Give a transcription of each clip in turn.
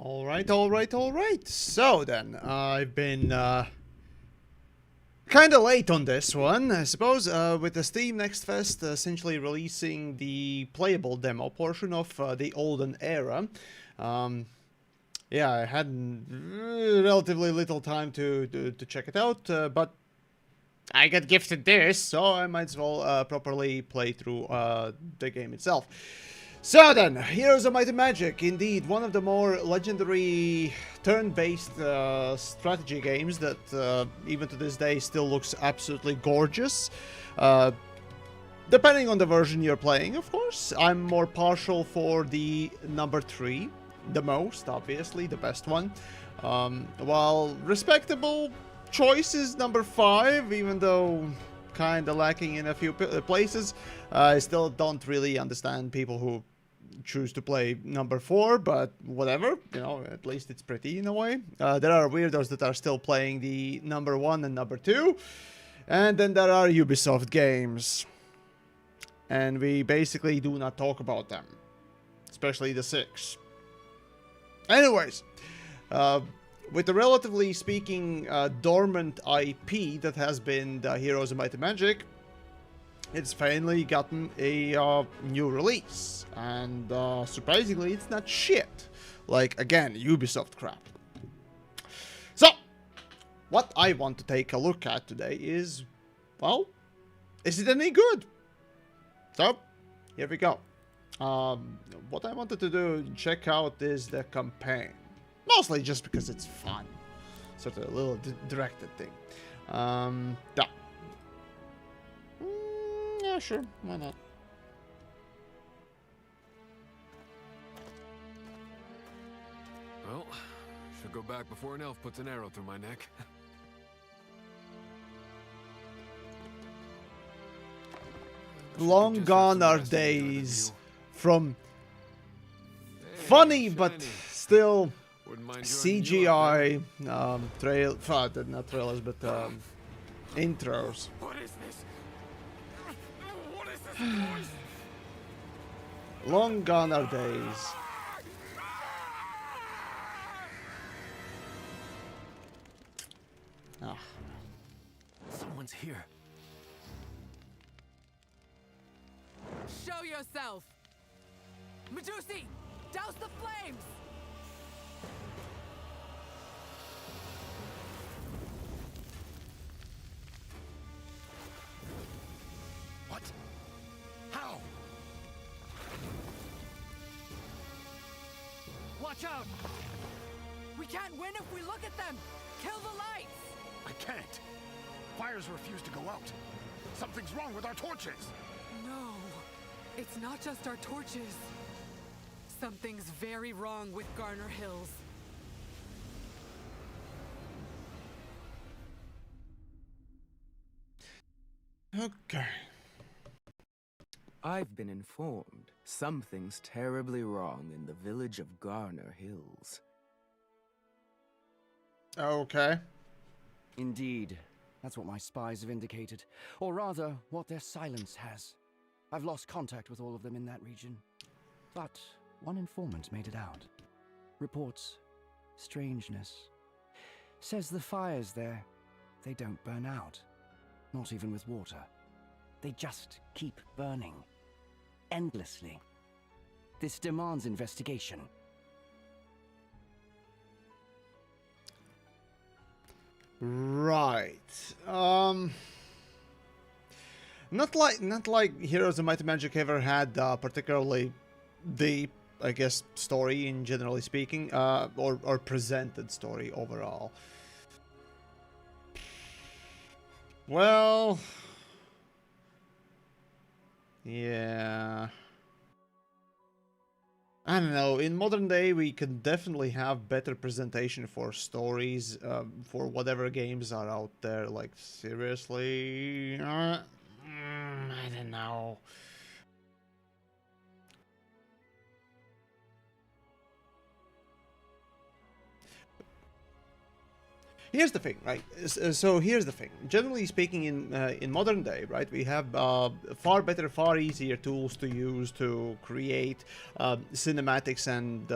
Alright. So then, I've been kind of late on this one, I suppose, with the Steam Next Fest essentially releasing the playable demo portion of the Olden era. Yeah, I had relatively little time to check it out, but I got gifted this, so I might as well properly play through the game itself. So then, Heroes of Might and Magic, indeed one of the more legendary turn-based strategy games that even to this day still looks absolutely gorgeous. Depending on the version you're playing, of course. I'm more partial for the number 3, the most, obviously, the best one. While respectable choice is number 5, even though kinda lacking in a few places. I still don't really understand people who choose to play number 4, but whatever, you know, at least it's pretty in a way. There are weirdos that are still playing the number 1 and number 2, and then there are Ubisoft games, and we basically do not talk about them, especially the 6. Anyways, with the relatively speaking dormant IP that has been the Heroes of Might and Magic, it's finally gotten a new release, and surprisingly it's not shit. Like, again, Ubisoft crap. So, what I want to take a look at today is, well, is it any good? So, here we go. What I wanted to do, check out, is the campaign. Mostly just because it's fun. Sort of a little directed thing. Yeah. Yeah, sure. Why not? Well, should go back before an elf puts an arrow through my neck. Long gone are days from funny but still CGI not trailers, but intros. What is this? What is this noise? Long gone are days. Ah. Someone's here. Show yourself! Medusi! Douse the flames! What? How? Watch out! We can't win if we look at them! Kill the lights! I can't. Fires refuse to go out. Something's wrong with our torches. No, it's not just our torches. Something's very wrong with Garner Hills. Okay. I've been informed something's terribly wrong in the village of Garner Hills. Okay. Indeed. That's what my spies have indicated. Or rather, what their silence has. I've lost contact with all of them in that region. But one informant made it out. Reports strangeness. Says the fires there, they don't burn out. Not even with water. They just keep burning. Endlessly. This demands investigation. Right. Not like Heroes of Might and Magic ever had particularly deep, I guess, story in generally speaking, or presented story overall. Well, yeah. I don't know, in modern day we can definitely have better presentation for stories, for whatever games are out there, like, seriously? I don't know. Here's the thing, right? So here's the thing. Generally speaking, in modern day, right, we have far better, far easier tools to use to create cinematics and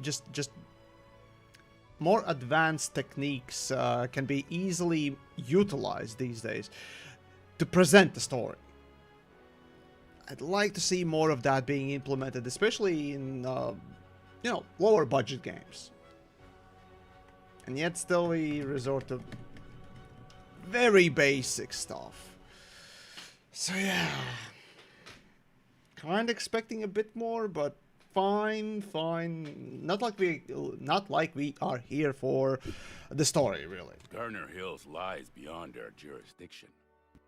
just more advanced techniques can be easily utilized these days to present the story. I'd like to see more of that being implemented, especially in, you know, lower budget games. And yet still we resort to very basic stuff. So yeah, kind of expecting a bit more, but fine. Not like we are here for the story, really. Garner Hills lies beyond our jurisdiction.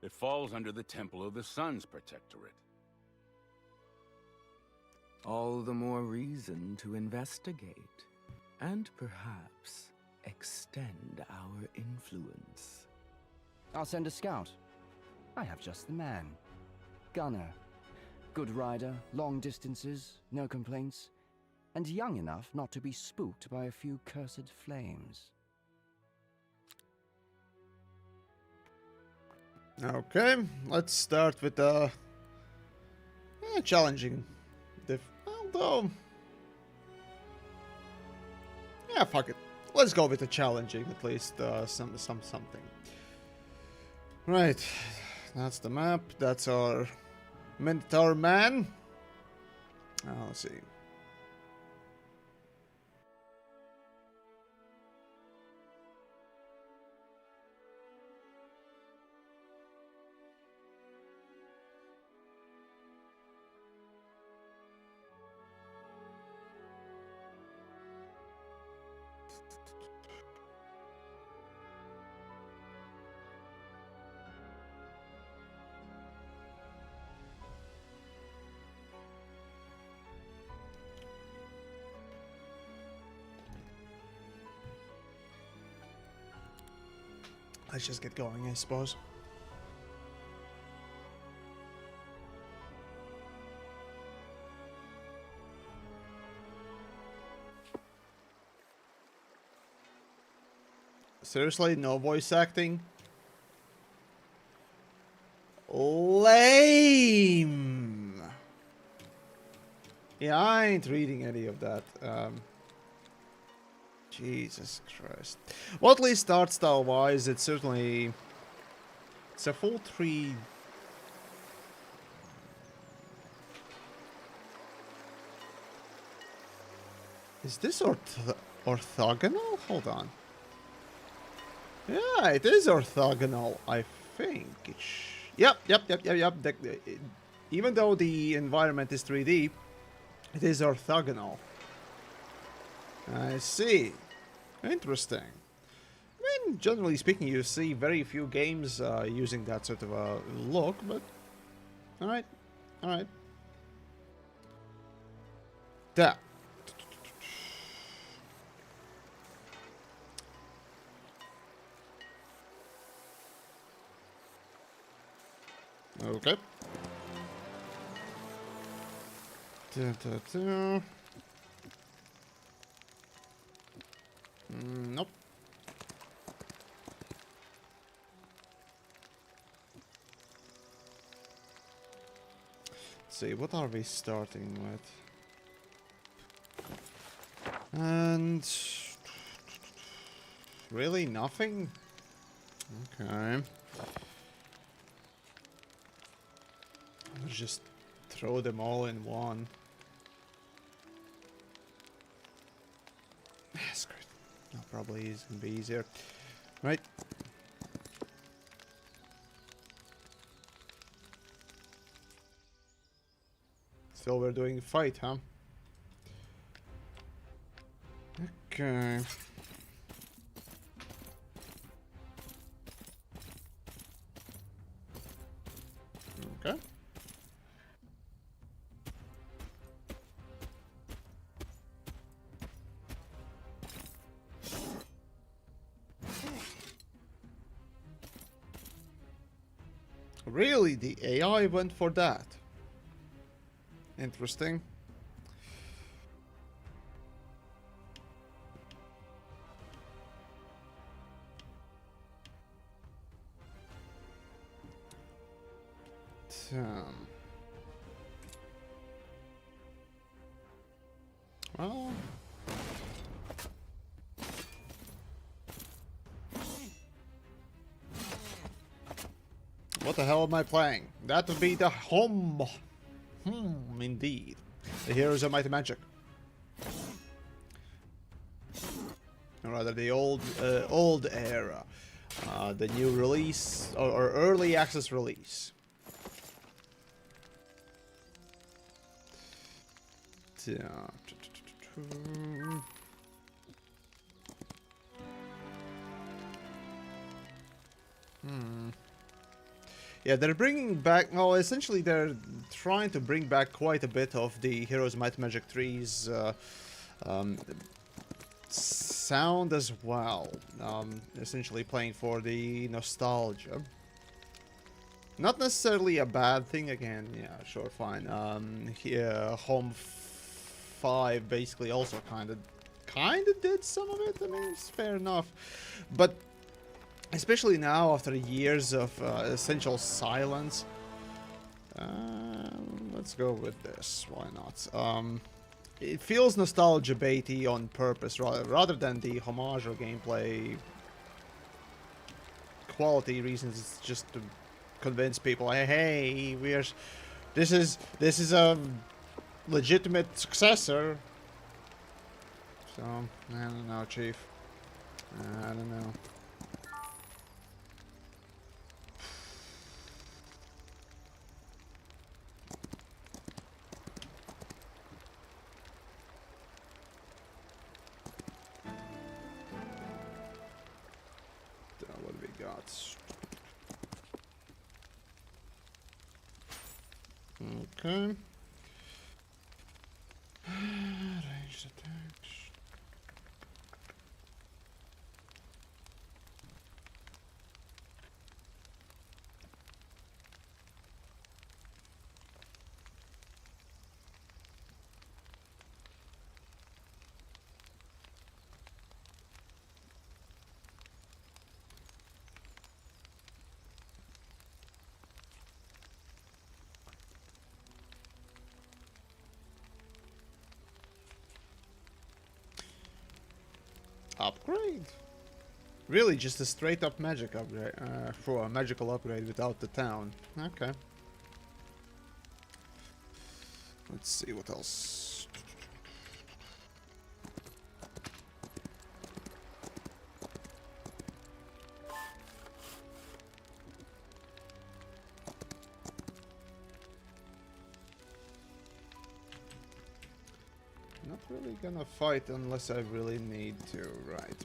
It falls under the Temple of the Sun's protectorate. All the more reason to investigate, and perhaps extend our influence. I'll send a scout. I have just the man. Gunner. Good rider, long distances, no complaints, and young enough not to be spooked by a few cursed flames. Okay, let's start with challenging. Although, yeah, fuck it. Let's go with the challenging, at least something. Right, that's the map. That's our Minotaur man. Let's see. Let's just get going, I suppose. Seriously, no voice acting? Lame! Yeah, I ain't reading any of that. Jesus Christ. Well, at least art style wise, it's certainly... It's a full 3... Is this orthogonal? Hold on. Yeah, it is orthogonal, I think. Yep. Even though the environment is 3D, it is orthogonal. I see. Interesting. I mean, generally speaking, you see very few games using that sort of a look, but... Alright. That. Okay. Nope. Let's see, what are we starting with? And... Really nothing? Okay. Let's just throw them all in one. Screw it. No, probably is gonna be easier. Right. Still we're doing fight, huh? Okay. Okay. Really, the AI went for that. Interesting. Well, What the hell am I playing? That would be the HOMM. Indeed. The Heroes of Might and Magic. Or rather, the old era. The new release, or early access release. Yeah, they're bringing back... Well, essentially they're trying to bring back quite a bit of the Heroes Might and Magic 3's sound as well. Essentially playing for the nostalgia. Not necessarily a bad thing, again. Yeah, sure, fine. HOMM 5 basically also kind of did some of it. I mean, it's fair enough. But especially now, after years of essential silence, let's go with this. Why not? It feels nostalgia baity on purpose, rather than the homage or gameplay quality reasons. It's just to convince people, hey, this is a legitimate successor. So I don't know, Chief. I don't know. What do we got? Okay. Ranged attacks. Upgrade? Really, just a straight up magic upgrade, for a magical upgrade without the town. Okay. Let's see what else. Not really gonna fight unless I really need to, right?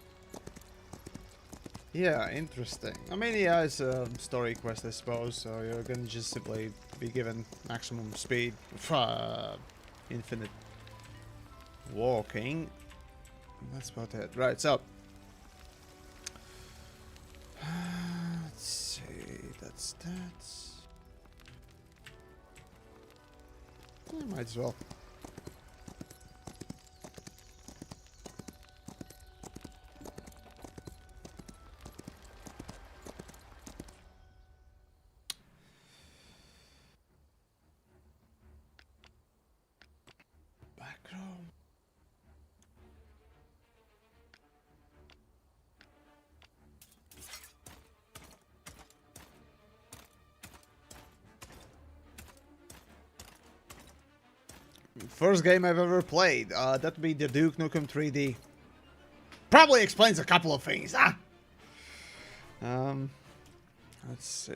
Yeah, interesting. I mean, yeah, it's a story quest, I suppose, so you're gonna just simply be given maximum speed, infinite walking. That's about it. Right, so... let's see, that's that. I might as well. First game I've ever played. That'd be the Duke Nukem 3D. Probably explains a couple of things. Let's see.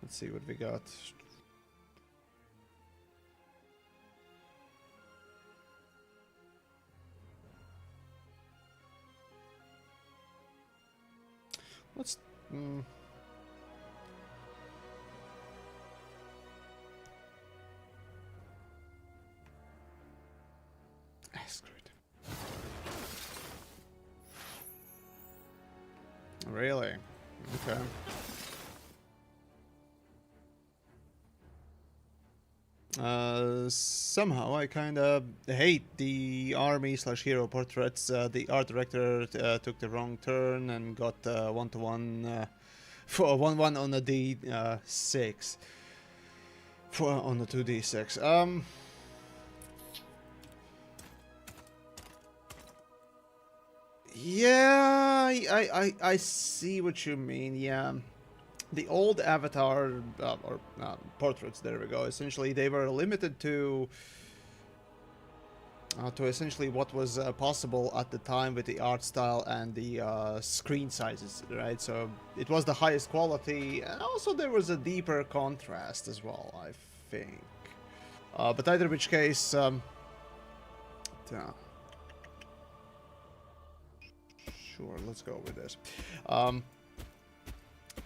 Let's see what we got. Let's... screw it. Really? Okay. Somehow I kind of hate the army/hero portraits. The art director took the wrong turn and got 1-to-1 for 1-1 on a D6. On the 2d6. Yeah, I see what you mean. Yeah, the old avatar or portraits. There we go. Essentially, they were limited to essentially what was possible at the time with the art style and the screen sizes, right? So it was the highest quality, and also there was a deeper contrast as well, I think. But either which case, sure, let's go with this.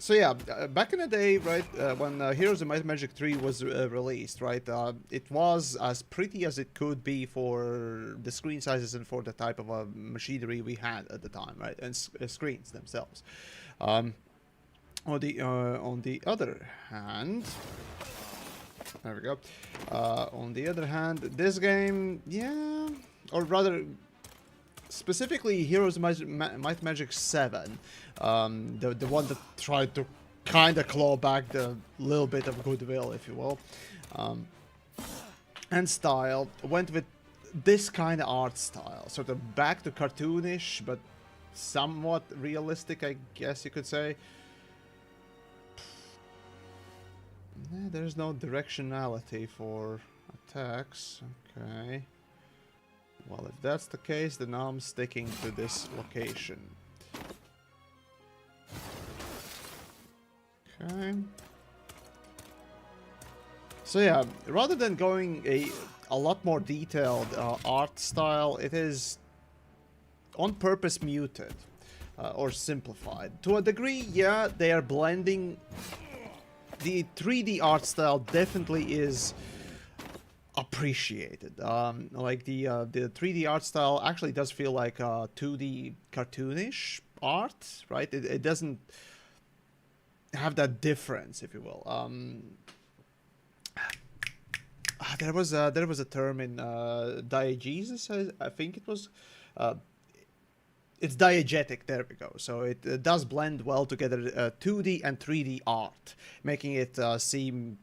So yeah, back in the day, right, when Heroes of Might and Magic 3 was released, right, it was as pretty as it could be for the screen sizes and for the type of machinery we had at the time, right, and screens themselves. On the other hand, there we go. On the other hand, this game, yeah, or rather, specifically Heroes of Might and Magic 7, the one that tried to kind of claw back the little bit of goodwill, if you will, and style, went with this kind of art style, sort of back to cartoonish, but somewhat realistic, I guess you could say. There's no directionality for attacks, okay. Well, if that's the case, then I'm sticking to this location. Okay. So yeah, rather than going a lot more detailed art style, it is on purpose muted or simplified. To a degree, yeah, they are blending. The 3D art style definitely is appreciated. Like the 3D art style actually does feel like 2D cartoonish art, right? It doesn't have that difference, if you will. There was a term in diegesis, I think it was. It's diegetic, there we go. So it does blend well together, 2D and 3D art, making it seem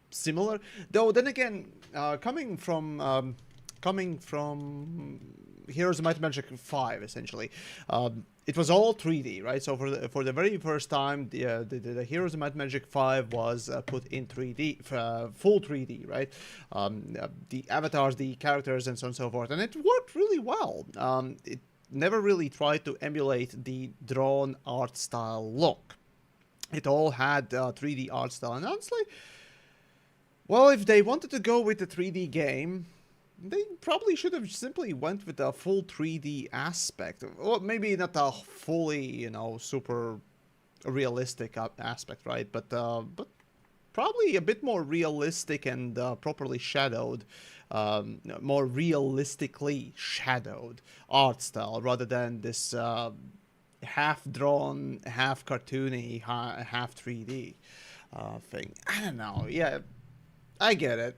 similar. Though then again, coming from Heroes of Might and Magic 5, essentially, it was all 3D, right? So for the very first time, the Heroes of Might and Magic 5 was put in 3D, full 3D, right? The avatars, the characters, and so on and so forth, and it worked really well. It never really tried to emulate the drawn art style look. It all had 3D art style, and honestly, well, if they wanted to go with the 3D game, they probably should have simply went with a full 3D aspect. Well, maybe not a fully, you know, super realistic aspect, right? But probably a bit more realistic and properly shadowed, more realistically shadowed art style, rather than this half-drawn, half-cartoony, half 3D thing. I don't know, yeah. I get it.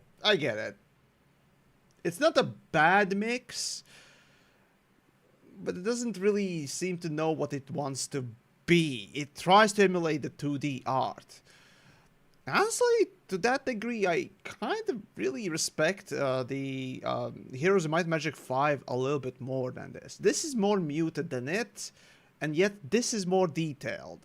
It's not a bad mix, but it doesn't really seem to know what it wants to be. It tries to emulate the 2D art. Honestly, to that degree, I kind of really respect the Heroes of Might and Magic 5 a little bit more than this. This is more muted than it, and yet this is more detailed.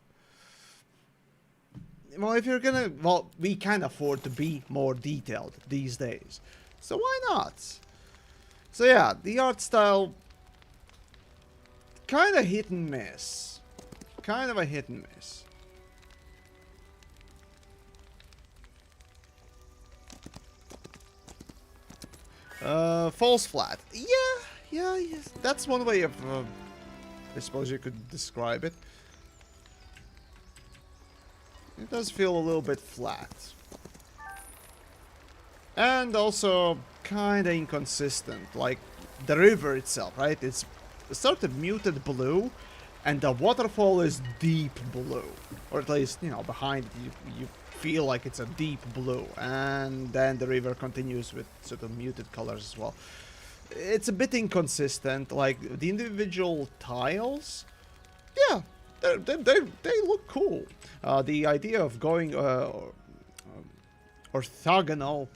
Well, if you're gonna... Well, we can afford to be more detailed these days. So why not? So yeah, the art style... kind of hit and miss. Kind of a hit and miss. Falls flat. Yeah, yes. That's one way of... I suppose you could describe it. It does feel a little bit flat. And also kind of inconsistent, like the river itself, right? It's sort of muted blue, and the waterfall is deep blue. Or at least, you know, behind it, you feel like it's a deep blue. And then the river continues with sort of muted colors as well. It's a bit inconsistent, like the individual tiles, yeah, they look cool. The idea of going orthogonal,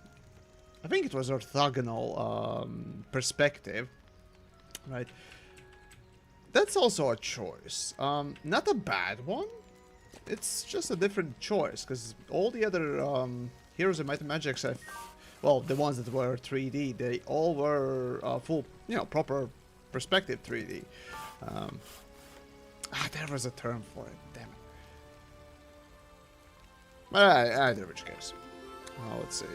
I think it was orthogonal perspective, right? That's also a choice. Not a bad one. It's just a different choice, because all the other Heroes of Might and Magic, well, the ones that were 3D, they all were full, you know, proper perspective 3D. There was a term for it, damn it. But either which case. Let's see.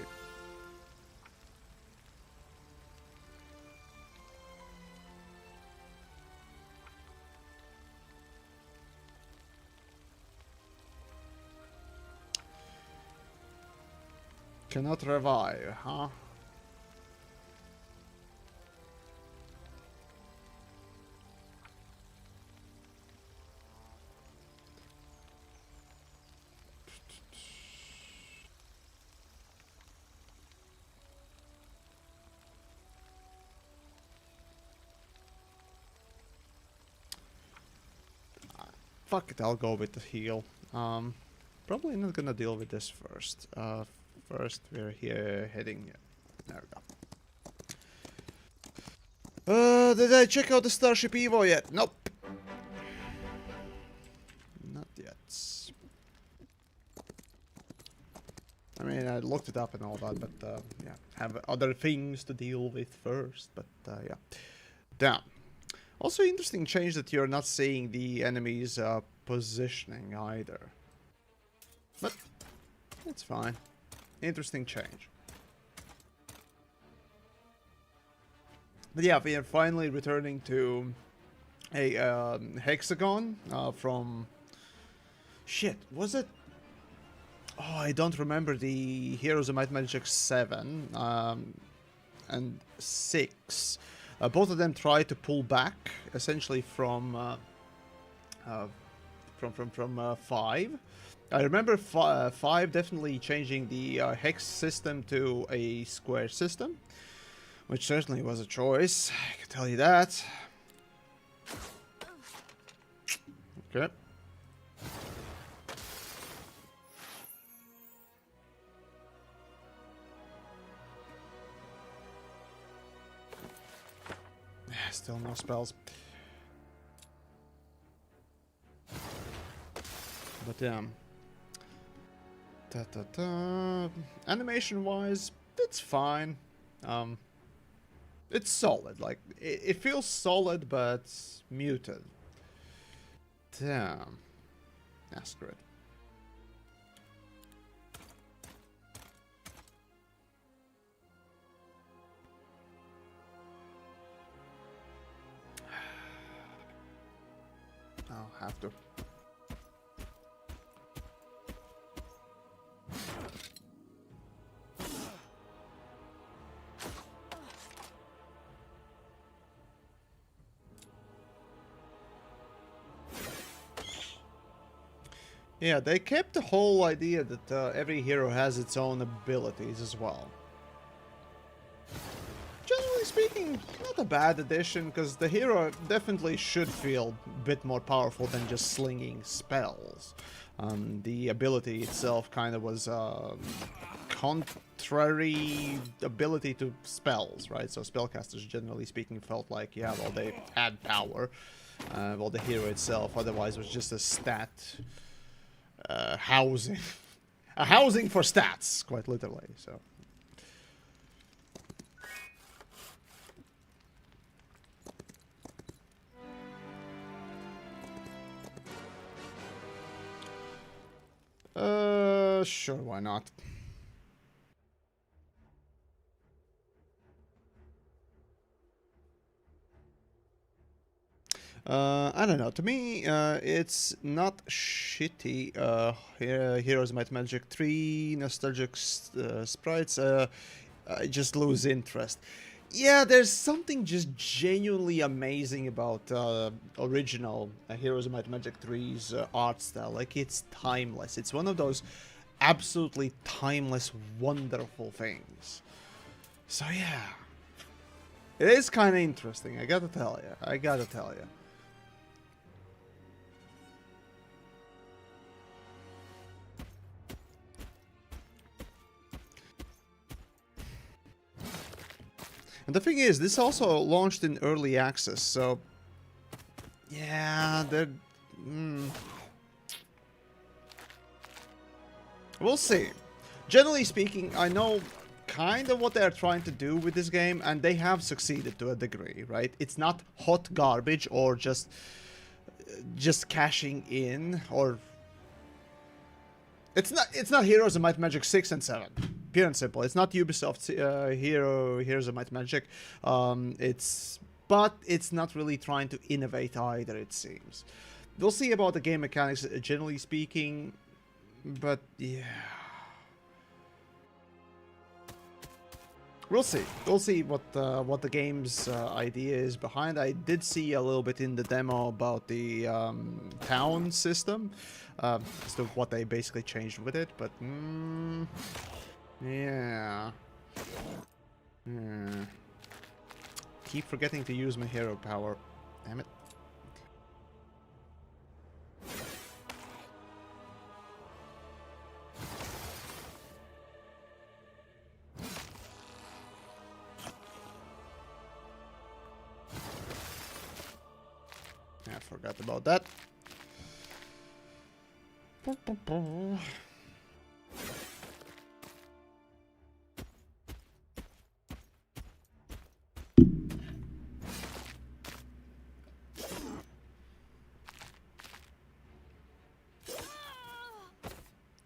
Cannot revive, huh? Fuck it, I'll go with the heal. Probably not gonna deal with this first. First, we're here heading. There we go. Did I check out the Starship Evo yet? Nope. Not yet. I mean, I looked it up and all that, but yeah, have other things to deal with first. But yeah, damn. Also, interesting change that you're not seeing the enemy's positioning either. But it's fine. Interesting change. But yeah, we are finally returning to a hexagon from... Shit, was it? Oh, I don't remember the Heroes of Might and Magic 7 and 6. Both of them try to pull back, essentially from 5. I remember 5 definitely changing the hex system to a square system, which certainly was a choice, I can tell you that. Okay. Still no spells. But yeah. Animation-wise, it's fine. It's solid. Like, it feels solid, but muted. Damn. That's great. I'll have to. Yeah, they kept the whole idea that every hero has its own abilities as well. Generally speaking, not a bad addition, because the hero definitely should feel a bit more powerful than just slinging spells. The ability itself kind of was contrary ability to spells, right? So spellcasters, generally speaking, felt like, yeah, well, they had power, while the hero itself otherwise was just a stat housing. A housing for stats, quite literally, so... Sure, why not? I don't know. To me, it's not shitty. Heroes Might and Magic 3, nostalgic sprites. I just lose interest. Yeah, there's something just genuinely amazing about original Heroes of Might and Magic 3's art style. Like, it's timeless. It's one of those absolutely timeless, wonderful things. So yeah, it is kind of interesting. I gotta tell you. I gotta tell you. The thing is, this also launched in early access, so yeah, they're. We'll see. Generally speaking, I know kind of what they're trying to do with this game, and they have succeeded to a degree, right? It's not hot garbage or just cashing in, or it's not Heroes of Might and Magic 6 and 7. Pure and simple. It's not Ubisoft's Heroes of Might and Magic. But it's not really trying to innovate either, it seems. We'll see about the game mechanics, generally speaking, but yeah. We'll see. We'll see what the game's idea is behind. I did see a little bit in the demo about the town system, as to what they basically changed with it. But yeah. Keep forgetting to use my hero power. Damn it. I forgot about that.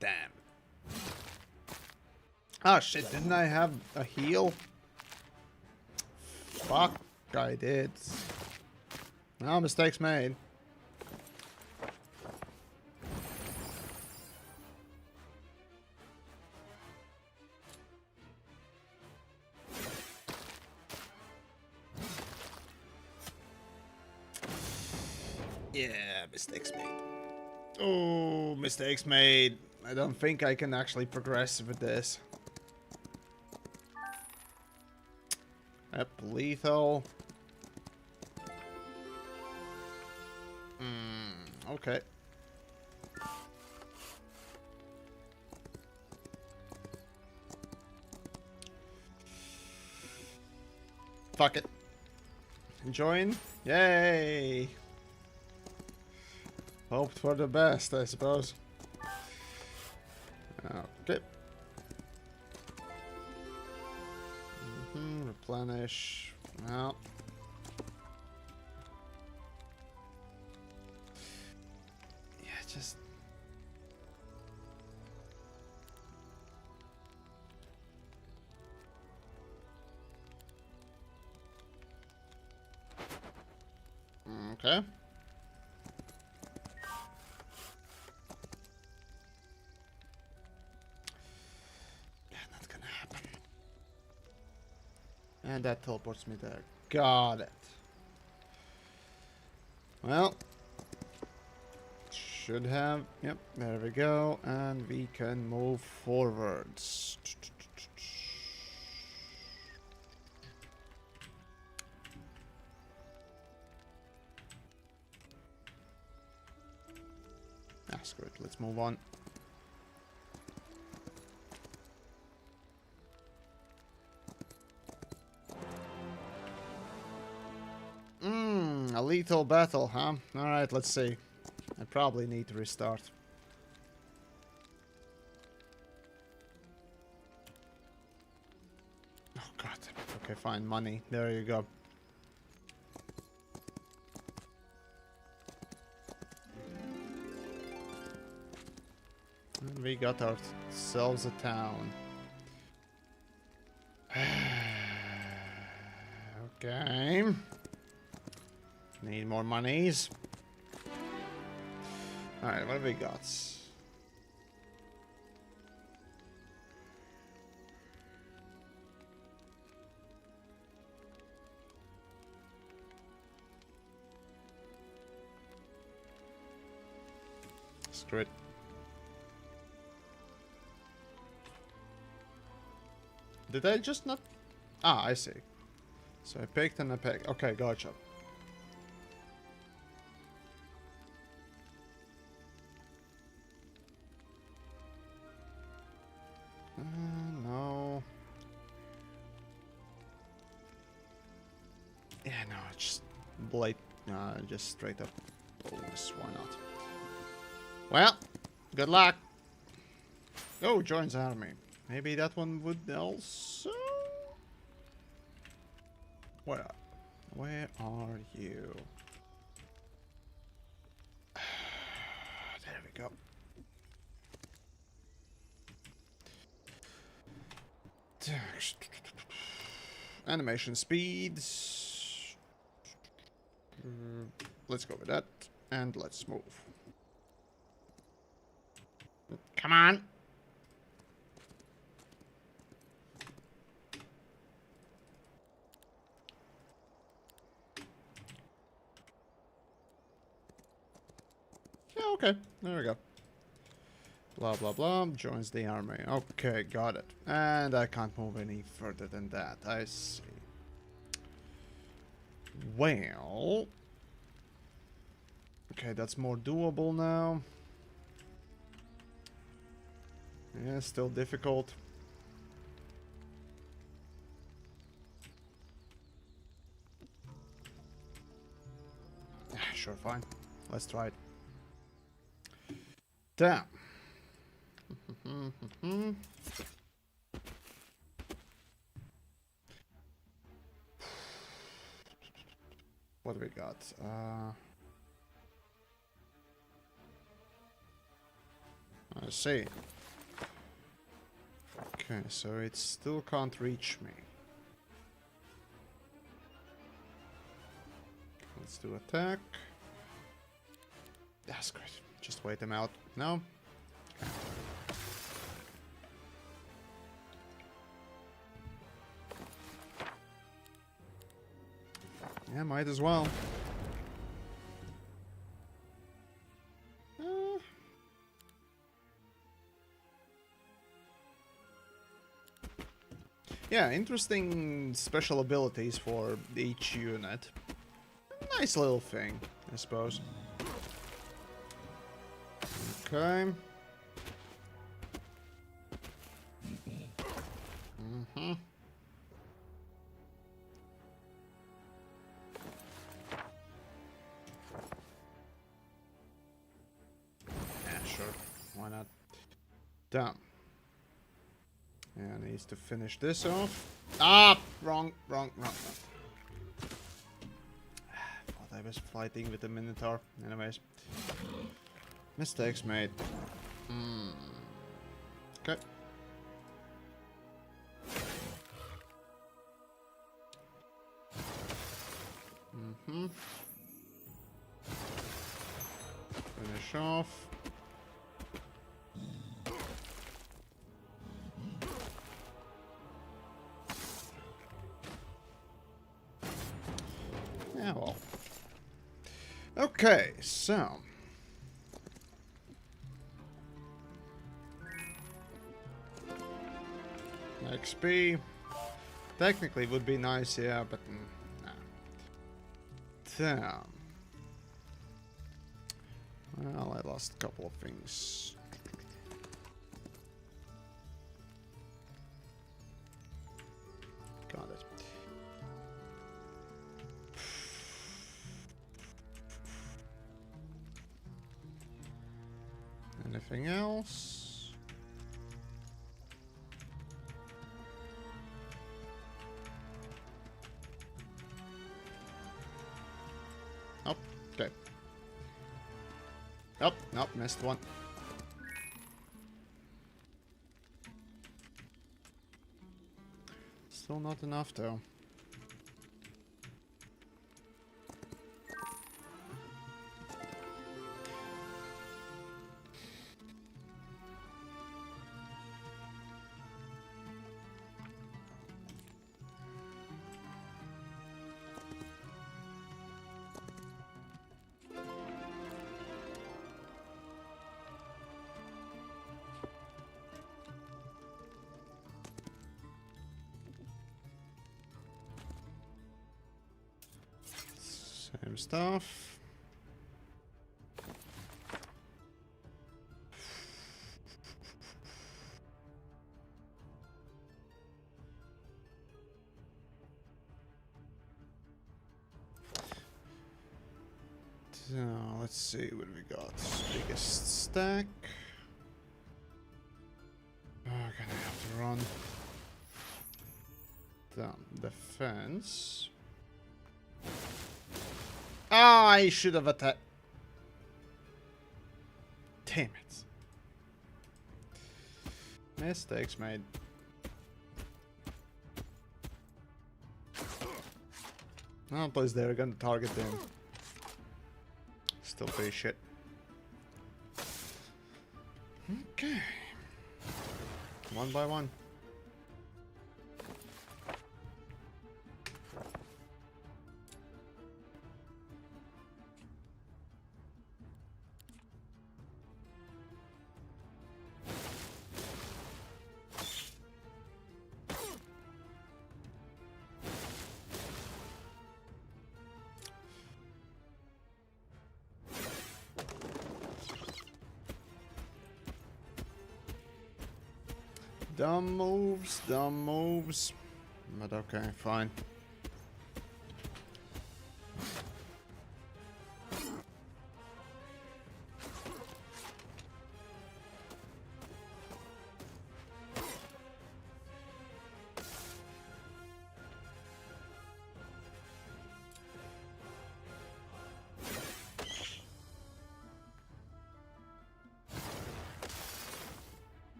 Damn. Ah, shit, didn't I have a heal? Fuck, I did. No, mistakes made. Yeah, mistakes made. Oh, mistakes made. I don't think I can actually progress with this. Yep, lethal. Okay. Fuck it. Enjoying? Yay! Hoped for the best, I suppose. Okay. Replenish. Well. Yeah, just. Okay. And that teleports me there. Got it. Well. Should have. Yep, there we go. And we can move forwards. Ah, screw it. Let's move on. A lethal battle, huh? Alright, let's see. I probably need to restart. Oh god. Okay, fine. Money. There you go. And we got ourselves a town. Okay. Need more monies. Alright, what have we got? Screw it. Did I just not? Ah, I see. So I picked and I picked. Okay, gotcha. No. Yeah, no, just blade, just straight up bonus. Why not? Well, good luck. Oh, joins army. Maybe that one would also. Where are you? There we go. Animation speeds. Let's go with that. And let's move. Come on. Yeah, okay. There we go. Blah, blah, blah. Joins the army. Okay, got it. And I can't move any further than that. I see. Well. Okay, that's more doable now. Yeah, still difficult. Sure, fine. Let's try it. Damn. What do we got? I see. Okay, so it still can't reach me. Let's do attack. That's great. Just wait them out. No? Okay. Yeah, might as well. Yeah, interesting special abilities for each unit. Nice little thing, I suppose. Okay. Yeah, sure. Why not? Damn. Yeah, needs to finish this off. Ah! Wrong. Thought I was fighting with the Minotaur. Anyways. Mistakes made. Okay. Finish off. Yeah, well. Okay, so. XP. Technically would be nice, yeah, but nah. Damn. Well, I lost a couple of things. Got it. Anything else? Oh, okay. Oh, nope, missed one. Still not enough, though. Same stuff. So, let's see what we got. Biggest stack. Oh, gonna have to run. Down defense. Ah, I should have attacked. Damn it. Mistakes made. Oh, plus they're gonna target them. Still pretty shit. Okay. One by one. Dumb moves. But okay, fine.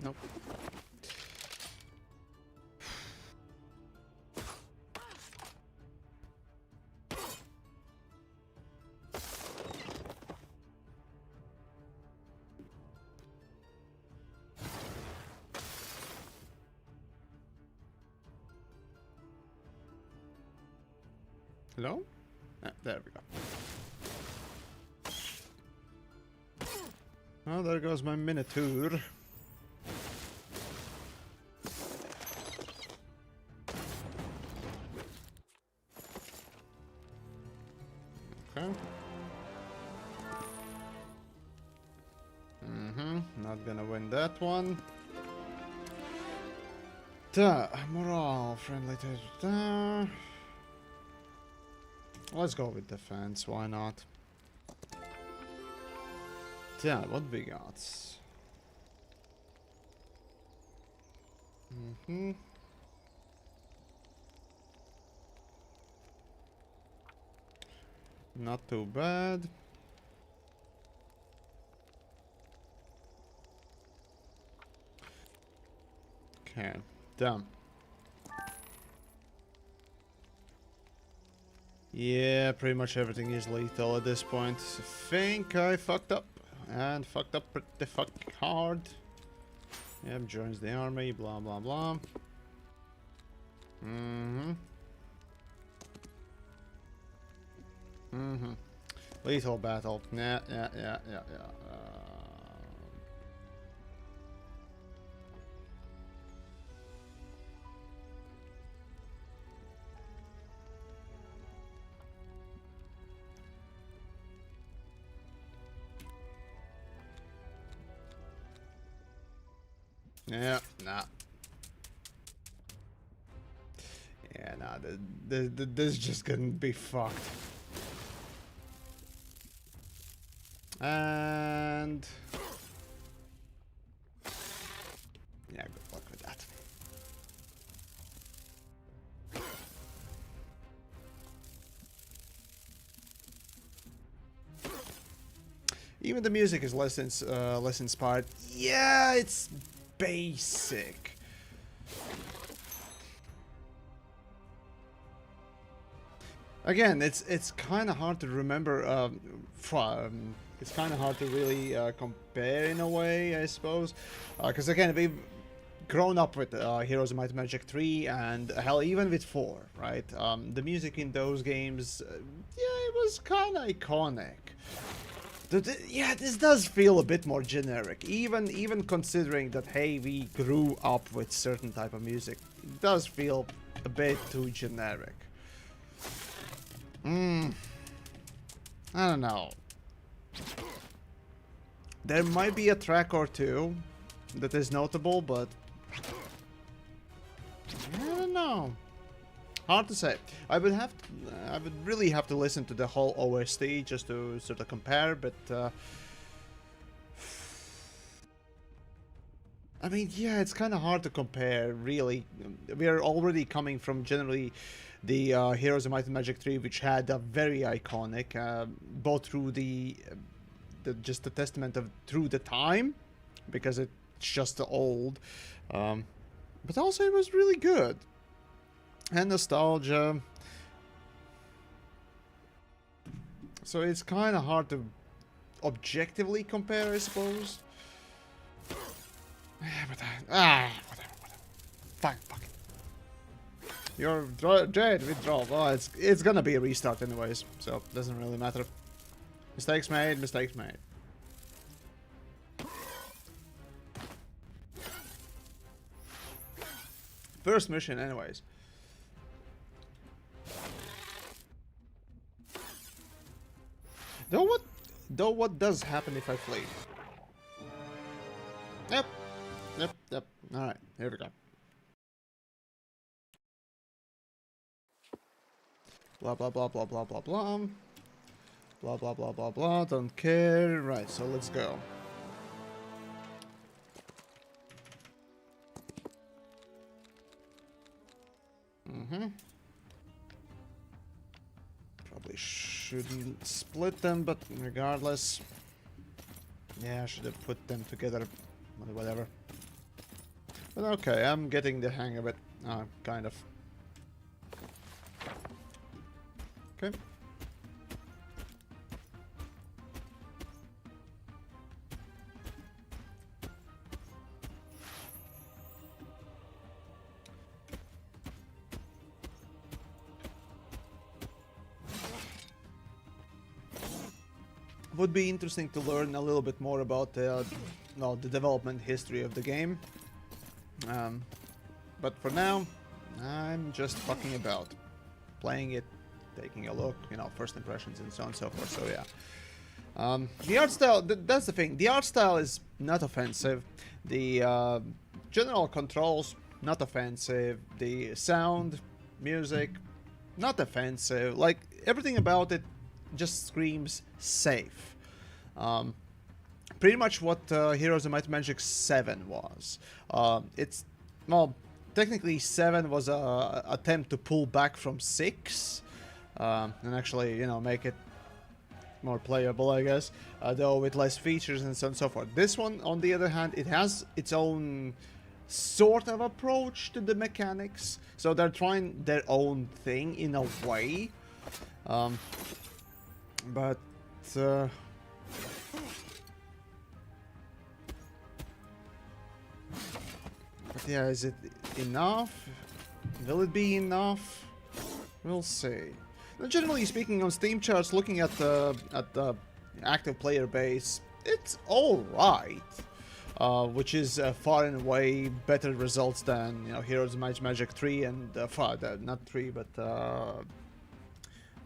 Nope. Hello? Ah, there we go. Oh, there goes my miniature. Okay. Not gonna win that one. Duh, morale, friendly to let's go with defense, why not? Yeah, what we got? Not too bad. Okay, damn. Yeah, pretty much everything is lethal at this point. I think I fucked up. And fucked up pretty fuck hard. Yep, joins the army, blah blah blah. Lethal battle. Yeah. Yeah, nah. Yeah, nah, this just gonna be fucked. And... yeah, good luck with that. Even the music is less inspired. Yeah, it's basic. Again, it's kind of hard to remember. It's kind of hard to really compare in a way, I suppose, because again, we've grown up with Heroes of Might and Magic 3 and hell, even with 4, right? The music in those games, yeah, it was kind of iconic. Yeah, this does feel a bit more generic, even considering that, hey, we grew up with certain type of music. It does feel a bit too generic. I don't know. There might be a track or two that is notable, but I don't know. Hard to say. I would really have to listen to the whole OST just to sort of compare, but I mean, yeah, it's kind of hard to compare, really. We are already coming from generally the Heroes of Might and Magic 3, which had a very iconic, both through just the testament of through the time, because it's just old, but also it was really good. And nostalgia. So it's kind of hard to objectively compare, I suppose. But whatever. Fine, fuck it. You're dead, withdraw. Well, it's gonna be a restart anyways, so it doesn't really matter. Mistakes made, mistakes made. First mission, anyways. Though what does happen if I flee? Yep. Alright, here we go. Blah blah blah blah blah blah blah. Blah blah blah blah blah, don't care. Right, so let's go. Probably shouldn't split them, but regardless. Yeah, I should have put them together. Whatever. But okay, I'm getting the hang of it. Kind of. Okay. Would be interesting to learn a little bit more about the development history of the game. But for now, I'm just fucking about. Playing it, taking a look, you know, first impressions and so on and so forth, so yeah. The art style, that's the thing, the art style is not offensive. The general controls, not offensive. The sound, music, not offensive. Like, everything about it just screams safe. Pretty much what Heroes of Might and Magic 7 was. It's, well, technically 7 was a attempt to pull back from 6 and actually, you know, make it more playable, I guess, though with less features and so on and so forth. This one, on the other hand, it has its own sort of approach to the mechanics, so they're trying their own thing in a way, but yeah, is it enough? Will it be enough? We'll see. Now, generally speaking, on Steam charts, looking at the active player base, it's all right, which is far and away better results than, you know, Heroes of Might and Magic 3 and not 3, but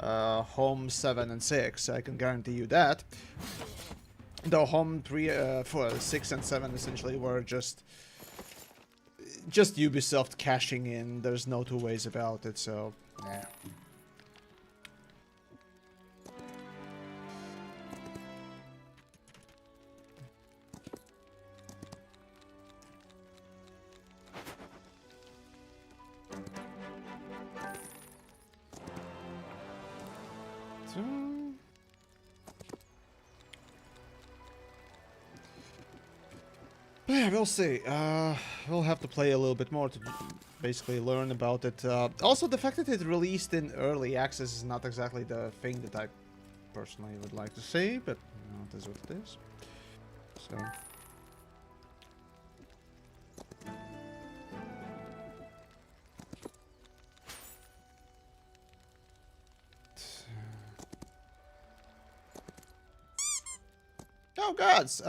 HOMM 7 and 6. I can guarantee you that. Though HOMM 6 and 7 essentially were just Ubisoft cashing in. There's no two ways about it, so yeah. But yeah, we'll see. We'll have to play a little bit more to basically learn about it. Also, the fact that it released in early access is not exactly the thing that I personally would like to see, but you know, it is what it is. So. Oh gods!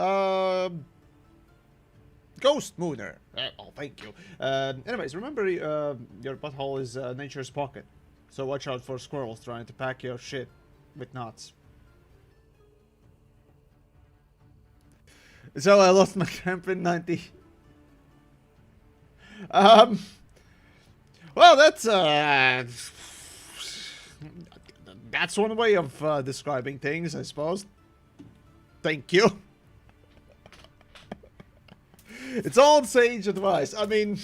Ghost Mooner. Oh, thank you. Anyways, remember your butthole is nature's pocket, so watch out for squirrels trying to pack your shit with nuts. So I lost my camp in 90. Well, that's one way of describing things, I suppose. Thank you. It's all sage advice. I mean,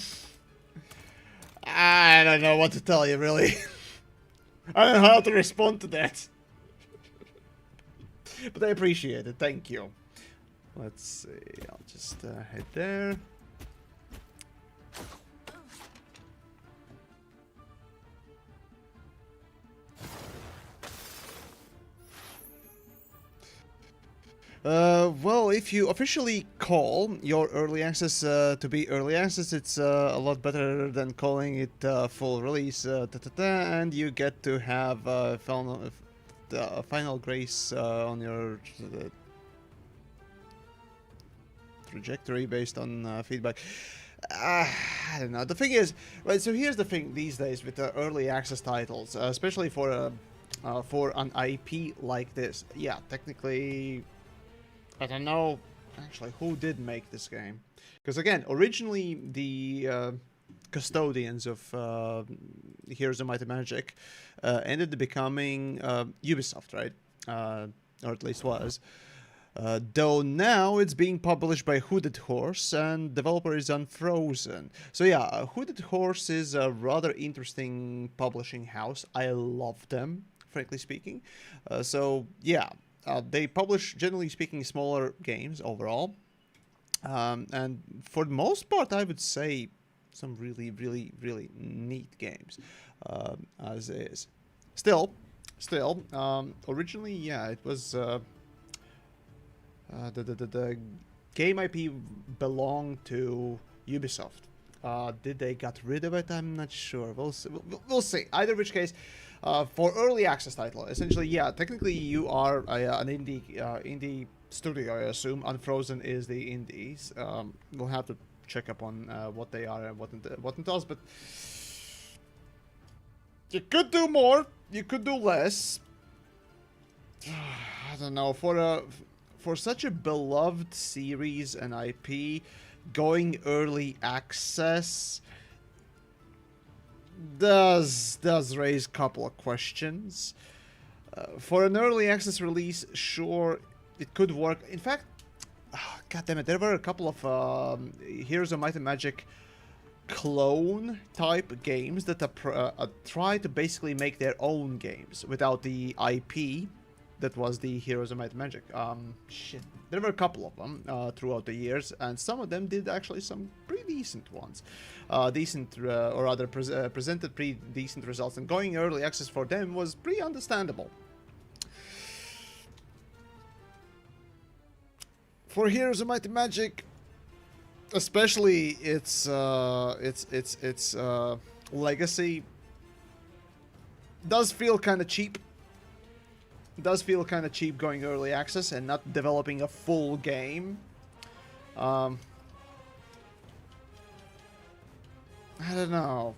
I don't know what to tell you, really. I don't know how to respond to that. But I appreciate it. Thank you. Let's see. I'll just head there. Well, if you officially call your early access to be early access, it's a lot better than calling it full release, and you get to have final grace on your trajectory based on feedback. I don't know. The thing is, right, so here's the thing these days with the early access titles, especially for an IP like this. Yeah, technically, I don't know actually who did make this game, because again, originally the custodians of Heroes of Might and Magic ended up becoming Ubisoft, right? Or at least was. Though now it's being published by Hooded Horse and developer is Unfrozen. So yeah, Hooded Horse is a rather interesting publishing house. I love them, frankly speaking. So yeah, they publish, generally speaking, smaller games overall. And for the most part, I would say some really, really, really neat games as is. Still, originally, yeah, it was... the game IP belonged to Ubisoft. Did they get rid of it? I'm not sure. We'll see. Either which case, for early access title, essentially, yeah, technically you are an indie studio, I assume. Unfrozen is the indies. We'll have to check up on what they are and what it does, but you could do more. You could do less. I don't know. For such a beloved series and IP, going early access does raise a couple of questions. For an early access release, sure, it could work. In fact, god damn it, there were a couple of Heroes of Might and Magic clone type games that try to basically make their own games without the IP that was the Heroes of Might and Magic. Shit. There were a couple of them throughout the years, and some of them did actually some pretty decent ones. Or rather, presented pretty decent results, and going early access for them was pretty understandable. For Heroes of Might and Magic, especially its legacy, does feel kind of cheap. Does feel kind of cheap going early access and not developing a full game. I don't know.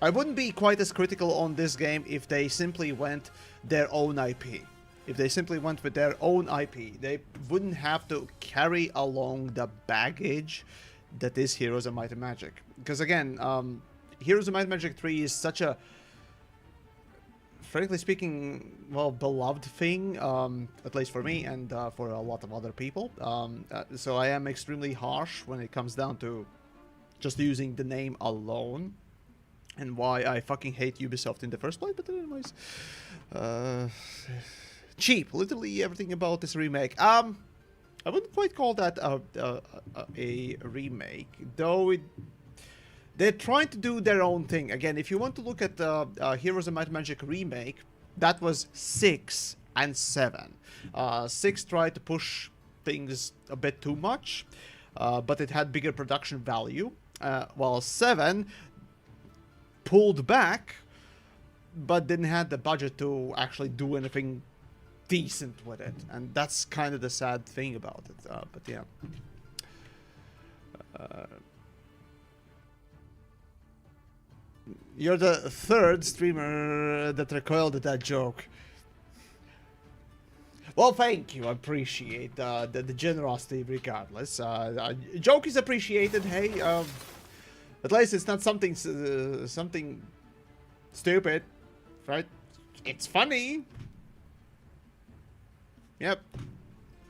I wouldn't be quite as critical on this game if they simply went their own IP. If they simply went with their own IP, they wouldn't have to carry along the baggage that is Heroes of Might and Magic. Because again, Heroes of Might and Magic 3 is such a, frankly speaking, well, beloved thing, at least for me and for a lot of other people. So I am extremely harsh when it comes down to just using the name alone, and why I fucking hate Ubisoft in the first place. But anyways, cheap, literally everything about this remake. I wouldn't quite call that a remake, though they're trying to do their own thing. Again, if you want to look at the Heroes of Might and Magic remake, that was 6 and 7. 6 tried to push things a bit too much, but it had bigger production value, while 7 pulled back, but didn't have the budget to actually do anything decent with it. And that's kind of the sad thing about it. But yeah. You're the third streamer that recoiled at that joke. Well, thank you. I appreciate the generosity regardless. Joke is appreciated. Hey, at least it's not something something stupid, right? It's funny. Yep.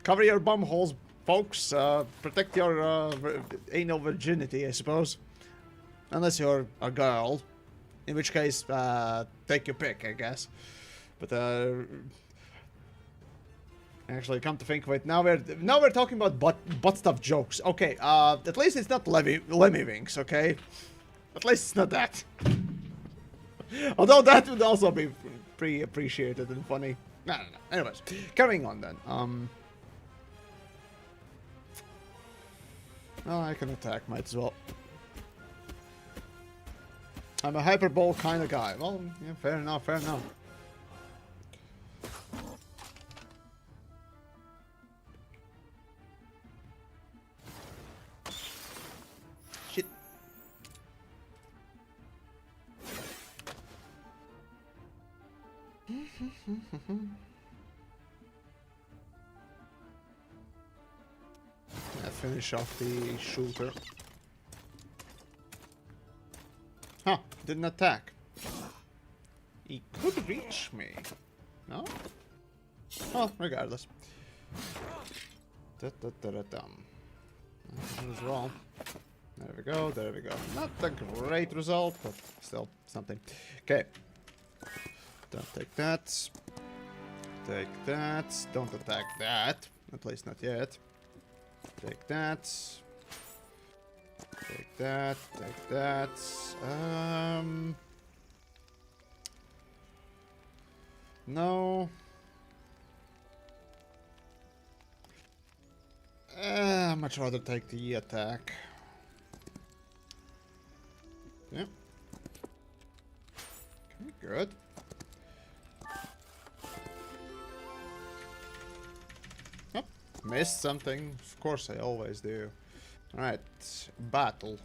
Cover your bum holes, folks. Protect your anal virginity, I suppose. Unless you're a girl. In which case, take your pick, I guess. But, actually, come to think of it, now we're talking about butt stuff jokes. Okay, at least it's not Lemmy Winks, okay? At least it's not that. Although that would also be pretty appreciated and funny. No. Anyways, carrying on then. Well, I can attack, might as well. I'm a hyperbole kind of guy. Well, yeah, fair enough, fair enough. Shit. Finish off the shooter. Huh, didn't attack. He could reach me. No? Oh, regardless. That was wrong. There we go, there we go. Not a great result, but still something. Okay. Don't take that. Take that. Don't attack that. At least not yet. Take that. Take that. Take that. No. I'd much rather take the attack. Yep. Okay, good. Yep. Missed something. Of course I always do. Alright. Battle.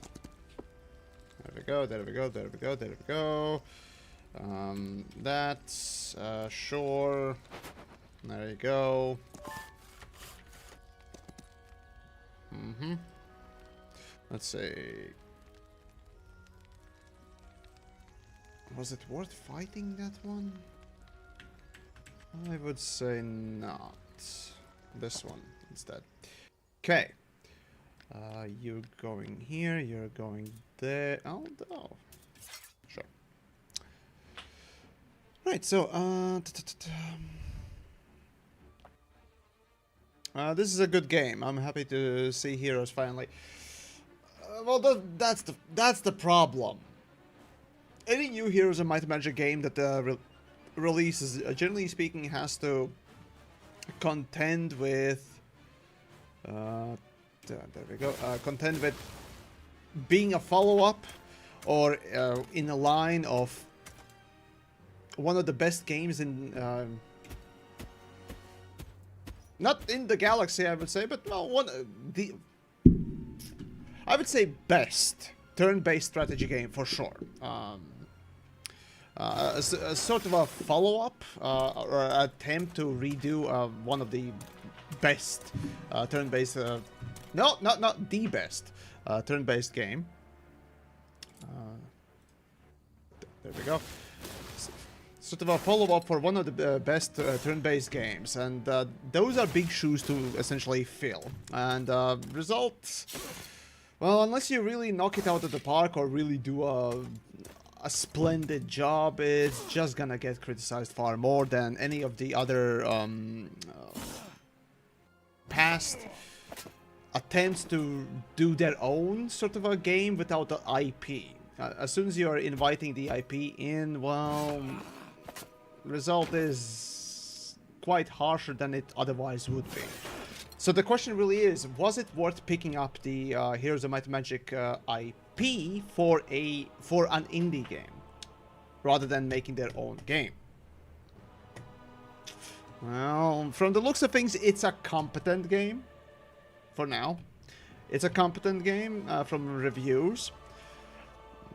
There we go, there we go, there we go, there we go. That's sure. There you go. Let's see. Was it worth fighting that one? I would say not. This one instead. Okay. You're going here, you're going there. Oh, no. Sure. Right, so, this is a good game. I'm happy to see heroes finally. Well, that's the problem. Any new Heroes in Might and Magic game that releases, generally speaking, has to contend with. There we go. Contend with being a follow-up, or in a line of one of the best games in. Not in the galaxy, I would say, but well, I would say best turn-based strategy game for sure. A sort of a follow-up or attempt to redo one of the best turn-based. No, not the best turn-based game. There we go. Sort of a follow-up for one of the best turn-based games, and those are big shoes to essentially fill. And results, well, unless you really knock it out of the park or really do a splendid job, it's just gonna get criticized far more than any of the other past attempts to do their own sort of a game without the IP. As soon as you are inviting the IP in, well, result is quite harsher than it otherwise would be. So the question really is, was it worth picking up the Heroes of Might and Magic IP for an indie game, rather than making their own game? Well, from the looks of things, it's a competent game. For now, it's a competent game from reviews,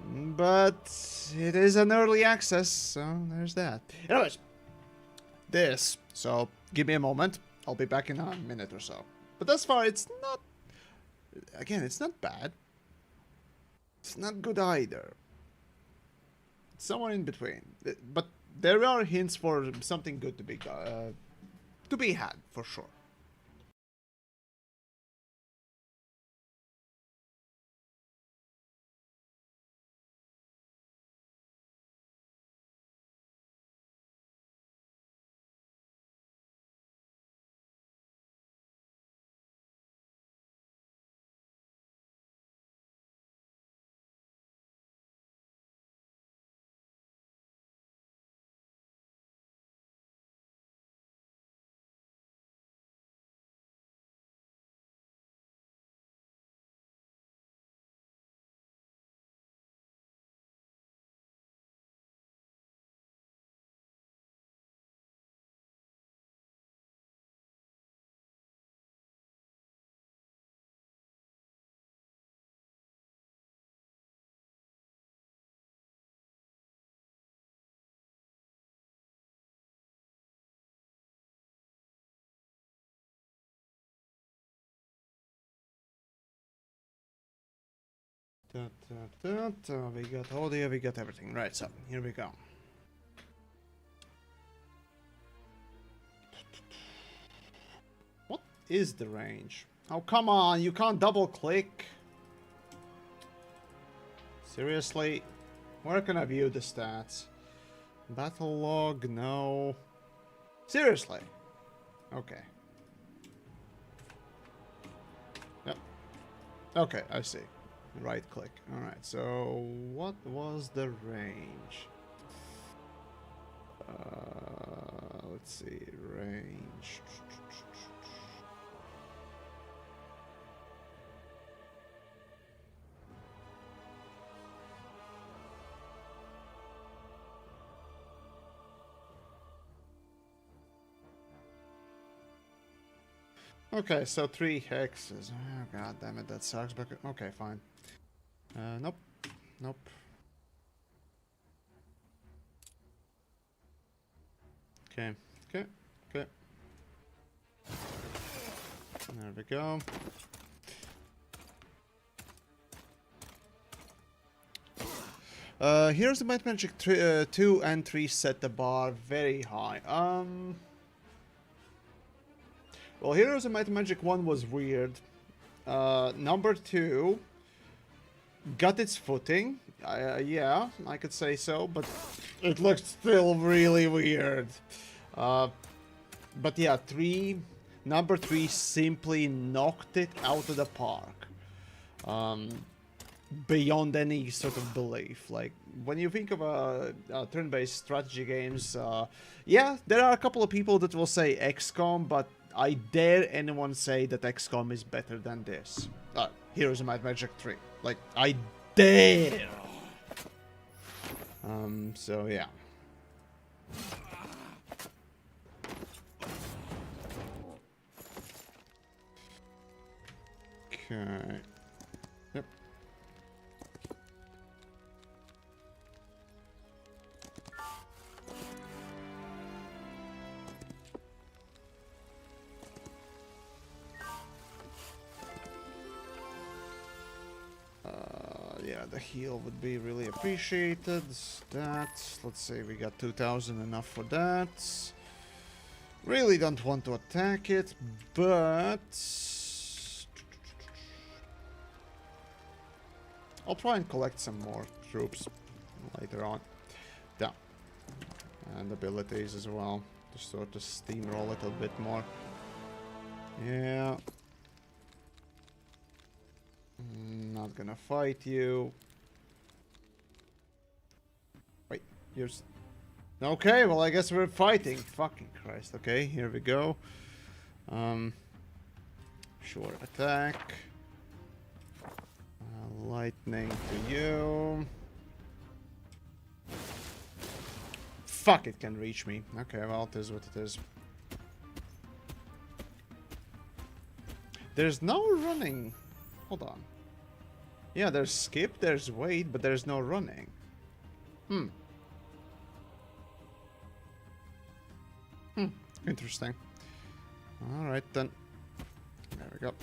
but it is an early access, so there's that. Anyways, this. So give me a moment. I'll be back in a minute or so. But thus far, it's not... Again, it's not bad. It's not good either. It's somewhere in between. But there are hints for something good to be had, for sure. We got audio, we got everything. Right, so here we go. What is the range? Oh, come on, you can't double click. Seriously? Where can I view the stats? Battle log, no. Seriously? Okay. Yep. Okay, I see. Right click. Alright, so what was the range? Let's see, range. Okay, so 3 hexes. Oh, god damn it, that sucks, but okay, fine. Nope. Nope. Okay, okay, okay. There we go. Here's the Might Magic 2 and 3 set the bar very high. Well, Heroes of Might and Magic 1 was weird. Number 2 got its footing. Yeah, I could say so, but it looked still really weird. But yeah, number 3 simply knocked it out of the park. Beyond any sort of belief. Like, when you think of turn-based strategy games, yeah, there are a couple of people that will say XCOM, but I dare anyone say that XCOM is better than this. Heroes of Might and Magic 3. Like, I dare! So yeah. Okay. Yep. Yeah, the heal would be really appreciated. That, let's say we got 2,000, enough for that. Really don't want to attack it, but I'll try and collect some more troops later on. Yeah, and abilities as well, to sort of steamroll it a bit more. Yeah. Not gonna fight you. Wait, you're... Okay, well I guess we're fighting. Fucking Christ. Okay, here we go. Sure attack. Lightning to you. Fuck, it can reach me. Okay, well it is what it is. There's no running. Hold on. Yeah, there's skip, there's wait, but there's no running. Interesting. Alright then. There we go.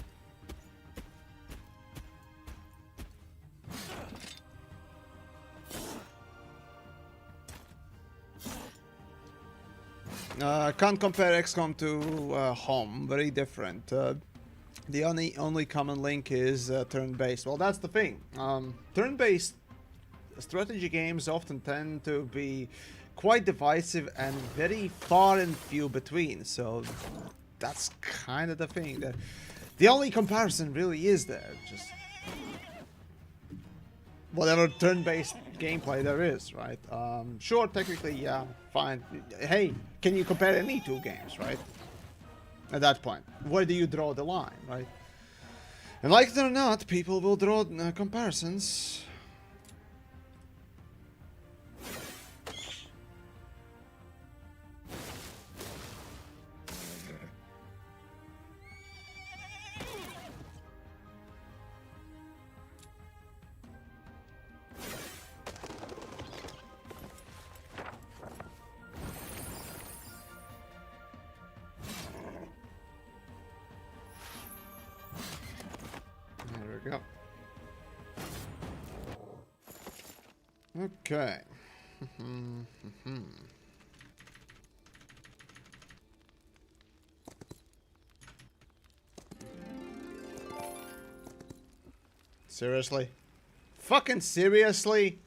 Can't compare XCOM to HOMM. Very different. The only common link is turn-based. Well, that's the thing. Turn-based strategy games often tend to be quite divisive and very far and few between. So that's kind of the thing. The only comparison really is there. Just whatever turn-based gameplay there is, right? Sure, technically, yeah, fine. Hey, can you compare any two games, right? At that point, where do you draw the line, right? And like it or not, people will draw comparisons. There we go. Okay. Seriously? Fucking seriously?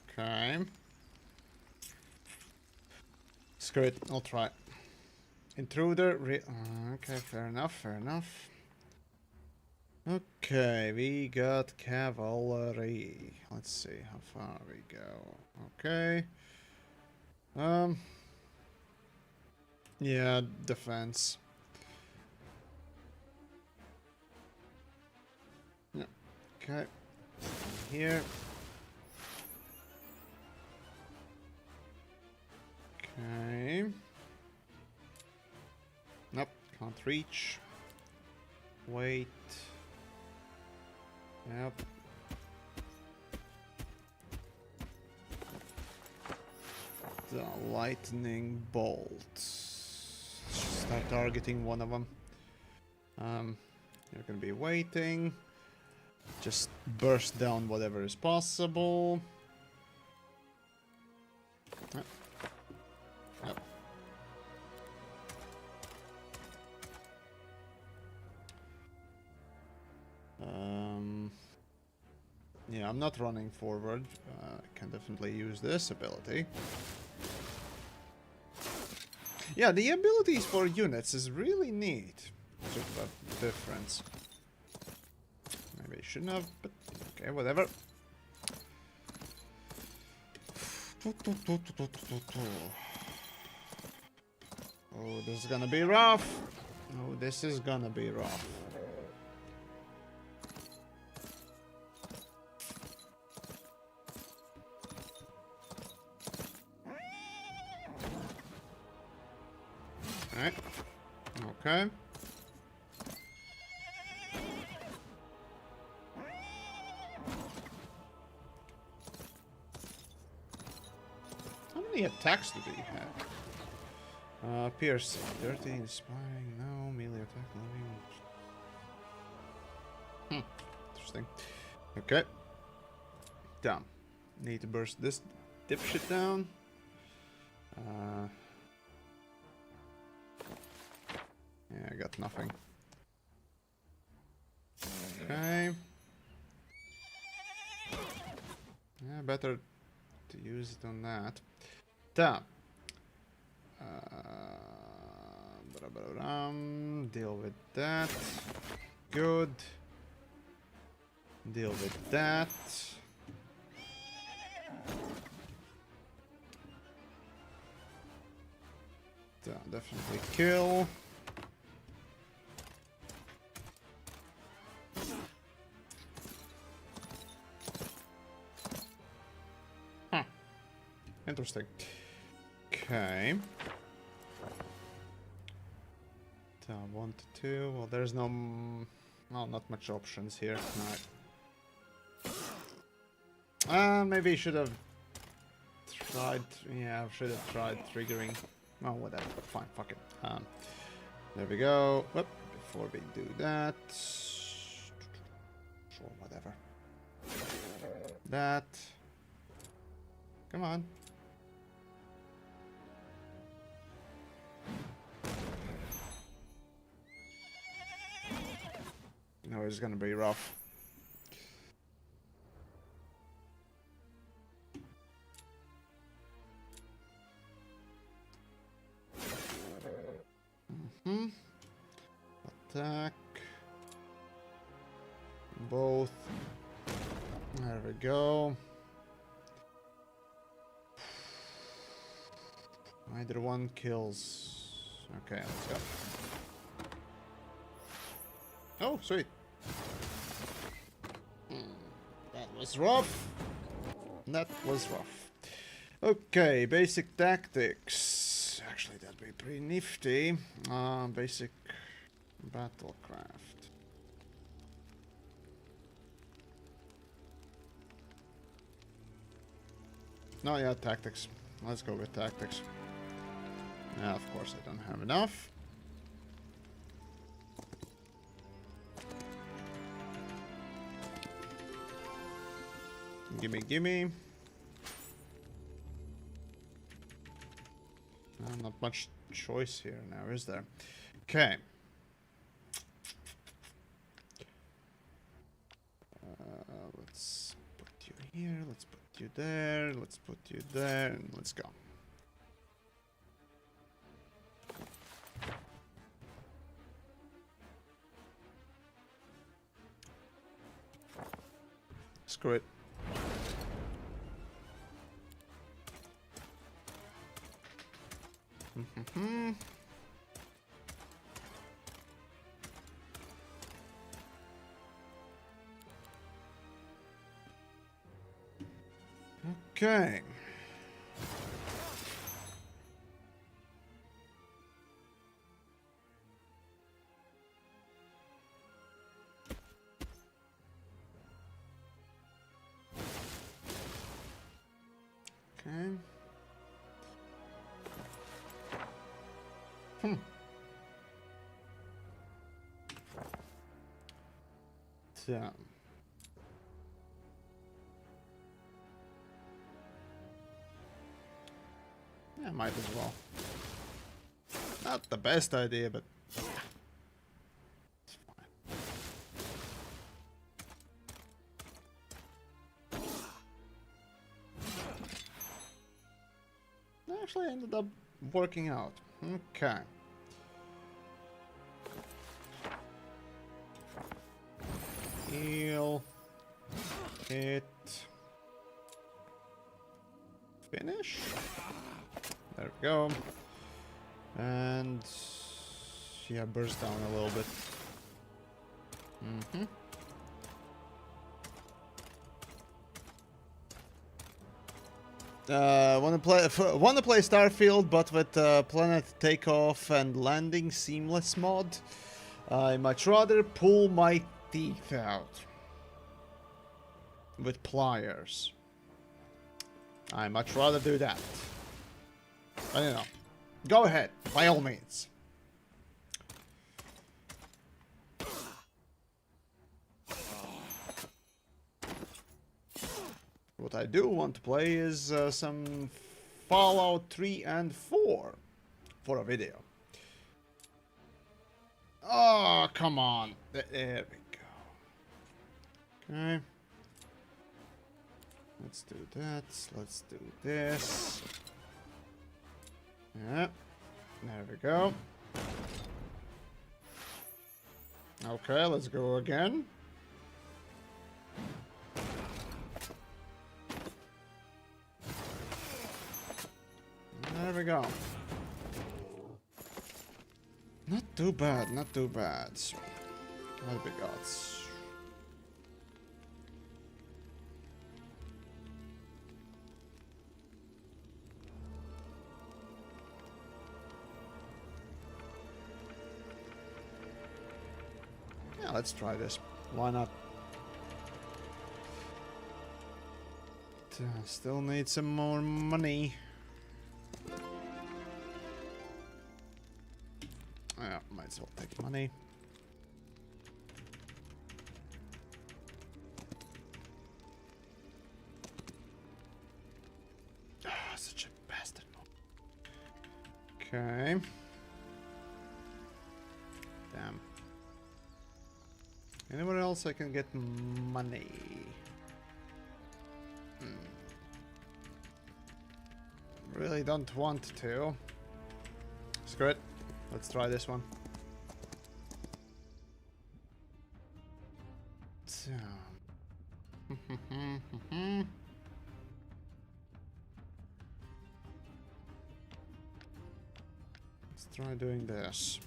Okay. Screw it, I'll try. Intruder, okay, fair enough, fair enough. Okay, we got cavalry. Let's see how far we go. Okay. Yeah, defense. Yeah. Okay. Here. Okay. Nope, can't reach. Wait. Yep. The lightning bolt. Start targeting one of them. You're gonna be waiting. Just burst down whatever is possible. Yep. Yep. Yeah, I'm not running forward. I can definitely use this ability. Yeah, the abilities for units is really neat. Sort of a difference. Maybe I shouldn't have, but okay, whatever. Oh, this is gonna be rough. Oh, this is gonna be rough. Alright. Okay. How many attacks do we have? Piercing, dirty, inspiring, no, melee attack, living. Interesting. Okay. Down. Need to burst this dipshit down. Yeah, I got nothing. Okay. Yeah, better to use it on that. Down. Deal with that. Good. Deal with that. Definitely kill. Huh. Interesting. Okay. 1 to 2. Well, there's no... Well, not much options here. Alright. Maybe should have tried. Yeah, should have tried triggering. Oh, whatever. Fine, fuck it. There we go. Whoop. Before we do that, sure, whatever. That. Come on. No, it's gonna be rough. Attack. Both. There we go. Either one kills. Okay, let's go. Oh, sweet. That was rough. That was rough. Okay, basic tactics. Actually, that'd be pretty nifty. Basic battlecraft. No, yeah, tactics. Let's go with tactics. Yeah, of course I don't have enough. Gimme, gimme. Not much choice here now, is there? Okay. Let's put you here, let's put you there, let's put you there, and let's go. Screw it. Okay. Okay. So. Yeah, might as well. Not the best idea, but it's fine. Actually ended up working out. Okay. Heal. Hit. Finish. There we go. And yeah, burst down a little bit. Want to play Starfield, but with planet takeoff and landing seamless mod. I much rather pull my teeth out with pliers. I much rather do that. I don't know. Go ahead, by all means. What I do want to play is some Fallout 3 and 4 for a video. Oh, come on. There we go. Okay. Let's do that. Let's do this. Yeah. There we go. Okay, let's go again. There we go. Not too bad, not too bad. What have we got? Yeah, let's try this. Why not? Still need some more money. Yeah, might as well take money. Ah, such a bastard. Okay. Damn. Anywhere else I can get money? Really don't want to. Screw it. Let's try this one. So. Let's try doing this.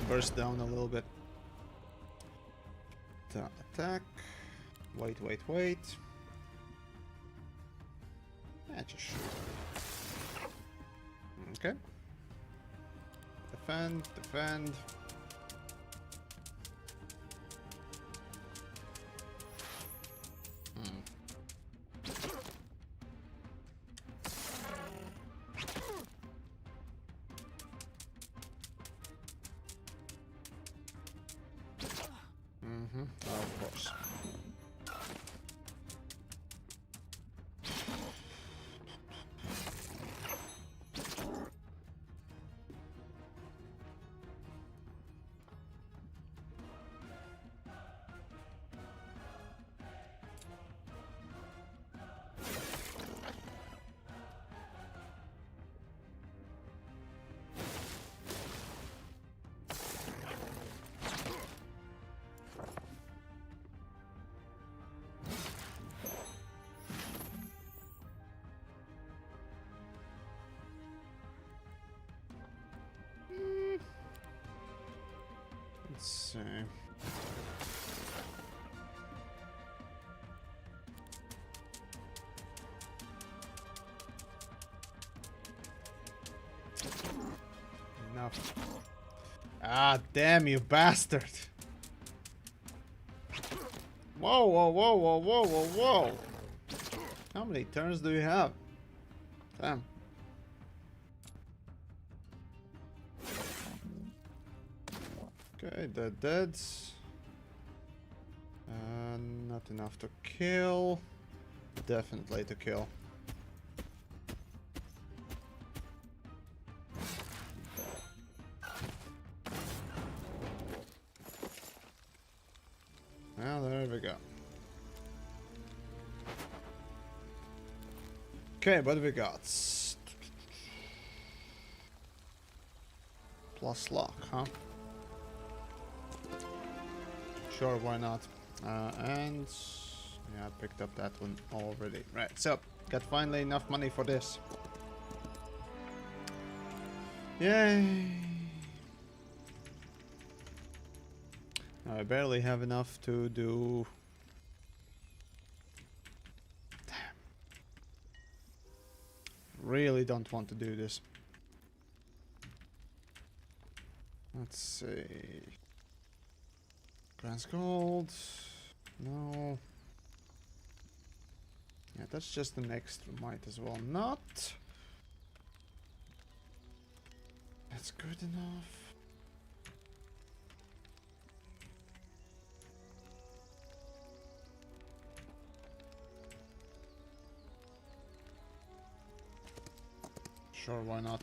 Burst down a little bit. Attack. Wait. Just shoot. Okay. Defend. Of course. Let's see. Enough. Ah, damn you bastard. Whoa. How many turns do you have? Damn. Okay, dead. Not enough to kill. Definitely to kill. Well, there we go. Okay, what do we got? Plus luck, huh? Sure, why not? And yeah, I picked up that one already. Right, so got finally enough money for this. Yay! Now I barely have enough to do. Damn. Really don't want to do this. Let's see. Grants gold. No. Yeah, that's just the next. Might as well not. That's good enough. Sure, why not?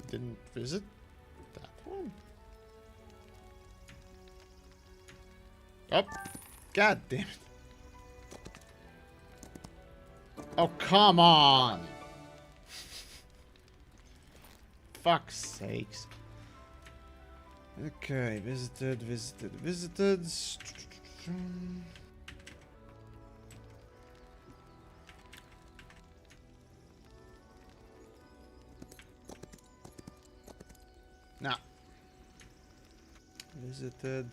Didn't visit that one. Oh, god damn it. Oh, come on. Fuck's sakes. Okay, visited. Visited.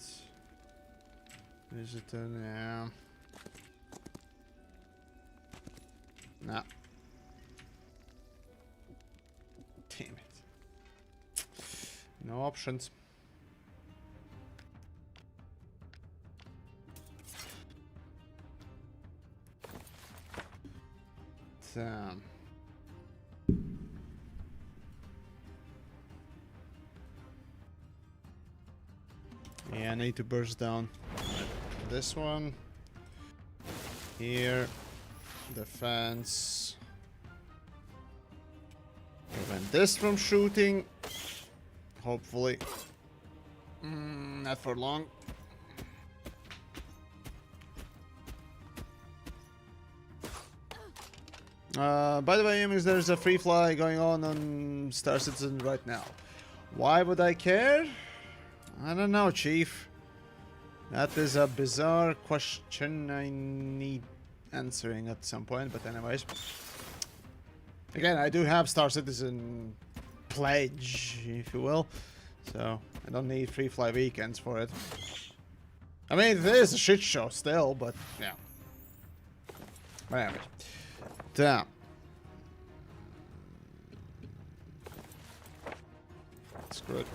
Visited, yeah. Nah. Damn it. No options. Damn. Yeah, I need to burst down this one. Here. Defense. Prevent this from shooting. Hopefully. Not for long. By the way, Emmys, there's a free fly going on Star Citizen right now. Why would I care? I don't know, Chief. That is a bizarre question I need answering at some point, but anyways. Again, I do have Star Citizen pledge, if you will. So, I don't need free fly weekends for it. I mean, it is a shit show still, but yeah. But anyways. Damn. Screw it.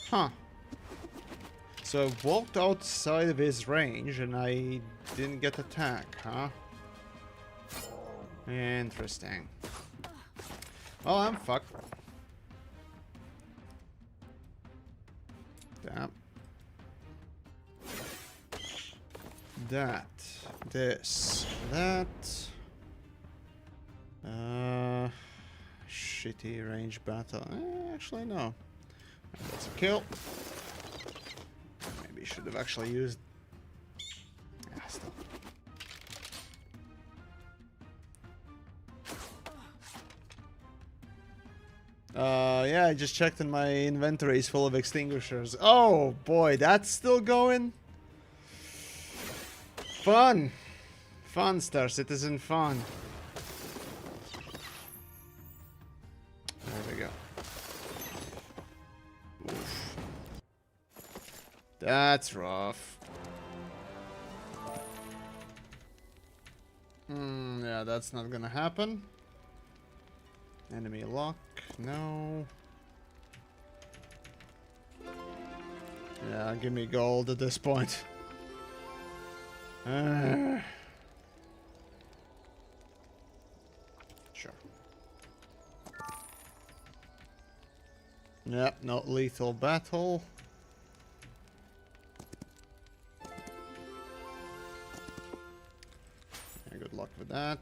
Huh. So I walked outside of his range and I didn't get attacked, huh? Interesting. Well, I'm fucked. Damn. That. This. That. Shitty range battle. Actually, no. That's a kill. Maybe should have actually used. Ah, still. Yeah, I just checked and my inventory is full of extinguishers. Oh boy, that's still going. Fun. Fun, Star Citizen, fun. There we go. Oof. That's rough. Yeah, that's not gonna happen. Enemy lock, no. Yeah, give me gold at this point. Sure. Yep, not lethal battle. Yeah, good luck with that.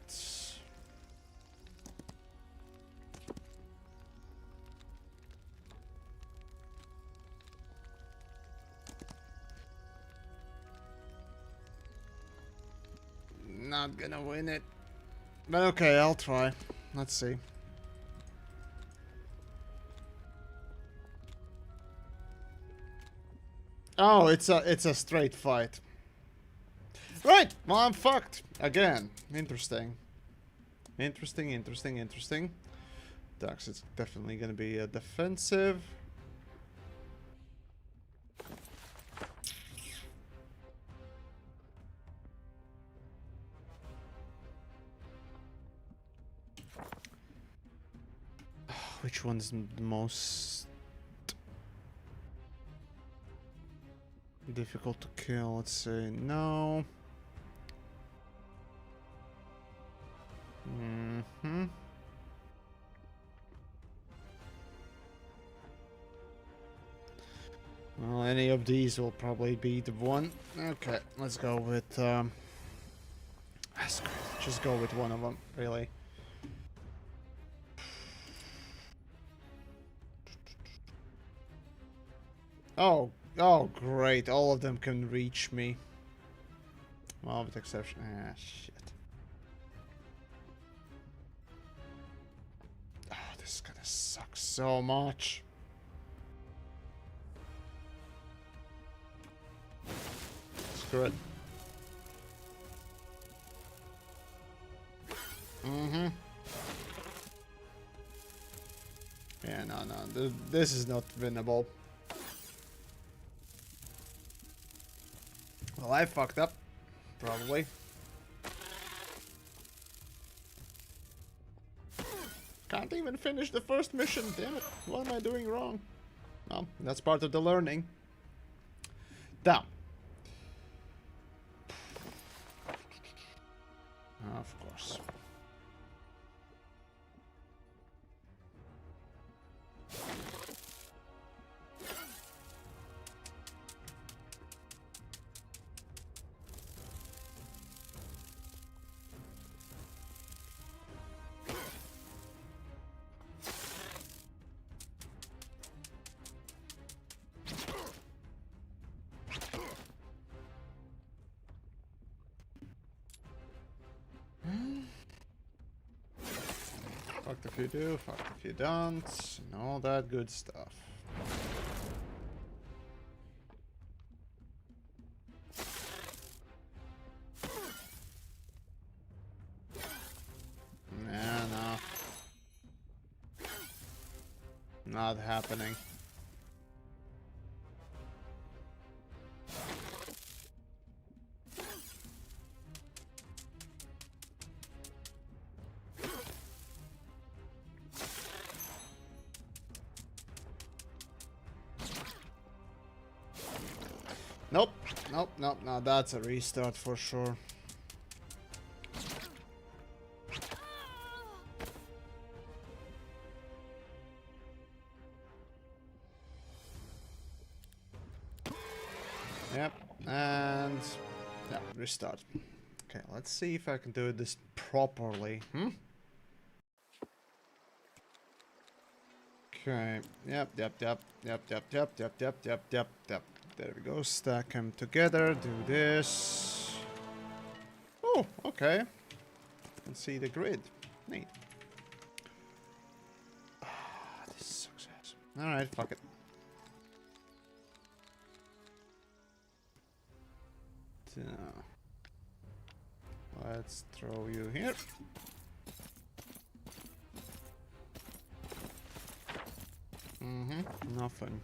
Not gonna win it. But okay, I'll try. Let's see. Oh, it's a straight fight. Right, well I'm fucked. Again. Interesting. Interesting. Dax is definitely gonna be a defensive. Which one's the most difficult to kill? Let's say no. Well, any of these will probably be the one. Okay, let's go with just go with one of them, really. Oh, oh, great. All of them can reach me. Well, with exception. Ah, shit. Oh, this is gonna suck so much. Screw it. Mm-hmm. Yeah, no. This is not winnable. Well, I fucked up. Probably. Can't even finish the first mission. Damn it. What am I doing wrong? Well, that's part of the learning. Down. Of course. Fucked if you do, fucked if you don't, and all that good stuff. Nah, no. Not happening. Nope, nope. Now that's a restart for sure. Yep, and yeah, restart. Okay, let's see if I can do this properly. Okay, yep. There we go, stack them together, do this. Oh, okay. You can see the grid. Neat. Ah, this sucks ass. Alright, fuck it. So, let's throw you here. Nothing.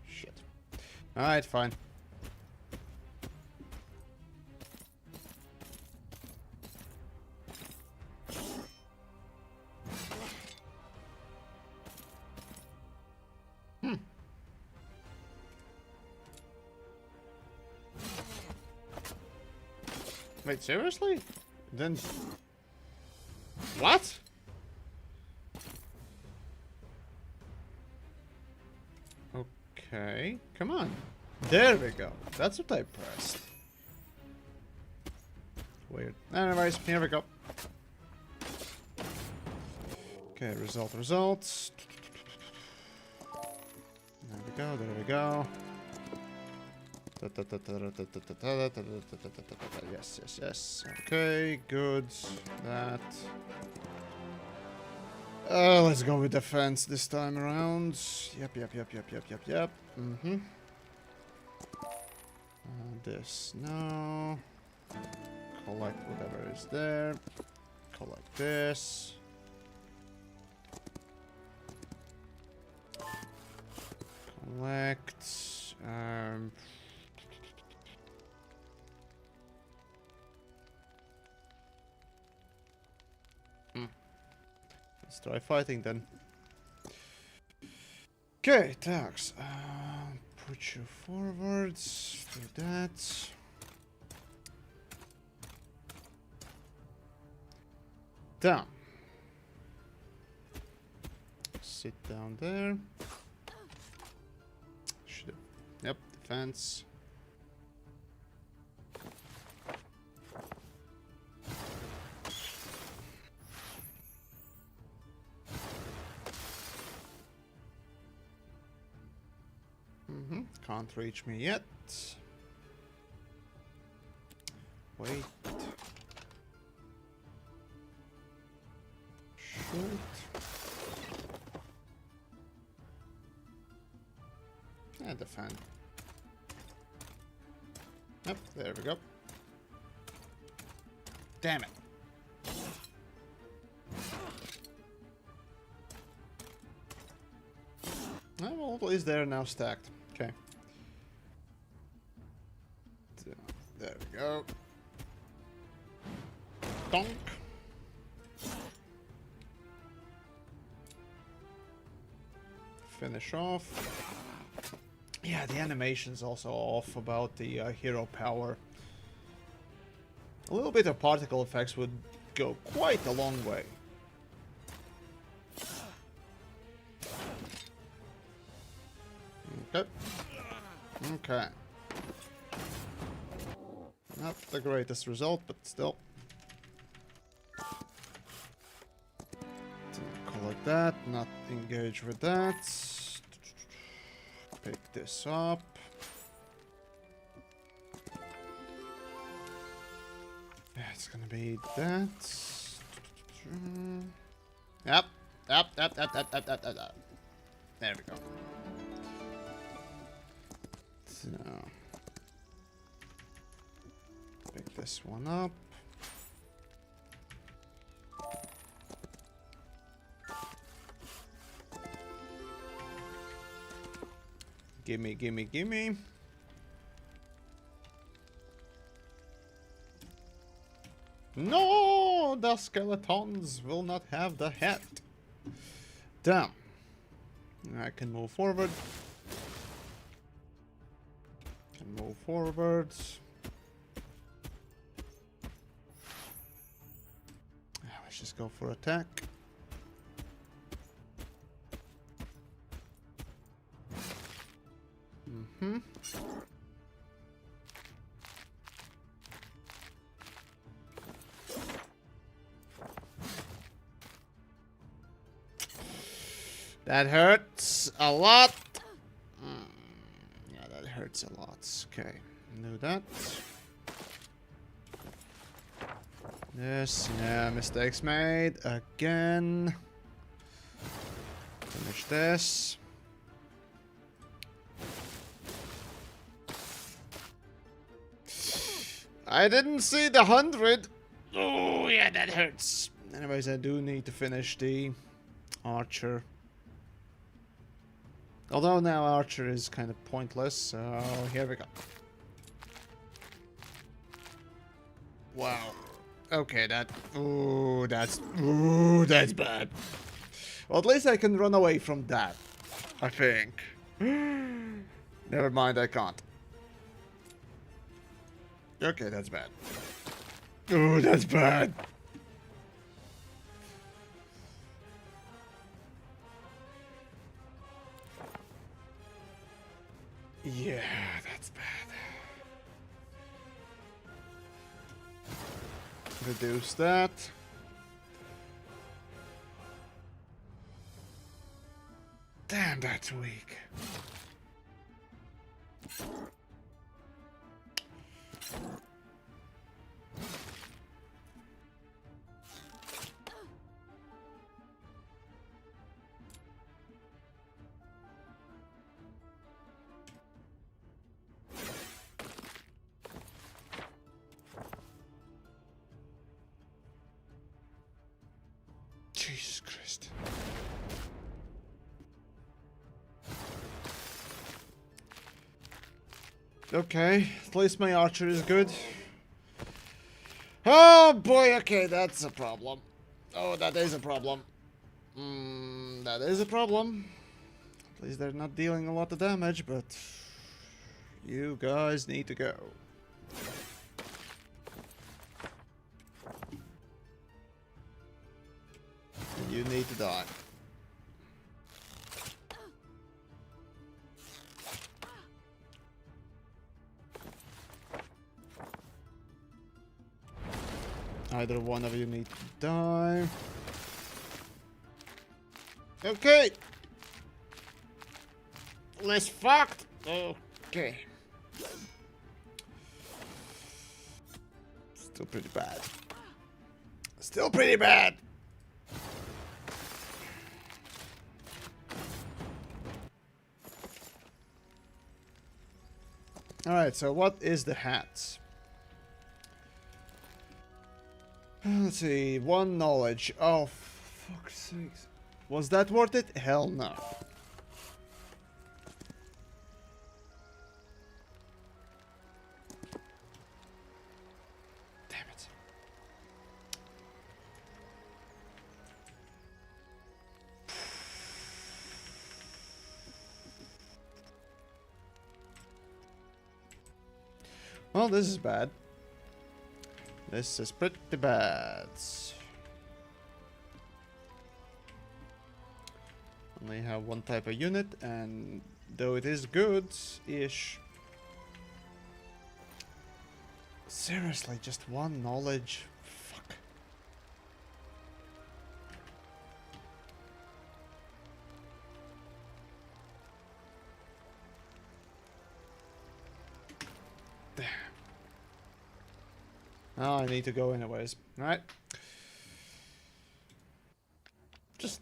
Shit. Alright, fine. Wait, seriously? Then... What? Okay, come on. There we go. That's what I pressed. Weird. Anyways, here we go. Okay, results. There we go. Yes. Okay, good. That. Let's go with defense this time around. Yep. This, no. Collect whatever is there. Collect this. Collect. Let's try fighting then. Okay, tax. Put you forwards. Do that. Down. Sit down there. Should have. Yep, defense. Can't reach me yet. Wait. Shoot. And defend. Yep, there we go. Damn it. Oh, well, at least they're now stacked. Okay. So, there we go. Donk. Finish off. Yeah, the animation's also off about the hero power. A little bit of particle effects would go quite a long way. Okay. Okay. Not the greatest result, but still. Collect that, not engage with that. Pick this up. Yeah, it's gonna be that. Yep. There we go. So, pick this one up. Gimme, gimme, gimme. No, the skeletons will not have the head. Damn. I can move forward. Can move forward. Let's just go for attack. That hurts a lot. Yeah, that hurts a lot. Okay, do that. Yes, yeah, mistakes made again. Finish this. I didn't see the 100. Oh, yeah, that hurts. Anyways, I do need to finish the archer. Although now archer is kind of pointless, so here we go. Wow. Okay, that... Ooh, that's bad. Well, at least I can run away from that, I think. Never mind, I can't. Okay, that's bad. Ooh, that's bad. Yeah, that's bad. Reduce that. Damn, that's weak. Jesus Christ. Okay, at least my archer is good. Oh boy, okay, that's a problem. Oh, that is a problem. That is a problem. At least they're not dealing a lot of damage, but you guys need to go. You need to die. Either one of you need to die. Okay. Let's fucked. Okay. Still pretty bad. Still pretty bad. Alright, so what is the hat? Let's see, 1 knowledge. Oh, fuck's sakes. Was that worth it? Hell no. Damn it. Well, this is bad. This is pretty bad. Only have one type of unit, and though it is good-ish. Seriously, just 1 knowledge. Fuck. Damn. Oh, I need to go anyways. Alright. Just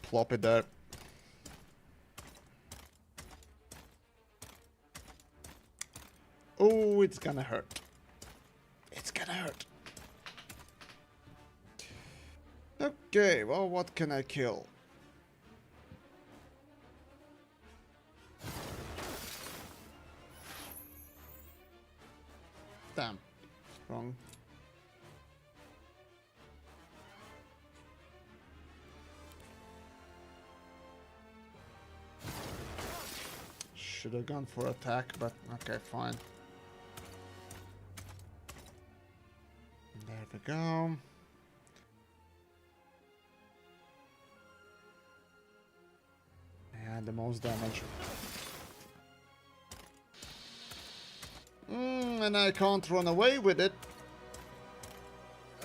plop it there. Oh, it's gonna hurt. It's gonna hurt. Okay, well, what can I kill? Damn. Wrong. Should have gone for attack, but okay, fine. There we go. And the most damage. And I can't run away with it.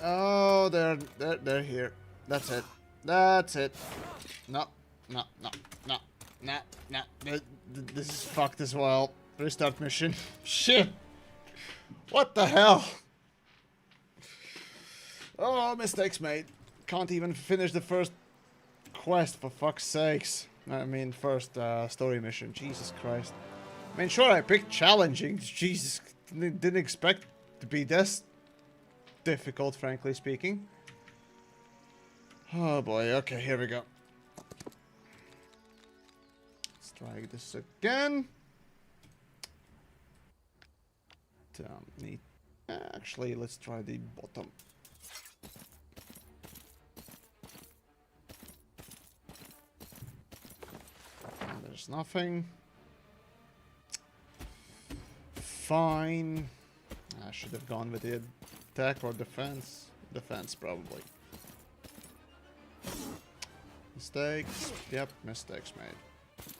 Oh, they're here. That's it. That's it. No, no, no, no, no, no. This is fucked as well. Restart mission. Shit. What the hell? Oh, mistakes made. Can't even finish the first quest, for fuck's sakes. I mean, first story mission. Jesus Christ. I mean, sure, I picked challenging. Jesus, didn't expect to be this difficult, frankly speaking. Oh boy, okay, here we go. Let's try this again. Neat. Actually, let's try the bottom. There's nothing. Fine. I should have gone with the attack or defense. Defense, probably. Mistakes. Yep, mistakes made.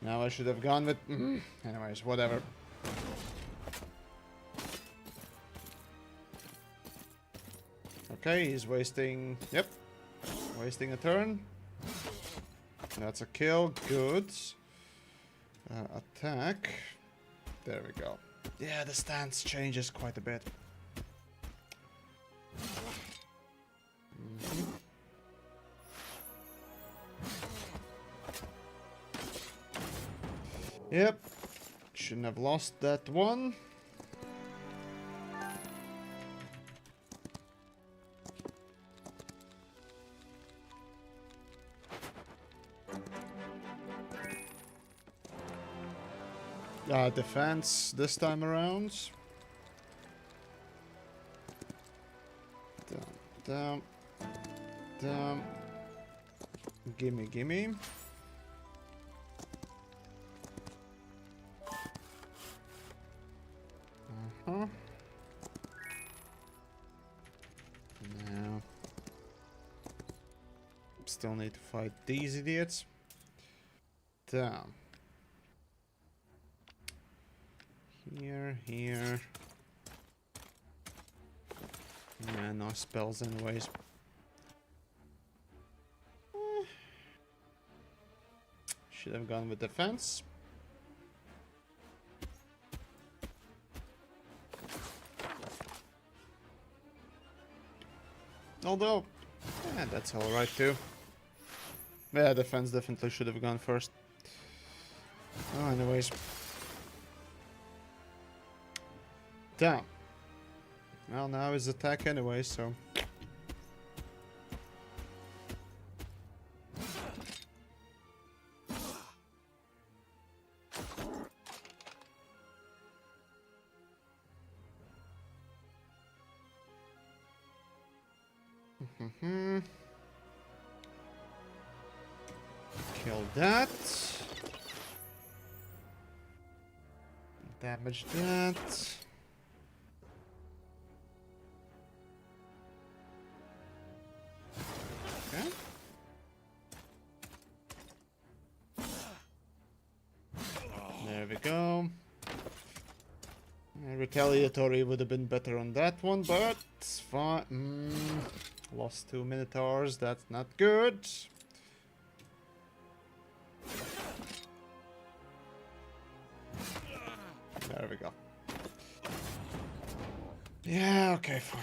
Now I should have gone with... Anyways, whatever. Okay, he's wasting... Yep. Wasting a turn. That's a kill. Good. Attack. There we go. Yeah, the stance changes quite a bit. Yep. Shouldn't have lost that one. Defense this time around. Down, down, down. Gimme, gimme. Now. Still need to fight these idiots. Down. Here. Yeah, no spells anyways. Should have gone with defense. Although, yeah, that's alright too. Yeah, defense definitely should have gone first. Oh, anyways. Damn. Well, now it's attack anyway, so... Kill that. Damage that. Okay. There we go. Retaliatory would have been better on that one, but it's fine. Lost 2 Minotaurs, that's not good. There we go. Yeah, okay, fine.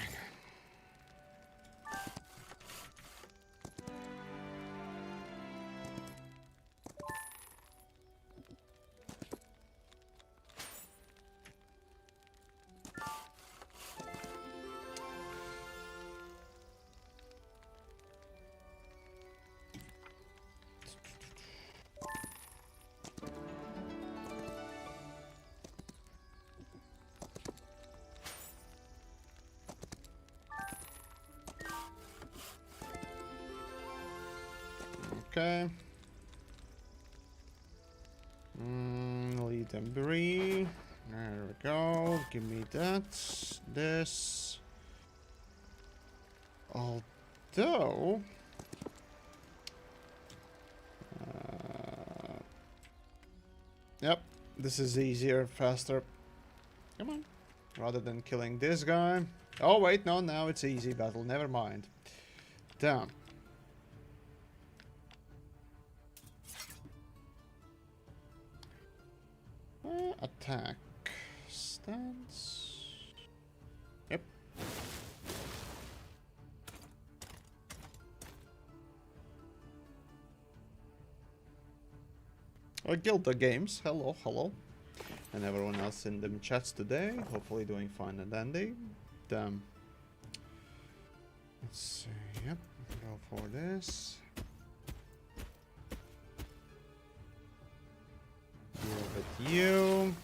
Okay. Lead and breathe. There we go. Give me that. This. Although... yep. This is easier, faster. Come on. Rather than killing this guy. Oh, wait. No, now it's easy battle. Never mind. Damn. Attack stance. Yep. Gilda Games. Hello, hello. And everyone else in the chats today. Hopefully doing fine and dandy. Damn. Let's see. Yep. Go for this. Deal with you.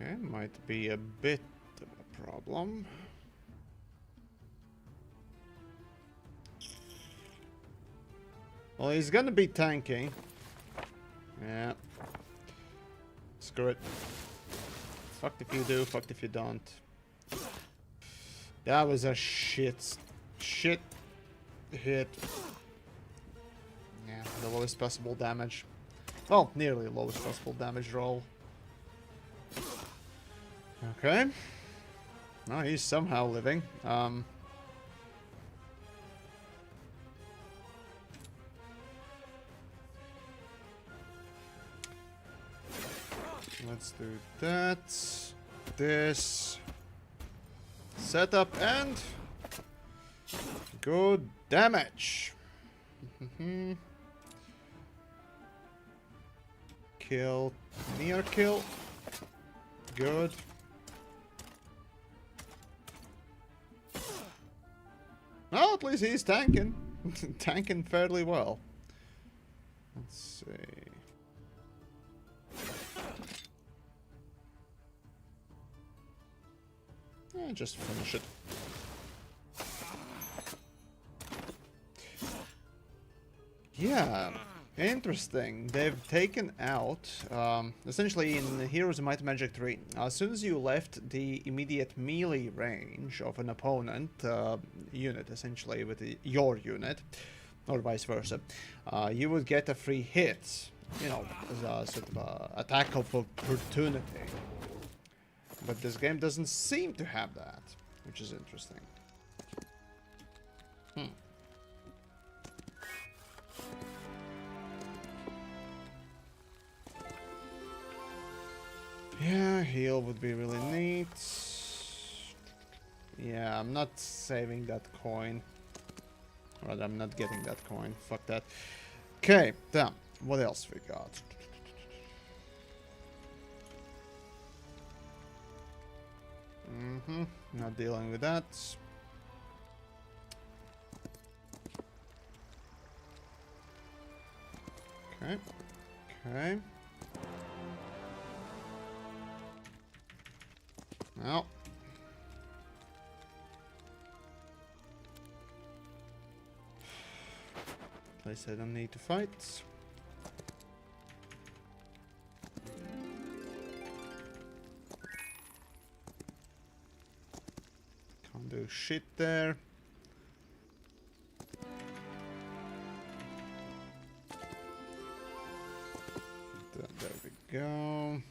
Okay, might be a bit of a problem. Well, he's gonna be tanking. Yeah. Screw it. Fucked if you do, fucked if you don't. That was a shit hit. Yeah, the lowest possible damage. Well, nearly lowest possible damage roll. Okay. Oh, he's somehow living. Let's do that. This. Setup and good damage. Kill. Near kill. Good. Well, at least he's tanking. Tanking fairly well. Let's see. Yeah, just finish it. Yeah. Interesting. They've taken out, essentially in Heroes of Might and Magic 3, as soon as you left the immediate melee range of an opponent unit, essentially with your unit, or vice versa, you would get a free hit, you know, as a sort of attack of opportunity. But this game doesn't seem to have that, which is interesting. Yeah, heal would be really neat. Yeah, I'm not saving that coin. Rather, I'm not getting that coin. Fuck that. Okay, damn. What else we got? Not dealing with that. Okay. Okay. Well. Place I don't need to fight. Can't do shit there. There we go.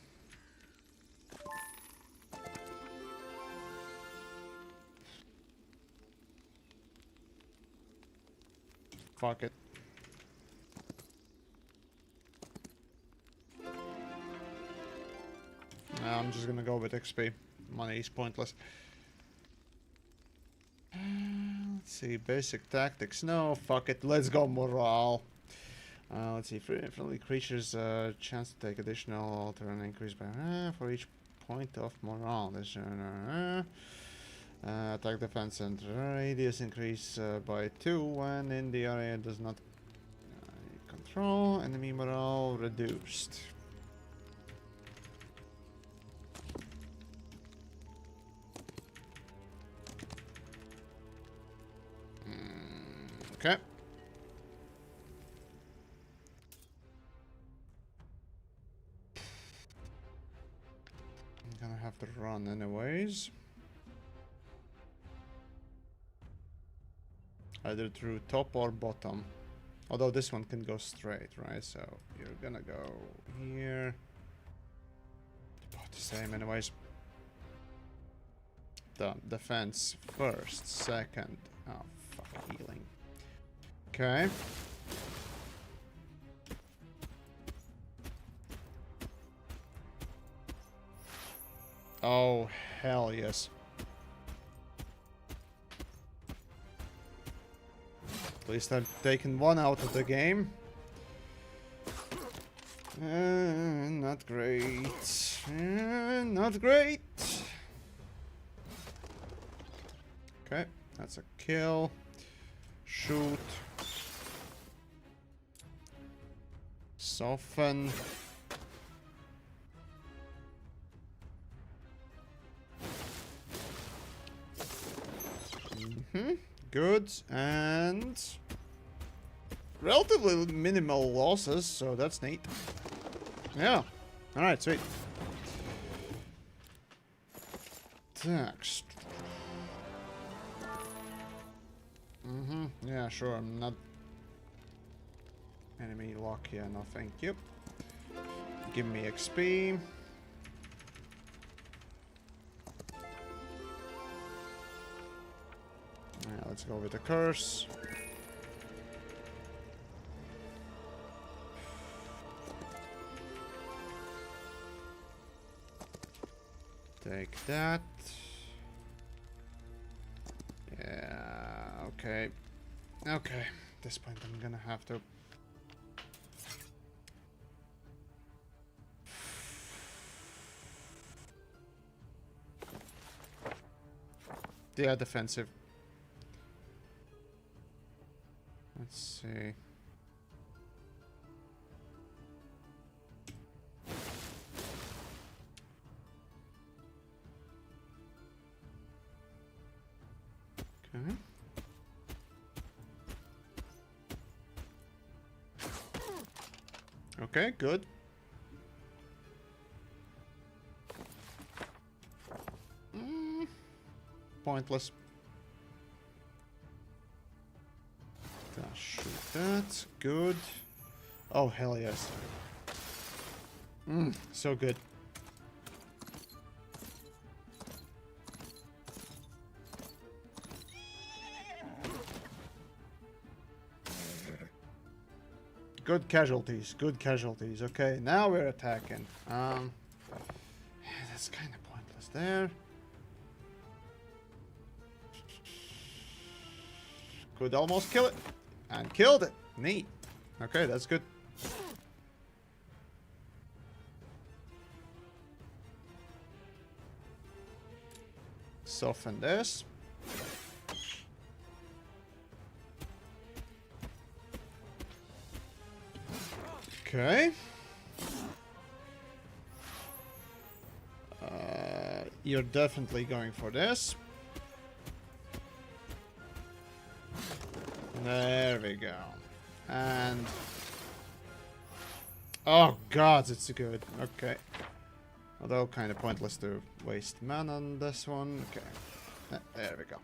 Fuck it. I'm just gonna go with XP. Money is pointless. Let's see, basic tactics. No, fuck it. Let's go morale. Let's see, friendly creatures chance to take additional turn increase by for each point of morale. This attack defense and radius increase by 2 when in the area does not control. Enemy morale reduced. Okay. I'm gonna have to run anyways. Either through top or bottom. Although this one can go straight, right? So you're gonna go here. About the same anyways. The defense first, second. Oh, fuck, healing. Okay. Oh, hell yes. At least I've taken one out of the game. Not great. Not great. Okay, that's a kill. Shoot. Soften. Good, and relatively minimal losses, so that's neat. Yeah. Alright, sweet. Text. Yeah, sure, I'm not enemy lock, yeah, no thank you. Give me XP. Yeah, let's go with the curse. Take that. Yeah, okay. Okay, at this point I'm gonna have to... Yeah, defensive. Let's see. Okay. Okay, good. Pointless. Shoot that. Good. Oh, hell yes. So good. Good casualties. Good casualties. Okay, now we're attacking. Yeah, that's kind of pointless there. Could almost kill it. And killed it. Neat. Okay, that's good. Soften this. Okay. You're definitely going for this. There we go. And... oh god, it's good. Okay. Although kind of pointless to waste mana on this one. Okay. There we go.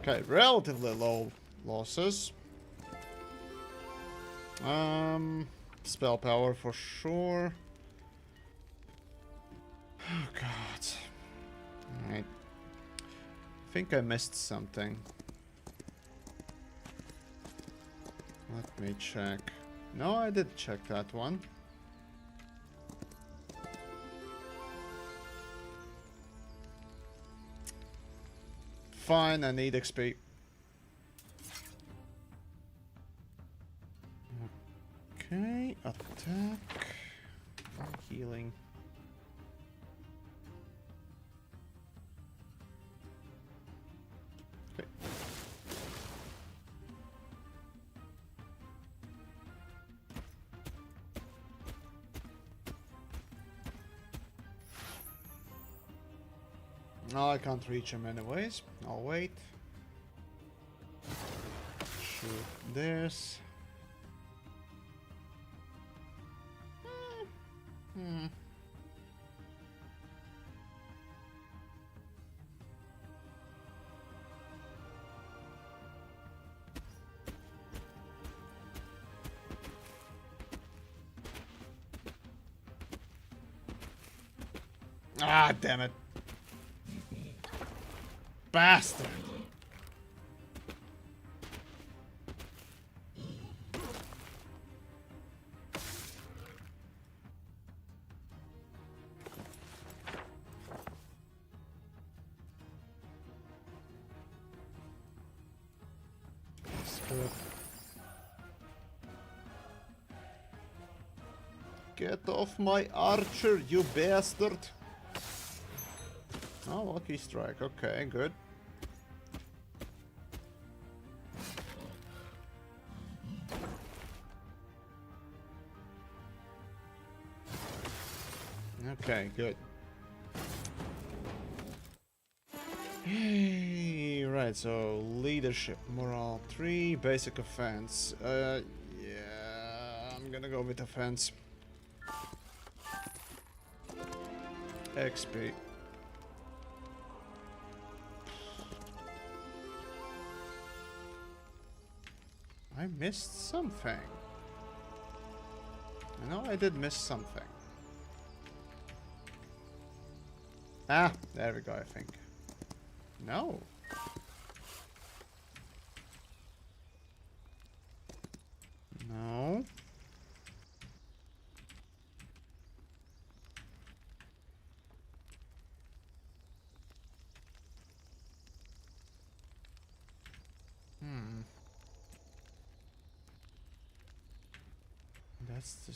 Okay, relatively low losses. Spell power for sure. Oh god. Alright. I think I missed something. Let me check. No, I did check that one. Fine, I need XP. Okay, attack. Healing. Okay. No, I can't reach him anyways. I'll wait. Shoot this. Ah, damn it. Bastard. Get off my archer, you bastard. Oh, lucky strike. Okay, good. Okay, good. Hey, right, so leadership, morale 3, basic offense. Yeah, I'm gonna go with offense. XP. I missed something. I know I did miss something. Ah, there we go, I think. No. No. That's the...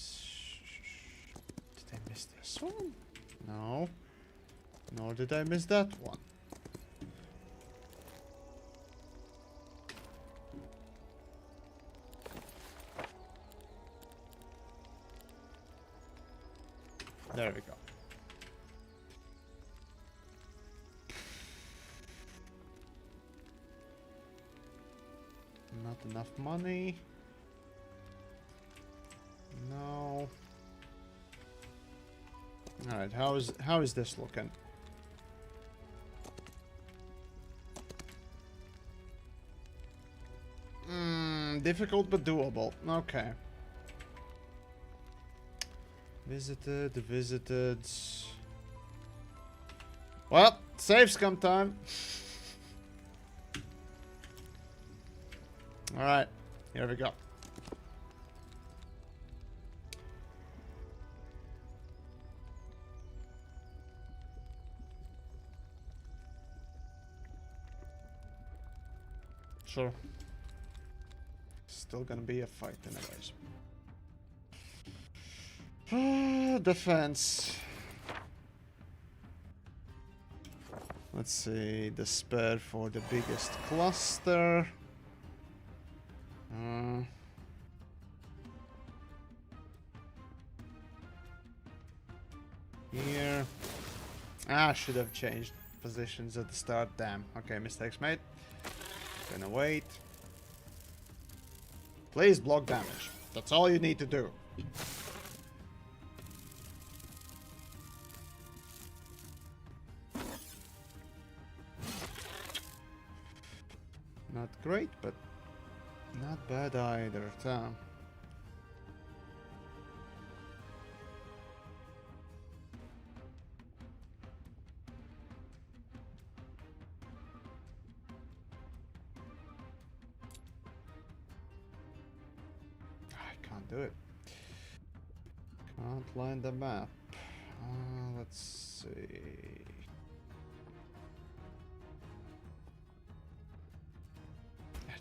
Did I miss this one? No. Nor did I miss that one. There we go. Not enough money. Alright, how is this looking? Difficult but doable. Okay. Visited. Well, save scum time. Alright, here we go. Sure. Still gonna be a fight anyways. Defense. Let's see, despair for the biggest cluster. Here. I should have changed positions at the start. Damn. Okay, mistakes made. Gonna wait. Please block damage. That's all you need to do. Not great, but not bad either. I can't do it. Can't line the map. Let's see.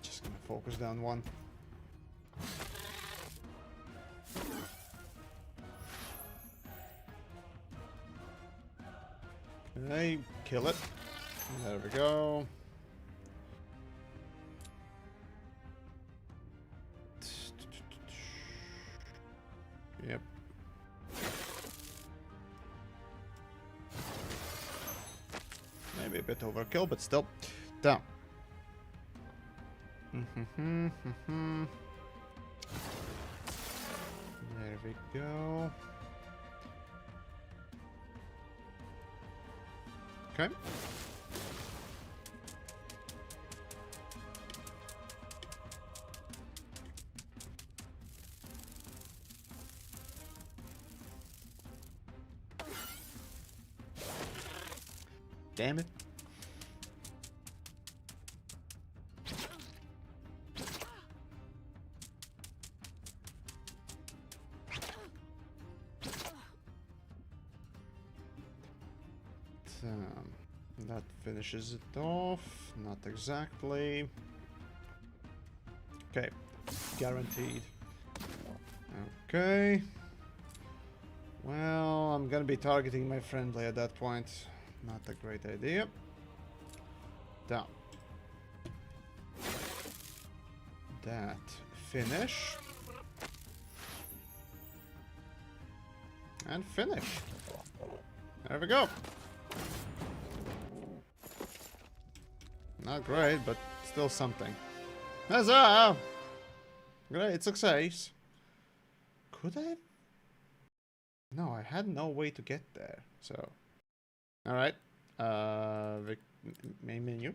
Just gonna focus down one. Okay, kill it. There we go. Yep. Maybe a bit overkill, but still. Down. There we go. Okay. Damn it. That finishes it off. Not exactly. Okay. Guaranteed. Okay. Well, I'm gonna be targeting my friendly at that point. Not a great idea. Down. That finish. And finish. There we go. Not great, but still something. Huzzah! Great success. Could I? No, I had no way to get there. So, all right. Main menu.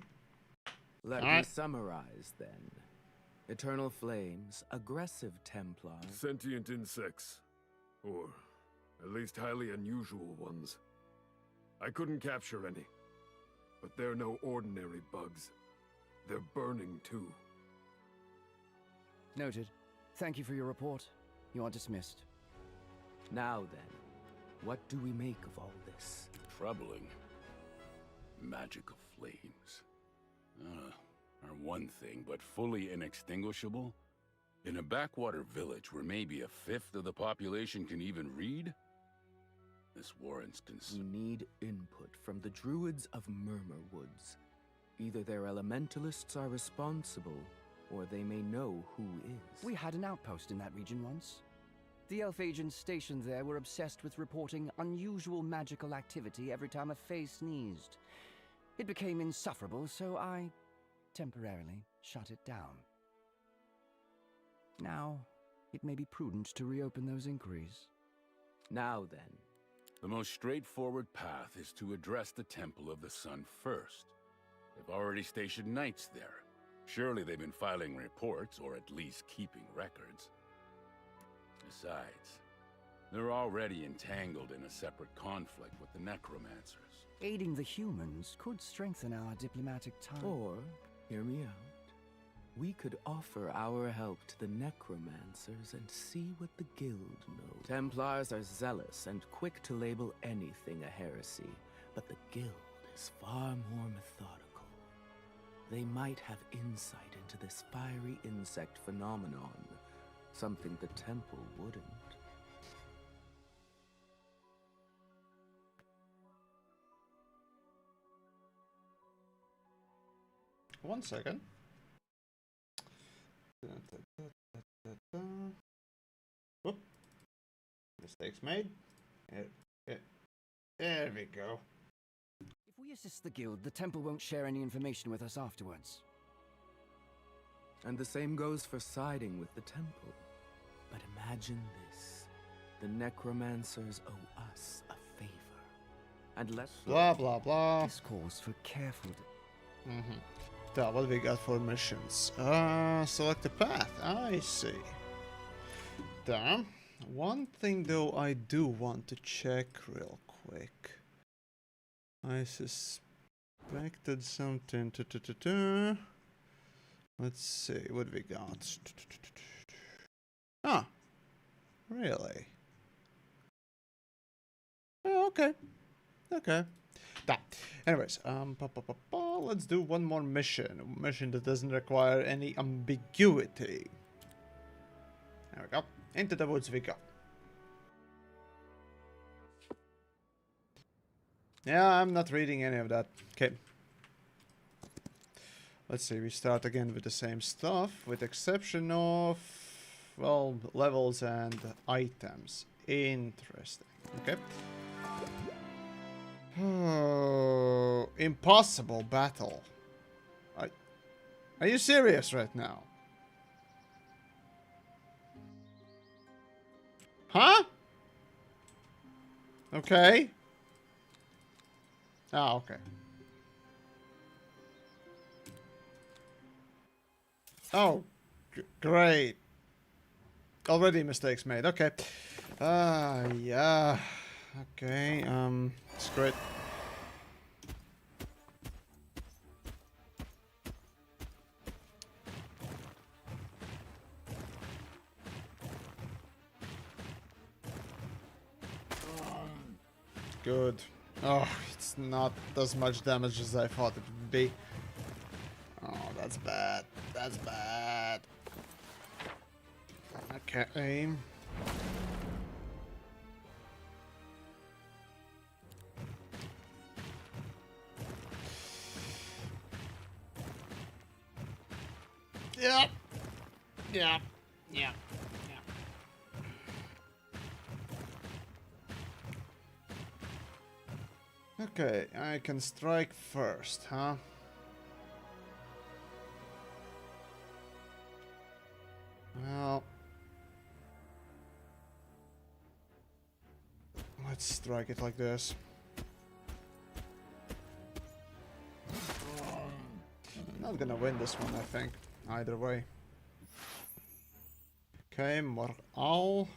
Let me summarize then. Eternal flames, aggressive Templar. Sentient insects. Or at least highly unusual ones. I couldn't capture any. But they're no ordinary bugs. They're burning too. Noted. Thank you for your report. You are dismissed. Now then, what do we make of all this? Troubling. Magical flames. Are one thing, but fully inextinguishable? In a backwater village where maybe a fifth of the population can even read? This warrants We need input from the druids of Murmur Woods. Either their elementalists are responsible, or they may know who is. We had an outpost in that region once. The elf agents stationed there were obsessed with reporting unusual magical activity every time a Fae sneezed. It became insufferable, so I temporarily shut it down. Now, it may be prudent to reopen those inquiries. Now then, The most straightforward path is to address the Temple of the Sun first. They've already stationed knights there. Surely they've been filing reports, or at least keeping records. Besides, they're already entangled in a separate conflict with the necromancers. Aiding the humans could strengthen our diplomatic ties. Or, hear me out, we could offer our help to the necromancers and see what the guild knows. Templars are zealous and quick to label anything a heresy, but the guild is far more methodical. They might have insight into this fiery insect phenomenon, something the temple wouldn't. One second. Whoop. Mistakes made. There we go. If we assist the guild, the temple won't share any information with us afterwards. And the same goes for siding with the temple. But imagine this. The necromancers owe us a favor. And let's... Blah, blah, blah. This calls for careful... So, what we got for missions? Select a path. I see. Damn. One thing though I do want to check real quick. I suspected something. Let's see what we got. Ah, really? Oh, okay. Okay. Anyways, let's do one more mission. A mission that doesn't require any ambiguity. There we go. Into the woods we go. Yeah, I'm not reading any of that. Okay. Let's see, we start again with the same stuff, with exception of, well, levels and items. Interesting. Okay. Oh, impossible battle. Are you serious right now? Huh? Okay. Ah, okay. Oh, great. Already mistakes made. Okay. Yeah. Okay, screw it. Good. Oh, it's not as much damage as I thought it would be. Oh, that's bad. That's bad. Okay, aim. Yep. Yep. Yep. Okay, I can strike first, huh? Well, let's strike it like this. Not gonna win this one, I think. Either way. Okay, morale.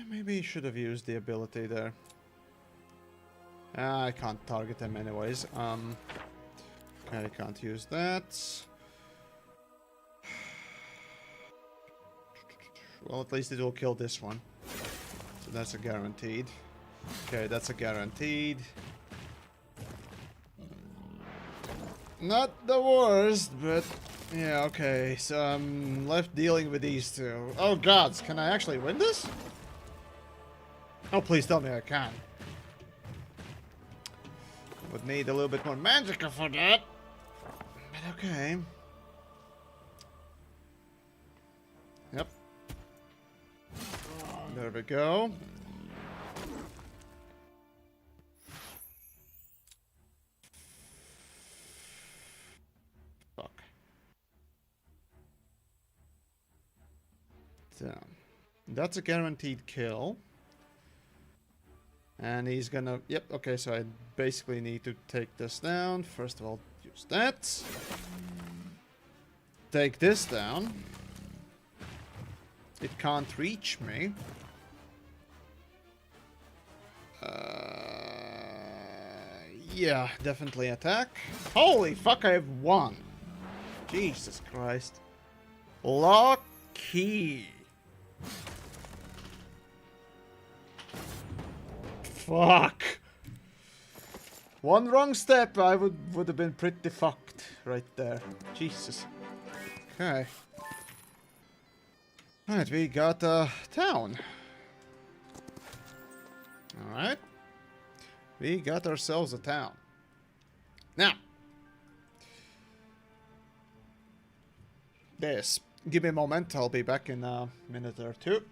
Maybe he should have used the ability there. I can't target him anyways. Okay, I can't use that. Well, at least it will kill this one. So that's a guaranteed. Okay, that's a guaranteed. Not the worst, but yeah, okay. So I'm left dealing with these two. Oh gods, can I actually win this? Oh, please tell me I can. Would need a little bit more magicka for that. But okay. Yep. There we go. Fuck. So, that's a guaranteed kill. And he's gonna... Yep, okay, so I basically need to take this down. First of all, use that. Take this down. It can't reach me. Yeah, definitely attack. Holy fuck, I have one. Jesus Christ. Lucky. Fuck. One wrong step, I would have been pretty fucked right there. Jesus. Okay. Right, we got a town. Alright. We got ourselves a town. Now. This. Give me a moment, I'll be back in a minute or two.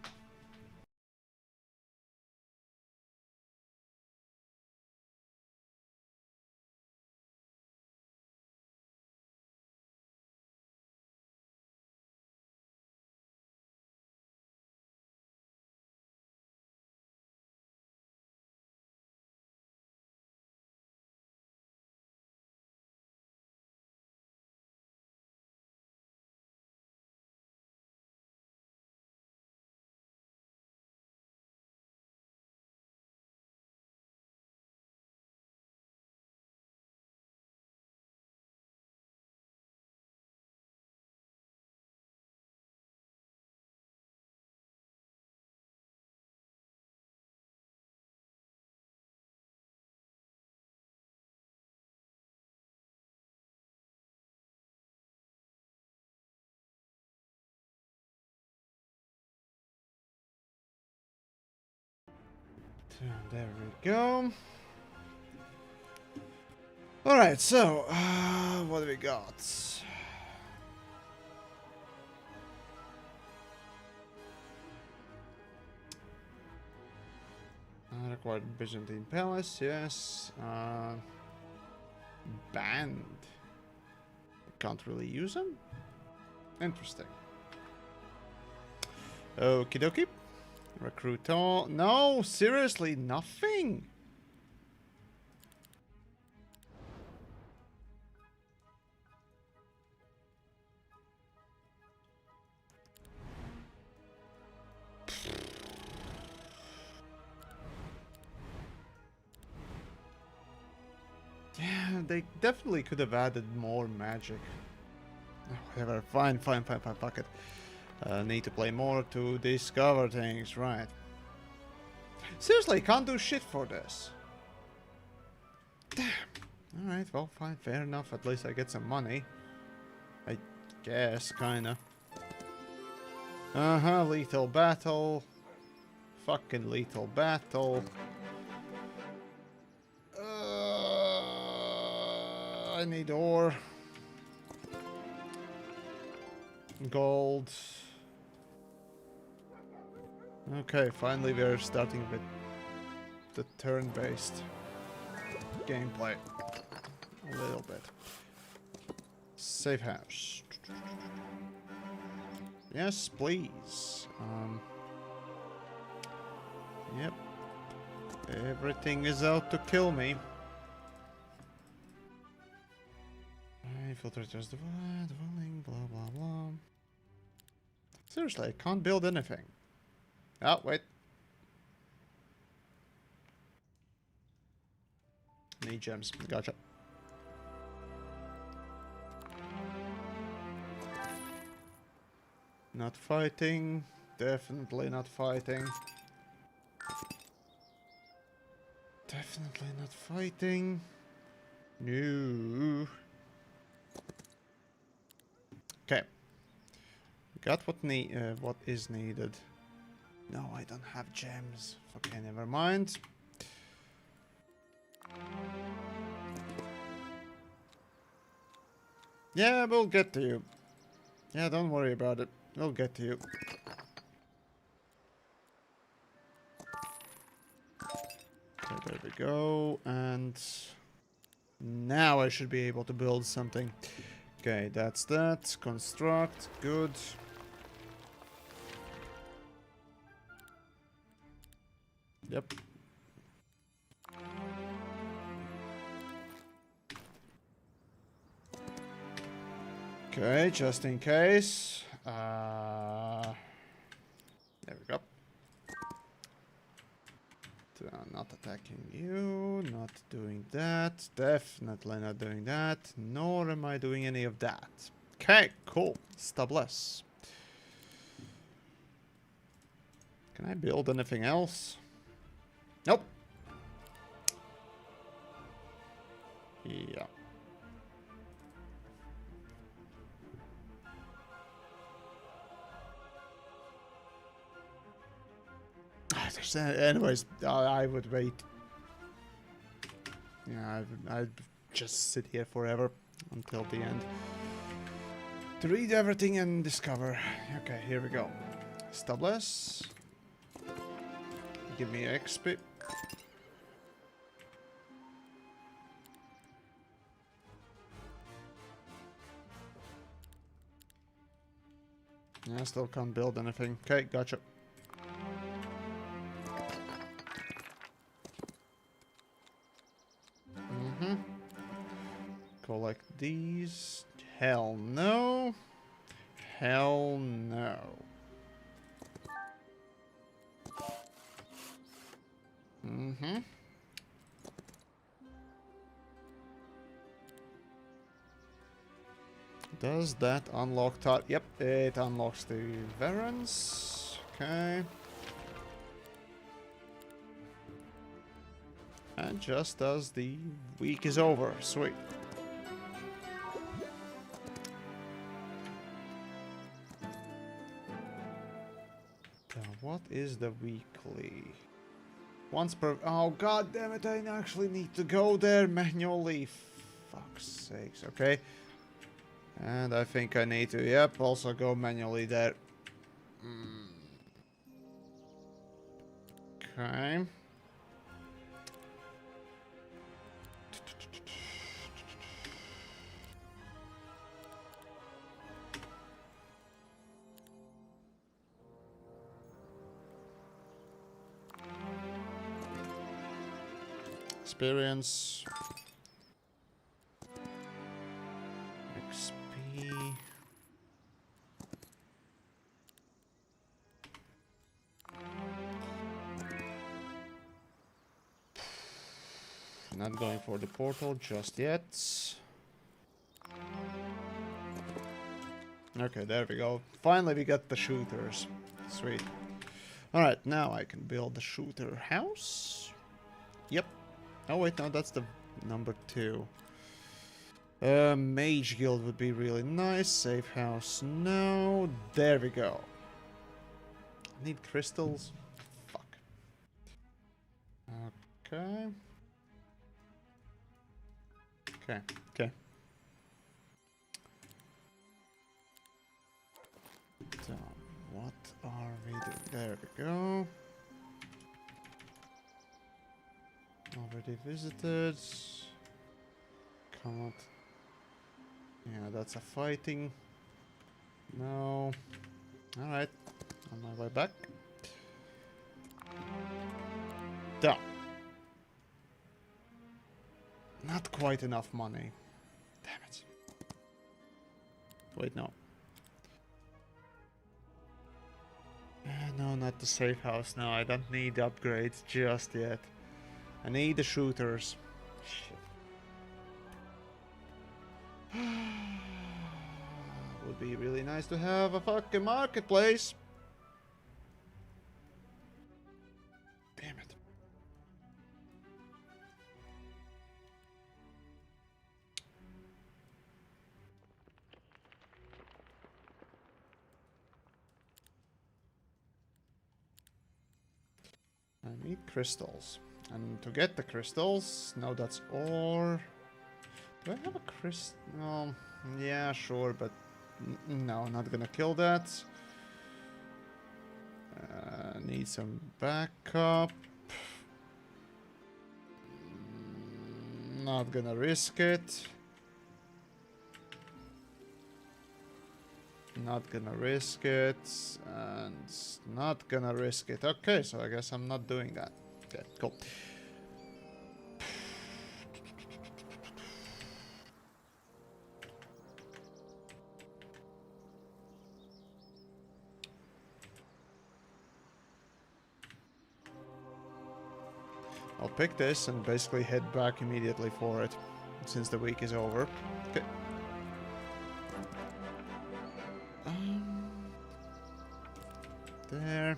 There we go. Alright, so, what do we got? Required Byzantine Palace, yes. Banned. Can't really use them? Interesting. Okie dokie. Recruit all. No, seriously, nothing. Yeah, they definitely could have added more magic. Whatever, fine, fuck it. Need to play more to discover things, right. Seriously, can't do shit for this. Damn. Alright, well, fine, fair enough. At least I get some money. I guess, kinda. Lethal battle. Fucking lethal battle. I need ore. Gold. Okay, finally we're starting with the turn-based gameplay. A little bit. Safe house. Yes, please. Yep. Everything is out to kill me. Infiltrators, dwelling, blah blah blah. Seriously, I can't build anything. Oh, wait. Need gems. Gotcha. Not fighting. Definitely not fighting. Definitely not fighting. No. Okay. Got what is needed. No, I don't have gems. Okay, never mind. Yeah, we'll get to you. Yeah, don't worry about it. We'll get to you. Okay, there we go. And now I should be able to build something. Okay, that's that. Construct. Good. Yep. Okay, just in case. There we go. Not attacking you, not doing that, definitely not doing that, nor am I doing any of that. Okay, cool. Stubless. Can I build anything else? Nope. Yeah. Anyways, I would wait. Yeah, I'd just sit here forever until the end to read everything and discover. Okay, here we go. Stubless. Give me XP. Yeah, still can't build anything. Okay, gotcha. Collect these. Hell no. Hell no. Does that unlock Yep, it unlocks the Varans. Okay. And just as the week is over. Sweet. What is the weekly? Once per... Oh, god damn it, I actually need to go there manually. Fuck's sakes, okay. And I think I need to, yep, also go manually there. Okay. Experience. XP. Not going for the portal just yet. Okay, there we go. Finally we got the shooters. Sweet. Alright, now I can build the shooter house. Yep. Oh wait, no, that's the number 2. Mage guild would be really nice. Safe house, no. There we go. Need crystals. Fuck. Okay. Okay. Okay. So, what are we doing? There we go. Already visited. Come on. Yeah, that's a fighting. No. Alright. On my way back. Done. Not quite enough money. Damn it. Wait, no. No, not the safe house. No, I don't need upgrades just yet. I need the shooters. Shit. Would be really nice to have a fucking marketplace. Damn it. I need crystals. And to get the crystals, no, that's ore. Do I have a crystal? No, yeah, sure, but no, not gonna kill that. Need some backup. Not gonna risk it. Not gonna risk it, and not gonna risk it. Okay, so I guess I'm not doing that. Okay, cool. I'll pick this and basically head back immediately for it, since the week is over. Okay. There.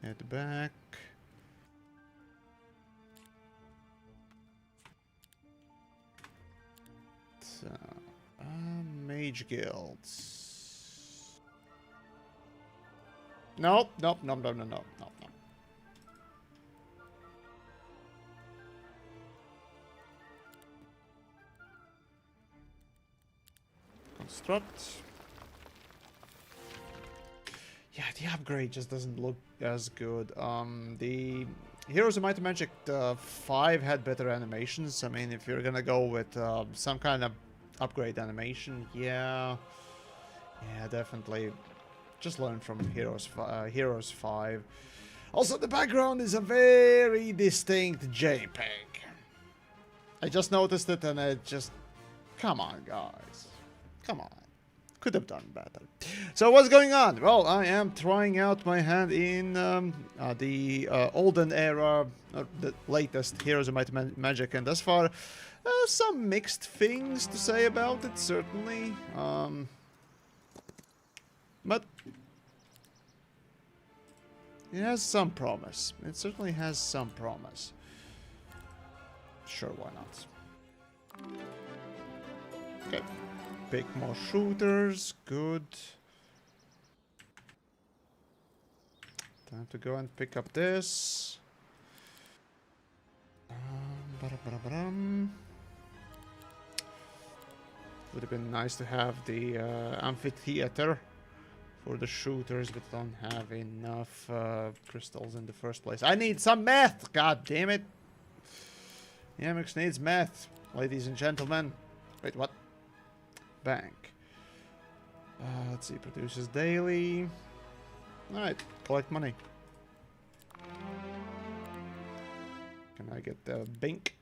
Head back. So, mage guilds. Nope, nope, nope, nope, nope, nope, nope. Construct. Yeah, the upgrade just doesn't look as good. The Heroes of Might and Magic 5 had better animations. I mean, if you're gonna go with some kind of upgrade animation, yeah, definitely. Just learn from Heroes 5. Also, the background is a very distinct JPEG. I just noticed it, and it just, come on, guys, come on. Could have done better. So what's going on? Well, I am trying out my hand in the Olden era, the latest Heroes of Might and Magic, and thus far, some mixed things to say about it, certainly. But it has some promise. It certainly has some promise. Sure, why not? Okay. Pick more shooters, good. Time to go and pick up this. Would have been nice to have the amphitheater for the shooters, but don't have enough crystals in the first place. I need some meth! God damn it! Yamix needs meth, ladies and gentlemen. Wait, what? Bank. Let's see, produces daily. Alright, collect money. Can I get the bink?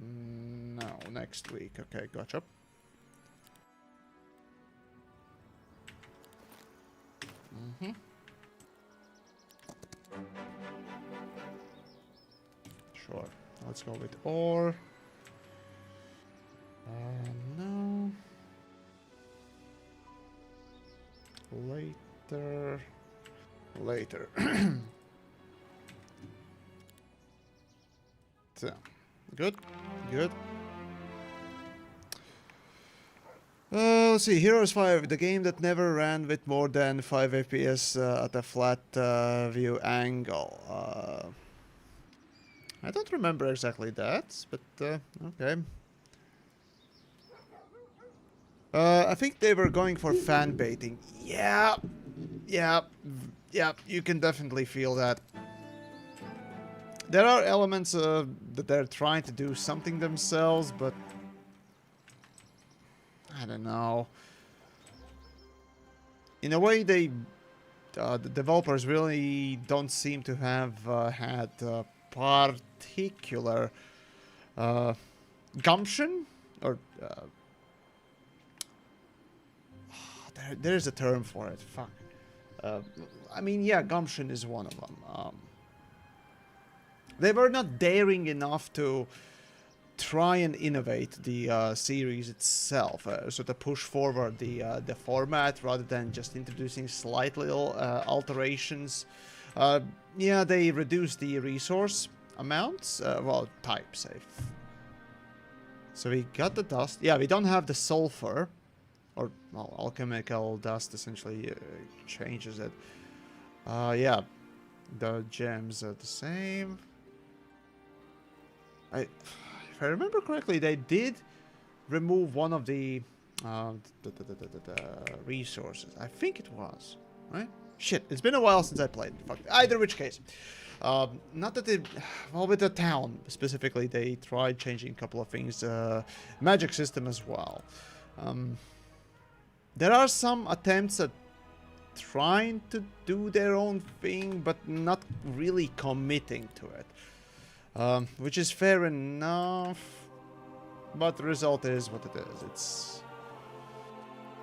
No, next week. Okay, gotcha. Sure. Let's go with ore. No. Later. So, good. Let's see, Heroes 5, the game that never ran with more than 5 FPS at a flat view angle. I don't remember exactly that, but okay. I think they were going for fan baiting. Yeah, you can definitely feel that. There are elements that they're trying to do something themselves, but I don't know. In a way, the developers really don't seem to have had particular gumption, or there's a term for it. Fuck. I mean, yeah, gumption is one of them. They were not daring enough to try and innovate the series itself, so to push forward the format rather than just introducing slight little alterations. Yeah, they reduced the resource amounts, well, type safe. So we got the dust. Yeah, we don't have the sulfur, or well, alchemical dust essentially changes it. Yeah, the gems are the same. If I remember correctly, they did remove one of the resources. I think it was, right? Shit, it's been a while since I played. Fuck. Either which case. Not that they... Well, with the town, specifically, they tried changing a couple of things. Magic system as well. There are some attempts at trying to do their own thing, but not really committing to it. Which is fair enough, but the result is what it is.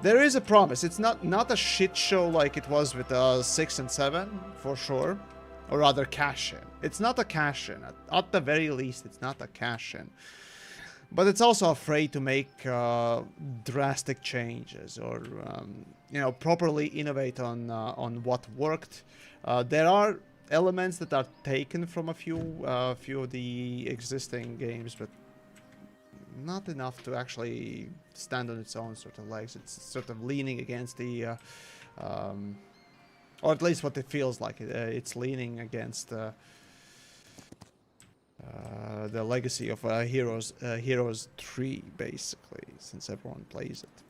There is a promise. It's not a shit show like it was with 6 and 7, for sure. Or rather, cash-in. It's not a cash-in. At the very least, it's not a cash-in. But it's also afraid to make drastic changes or, you know, properly innovate on what worked. There are elements that are taken from a few of the existing games, but not enough to actually stand on its own sort of legs. It's sort of leaning against the, or at least what it feels like. It's leaning against the legacy of Heroes 3, basically, since everyone plays it.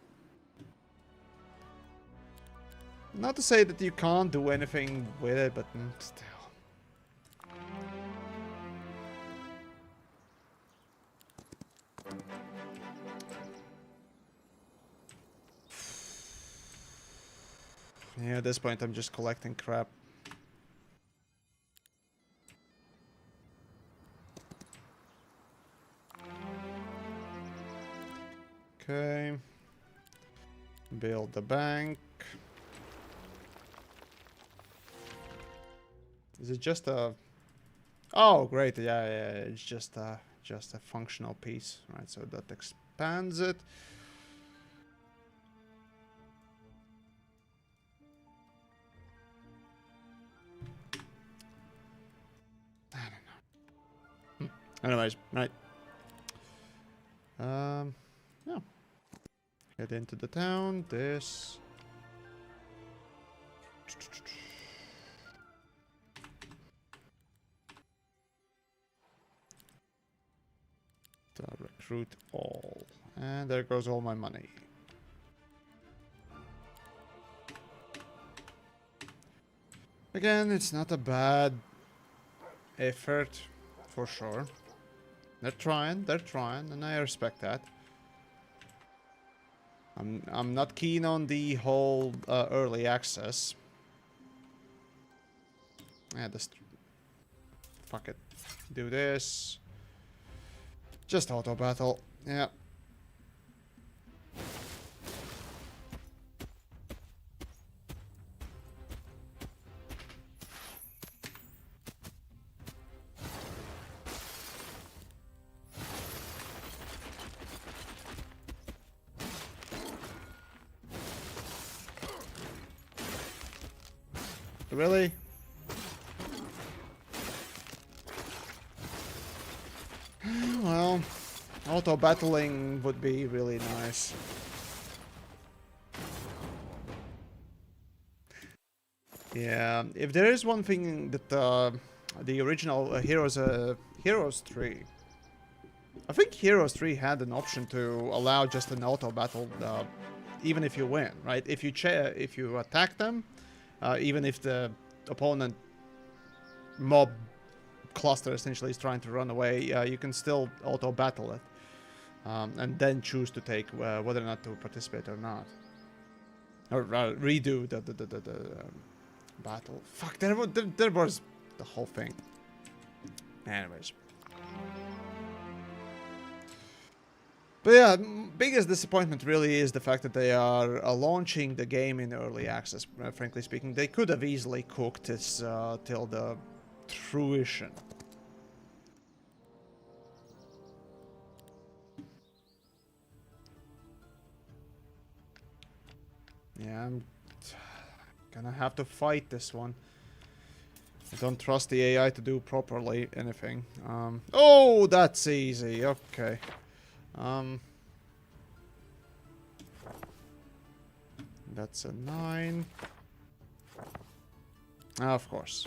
Not to say that you can't do anything with it, but still. Yeah, at this point I'm just collecting crap. Okay. Build the bank. Is it just a... Oh, great. Yeah, it's just a functional piece, right? So that expands it. I don't know. Anyways, right. Yeah. Head into the town. This. Recruit all. And there goes all my money. Again, it's not a bad effort, for sure. They're trying, and I respect that. I'm not keen on the whole early access. Yeah, just fuck it. Do this. Just auto battle. Yeah. Really? Well, auto battling would be really nice. Yeah, if there is one thing that the original Heroes 3, I think Heroes 3 had an option to allow just an auto battle, even if you win, right? If you attack them, even if the opponent mob cluster essentially is trying to run away, you can still auto battle it, and then choose to take whether or not to participate or not, or redo the battle. Fuck, there was the whole thing. Anyways. But yeah, biggest disappointment really is the fact that they are launching the game in early access. Frankly speaking, they could have easily cooked this till the fruition. Yeah, I'm gonna have to fight this one. I don't trust the AI to do properly anything. Oh, that's easy. Okay. That's a 9. Of course.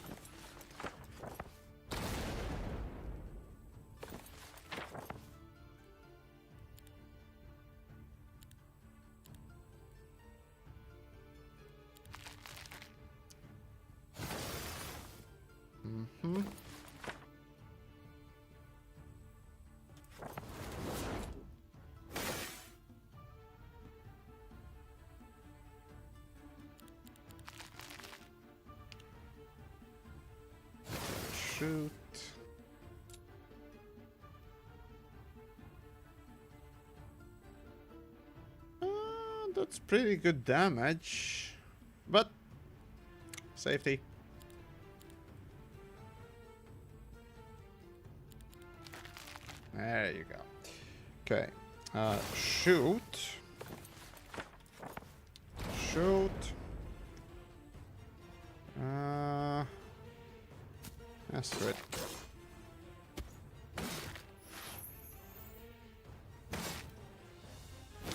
Mm-hmm. shoot. That's pretty good damage, but safety. There you go. Okay, shoot. Shoot. That's good.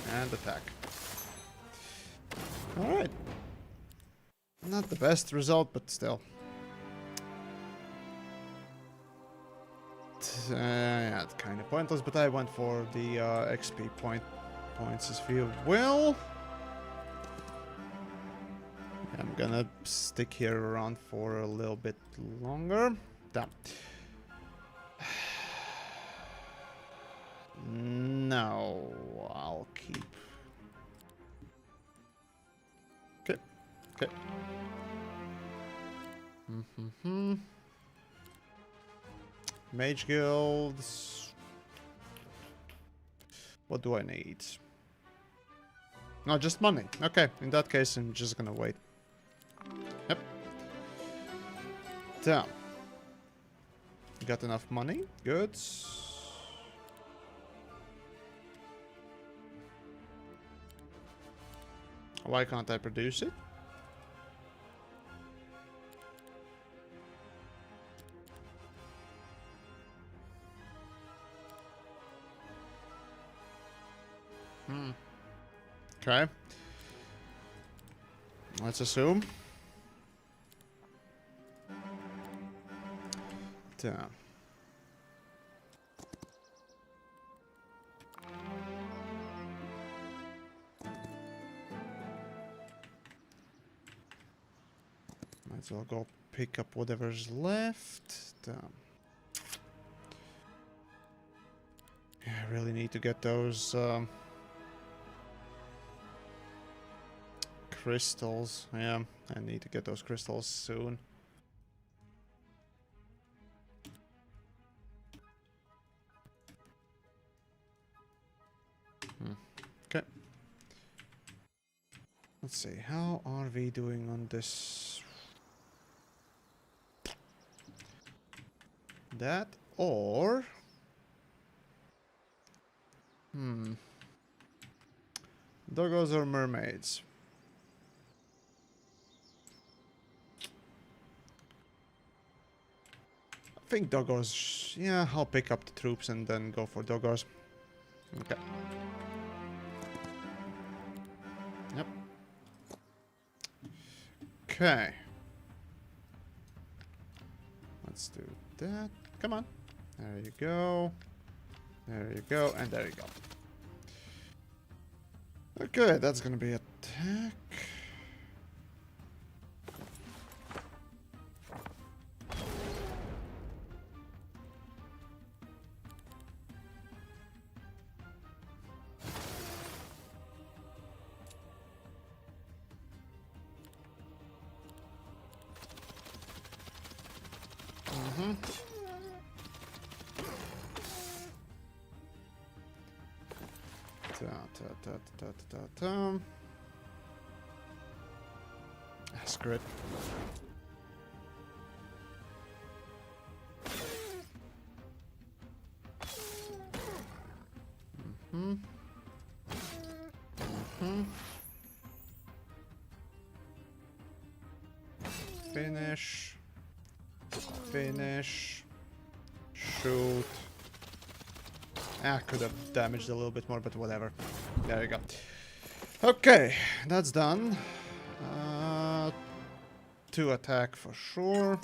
And attack. Alright. Not the best result, but still. Yeah, it's kind of pointless, but I went for the XP points, if you will. I'm gonna stick here around for a little bit longer. Damn. No, I'll keep. Okay. Okay. Mage guilds. What do I need? No, just money. Okay, in that case, I'm just gonna wait. Yep. Damn. Got enough money? Good. Why can't I produce it? Okay. Let's assume. Damn. Might as well go pick up whatever's left. Damn. Yeah, I really need to get those crystals. Yeah, I need to get those crystals soon. Okay. Let's see, how are we doing on this? That or... Doggos or mermaids? I think doggos. Yeah, I'll pick up the troops and then go for doggos. Okay. Yep. Okay. Let's do that. Come on. There you go. There you go. And there you go. Okay, that's gonna be attack. Screw it. Finish. Finish. Shoot. Could have damaged a little bit more, but whatever. There you go. Okay, that's done. 2 attack for sure.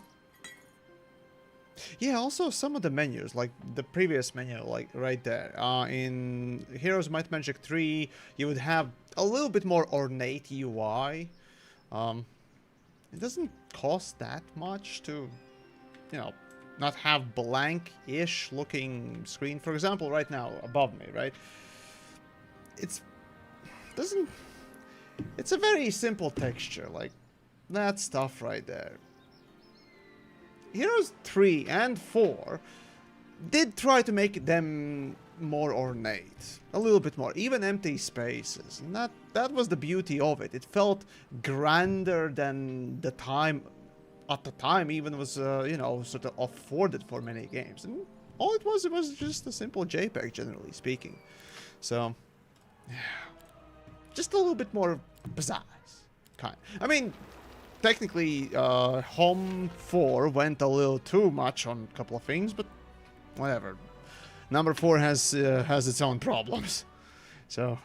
Yeah, also some of the menus, like the previous menu, like right there. In Heroes Might and Magic 3, you would have a little bit more ornate UI. It doesn't cost that much to, you know, not have blank-ish looking screen. For example, right now above me, right? It's a very simple texture, like that stuff right there. Heroes 3 and 4 did try to make them more ornate, a little bit more, even empty spaces, and that was the beauty of it. It felt grander than the time, at the time, even was, you know, sort of afforded for many games. And all it was just a simple JPEG, generally speaking. So, yeah, just a little bit more pizzazz, kind. I mean, technically, HOMM 4 went a little too much on a couple of things, but whatever. Number 4 has its own problems. So.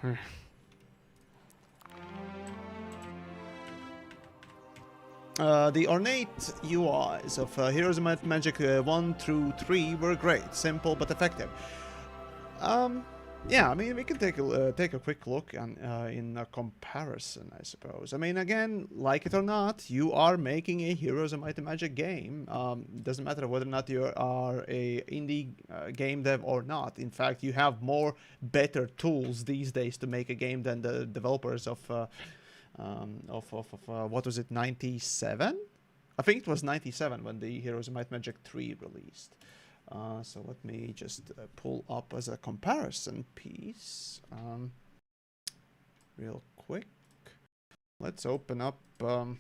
The ornate UIs of Heroes of Might and Magic 1 through 3 were great, simple but effective. Yeah, I mean, we can take a quick look in a comparison, I suppose. I mean, again, like it or not, you are making a Heroes of Might and Magic game. Doesn't matter whether or not you are a indie game dev or not. In fact, you have more better tools these days to make a game than the developers of what was it, 97? I think it was 97 when the Heroes of Might and Magic 3 released. So let me just pull up as a comparison piece real quick. Let's open up HOMM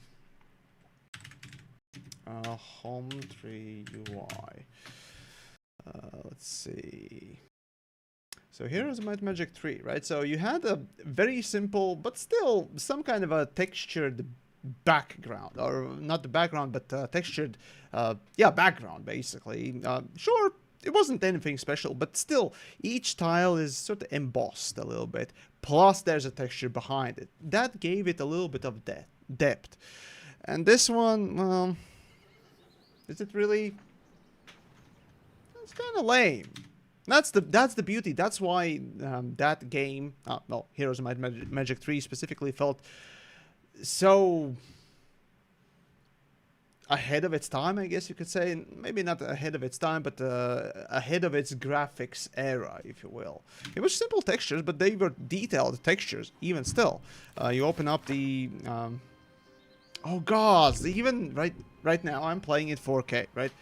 3 UI. Let's see. So Heroes of Might and Magic 3, right? So you had a very simple, but still some kind of a textured background, or not the background, but textured, yeah, background, basically. Sure, it wasn't anything special, but still, each tile is sort of embossed a little bit, plus there's a texture behind it. That gave it a little bit of depth. And this one, well, is it really? It's kind of lame. That's the beauty. That's why that game, well, Heroes of Might and Magic 3 specifically, felt so ahead of its time, I guess you could say. Maybe not ahead of its time, but ahead of its graphics era, if you will. It was simple textures, but they were detailed textures, even still. You open up the... oh god, even right now I'm playing it 4K, right?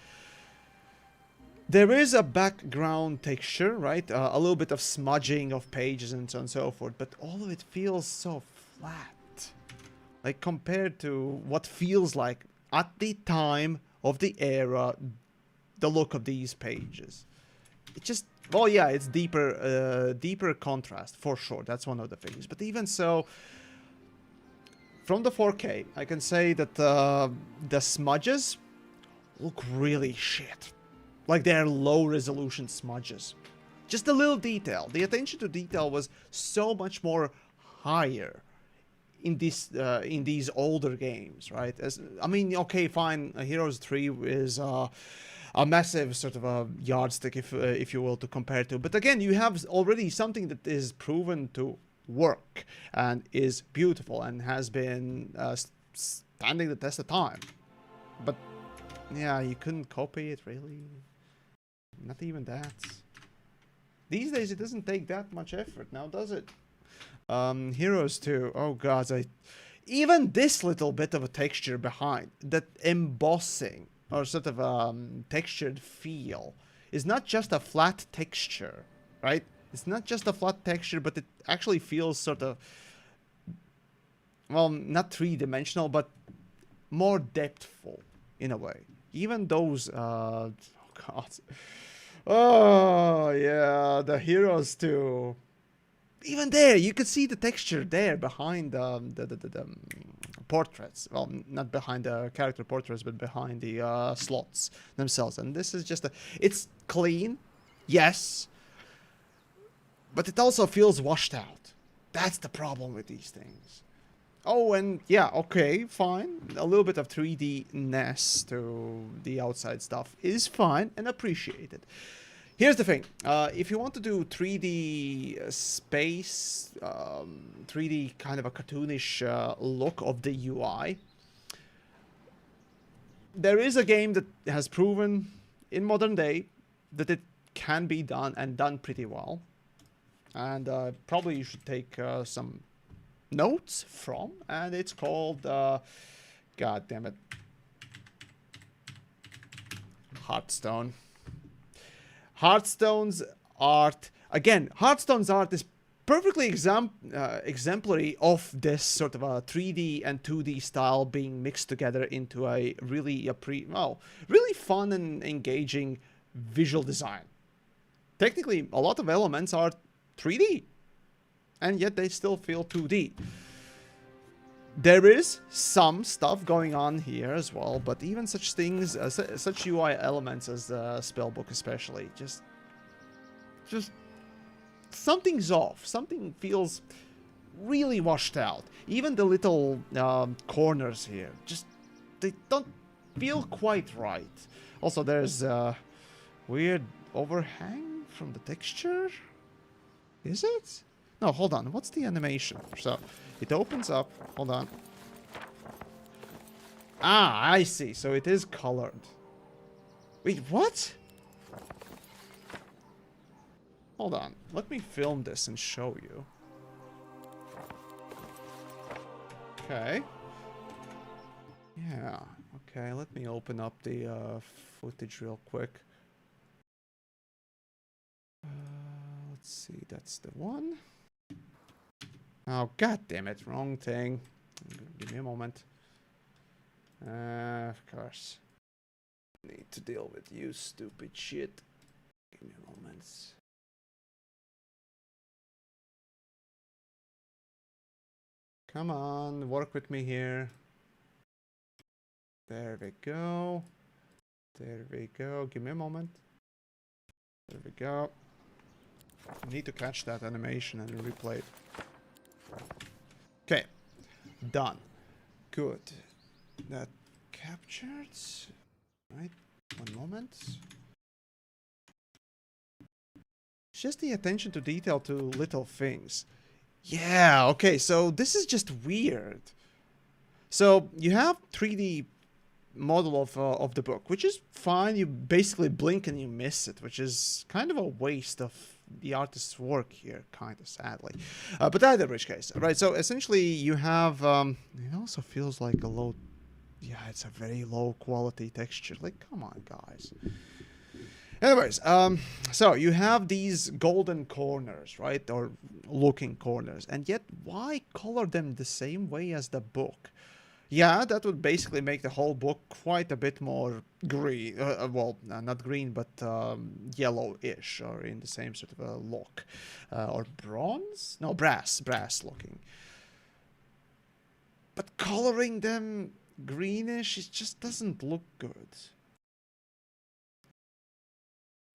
There is a background texture, right? A little bit of smudging of pages and so on and so forth, but all of it feels so flat. Like, compared to what feels like, at the time of the era, the look of these pages. It just... well, yeah, it's deeper contrast, for sure. That's one of the things. But even so, from the 4K, I can say that the smudges look really shit. Like, they're low-resolution smudges. Just a little detail. The attention to detail was so much more higher in these older games, right? I mean, okay, fine. Heroes 3 is a massive sort of a yardstick, if you will, to compare to. But again, you have already something that is proven to work and is beautiful and has been standing the test of time. But yeah, you couldn't copy it, really. Not even that. These days, it doesn't take that much effort now, does it? Heroes 2. Oh god, even this little bit of a texture behind, that embossing or sort of textured feel, is not just a flat texture, right? It's not just a flat texture, but it actually feels sort of, well, not three-dimensional, but more depthful in a way. Even those, oh god. Oh, yeah, the Heroes 2. Even there, you could see the texture there behind the portraits. Well, not behind the character portraits, but behind the slots themselves. And this is just it's clean, yes, but it also feels washed out. That's the problem with these things. Oh, and yeah, okay, fine. A little bit of 3D-ness to the outside stuff is fine and appreciated. Here's the thing. If you want to do 3D space, 3D kind of a cartoonish look of the UI, there is a game that has proven in modern day that it can be done and done pretty well. And probably you should take some notes from, and it's called, god damn it. Hearthstone. Hearthstone's art, again, Hearthstone's art is perfectly exemplary of this sort of a 3D and 2D style being mixed together into a really really fun and engaging visual design. Technically, a lot of elements are 3D, and yet they still feel 2D. There is some stuff going on here as well, but even such things, such UI elements as the spellbook especially, just something's off. Something feels really washed out. Even the little corners here, they don't feel quite right. Also, there's a weird overhang from the texture. Is it? No, hold on. What's the animation? So, it opens up. Hold on. Ah, I see. So it is colored. Wait, what? Hold on. Let me film this and show you. Okay. Yeah. Okay, let me open up the footage real quick. Let's see. That's the one. Oh, god damn it. Wrong thing. Give me a moment. Of course. Need to deal with you, stupid shit. Give me a moment. Come on, work with me here. There we go. There we go. Give me a moment. There we go. I need to catch that animation and replay it. Okay. Done. Good. That captured. Right. One moment. It's just the attention to detail to little things. Yeah, okay, so this is just weird. So you have 3D model of the book, which is fine. You basically blink and you miss it, which is kind of a waste of the artist's work here, kind of sadly. But either which case, right? So essentially you have, it also feels like a low, yeah, it's a very low quality texture. Like, come on, guys. Anyways, so you have these golden corners, right? Or looking corners. And yet, why color them the same way as the book? Yeah, that would basically make the whole book quite a bit more green. Well, not green, but yellow-ish, or in the same sort of a look. Or bronze? No, brass looking. But coloring them greenish, it just doesn't look good.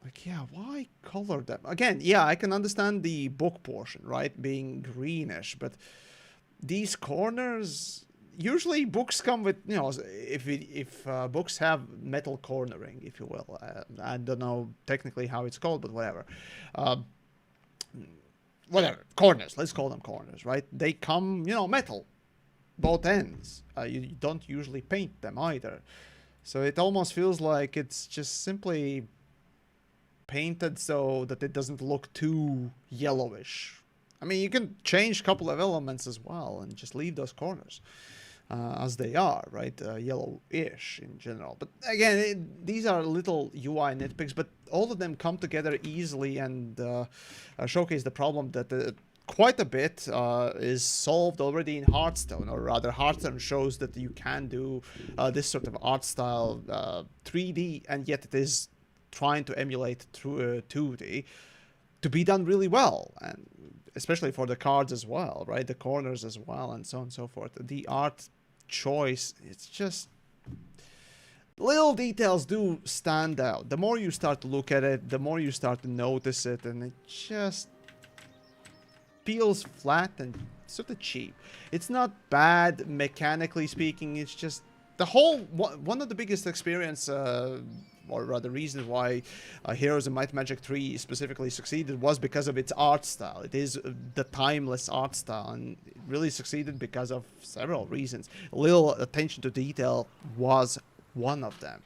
Like, yeah, why color them? Again, yeah, I can understand the book portion, right? Being greenish, but these corners... Usually books come with, you know, if books have metal cornering, if you will. I don't know technically how it's called, but whatever. Whatever. Corners. Let's call them corners, right? They come, you know, metal. Both ends. You don't usually paint them either. So it almost feels like it's just simply painted so that it doesn't look too yellowish. I mean, you can change a couple of elements as well and just leave those corners as they are, right? Yellowish in general. But again, these are little UI nitpicks, but all of them come together easily and showcase the problem that quite a bit is solved already in Hearthstone, or rather Hearthstone shows that you can do this sort of art style 3D, and yet it is trying to emulate through 2D to be done really well, and especially for the cards as well, right? The corners as well, and so on and so forth. The art choice, it's just little details do stand out. The more you start to look at it, the more you start to notice it, and it just feels flat and sort of cheap. It's not bad mechanically speaking, it's just the whole one of the biggest experience or rather reasons why Heroes of Might and Magic 3 specifically succeeded was because of its art style. It is the timeless art style, and it really succeeded because of several reasons. A little attention to detail was one of them.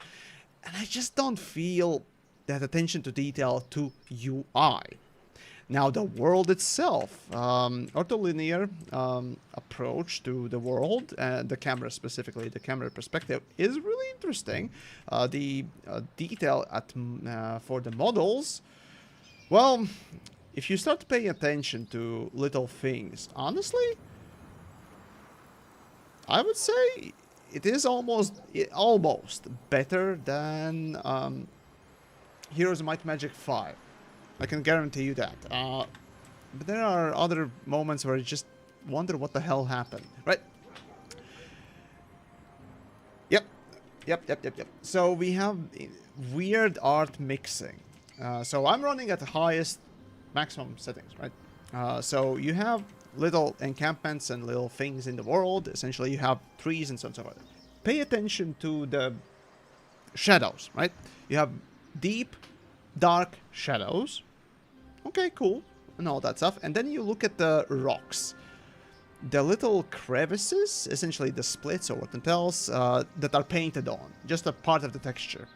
And I just don't feel that attention to detail to UI. Now the world itself, ortholinear approach to the world, and the camera specifically, the camera perspective is really interesting. The detail for the models, well, if you start paying attention to little things, honestly, I would say it is almost better than Heroes of Might and Magic 5. I can guarantee you that. But there are other moments where you just wonder what the hell happened, right? Yep. So we have weird art mixing. So I'm running at the highest maximum settings, right? So you have little encampments and little things in the world. Essentially, you have trees and so on and so forth. Pay attention to the shadows, right? You have deep, dark shadows. Okay, cool. And all that stuff. And then you look at the rocks. The little crevices, essentially the splits or what it tells, that are painted on. Just a part of the texture.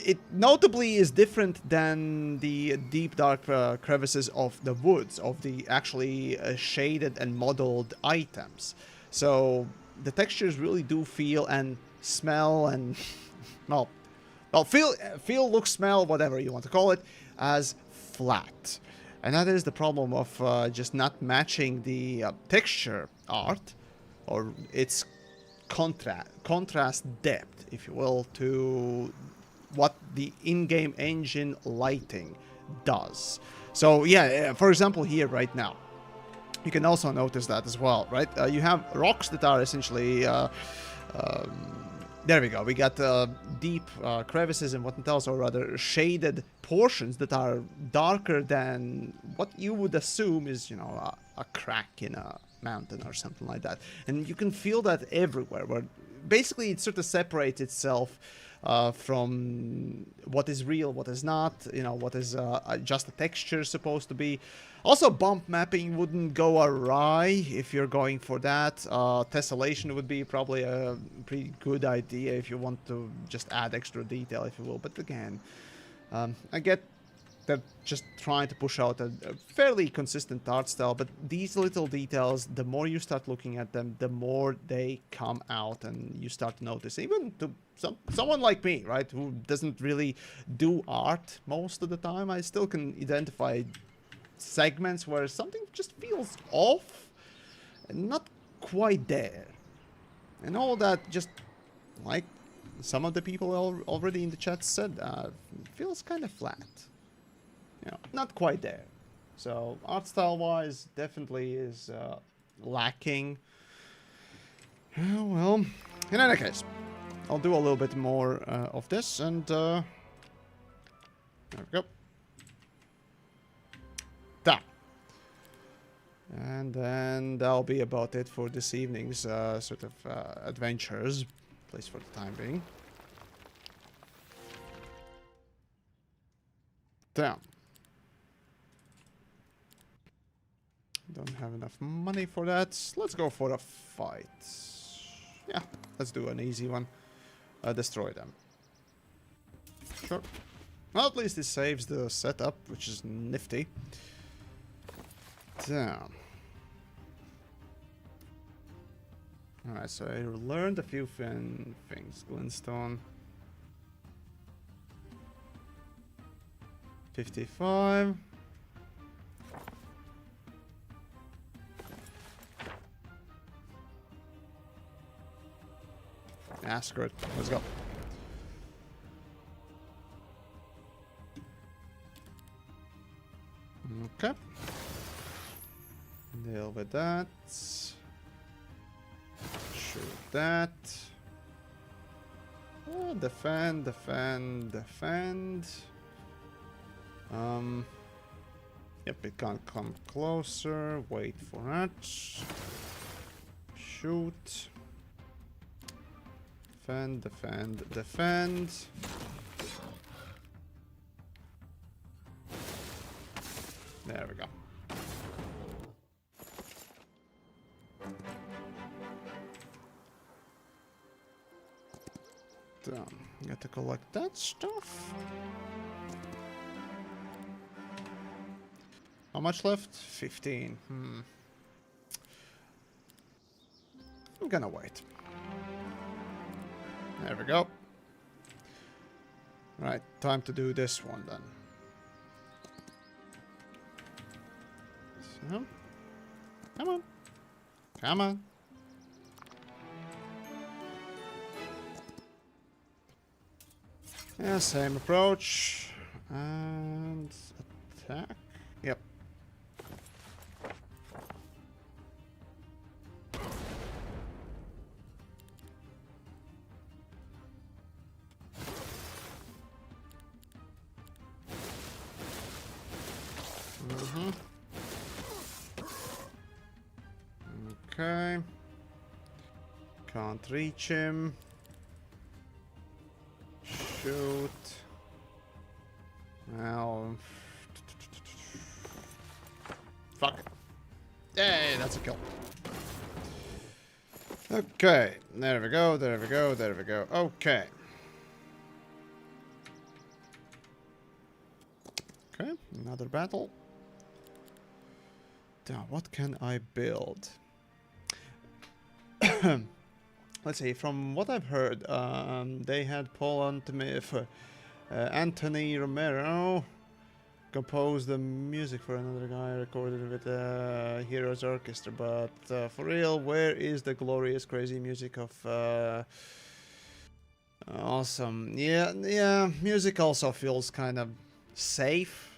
It notably is different than the deep dark crevices of the woods, of the actually shaded and modeled items. So the textures really do feel and smell and well feel, look, smell, whatever you want to call it, as flat. And that is the problem of just not matching the texture art or its contrast depth, if you will, to what the in-game engine lighting does. So yeah, for example here right now, you can also notice that as well, right? You have rocks that are essentially there we go. We got deep crevices and what it else, or rather shaded portions that are darker than what you would assume is, you know, a crack in a mountain or something like that. And you can feel that everywhere, where basically it sort of separates itself from what is real, what is not, you know, what is just a texture supposed to be. Also, bump mapping wouldn't go awry if you're going for that. Tessellation would be probably a pretty good idea if you want to just add extra detail, if you will. But again, I get they're just trying to push out a fairly consistent art style, but these little details, the more you start looking at them, the more they come out and you start to notice. Even to someone like me, right, who doesn't really do art most of the time, I still can identify segments where something just feels off and not quite there. And all that, just like some of the people already in the chat said, feels kind of flat. You know, not quite there. So art style wise, definitely is lacking. Well, in any case, I'll do a little bit more of this, and there we go. Done. And then that'll be about it for this evening's sort of adventures, at least for the time being. Damn. Don't have enough money for that. Let's go for a fight. Yeah, let's do an easy one. Destroy them. Sure. Well, at least it saves the setup, which is nifty. Damn. Alright, so I learned a few things. Glintstone. 55. Ah, screw it. Let's go. Okay. Deal with that. Shoot that. Defend, defend, defend. Yep, it can't come closer. Wait for that. Shoot. Defend, defend, defend. There we go. Done. Got to collect that stuff. How much left? 15. I'm gonna wait. There we go. Right, time to do this one then. So, come on. Come on. Yeah, same approach. And attack. Yep. Okay. Can't reach him. Shoot. Well. Fuck it. Hey, that's a kill. Okay. There we go, there we go, there we go. Okay. Okay, another battle. Now, what can I build? Let's see, from what I've heard, they had Anthony Romero composed the music for another guy, recorded with Heroes Orchestra, but for real, where is the glorious, crazy music of... Awesome. Yeah, music also feels kind of safe.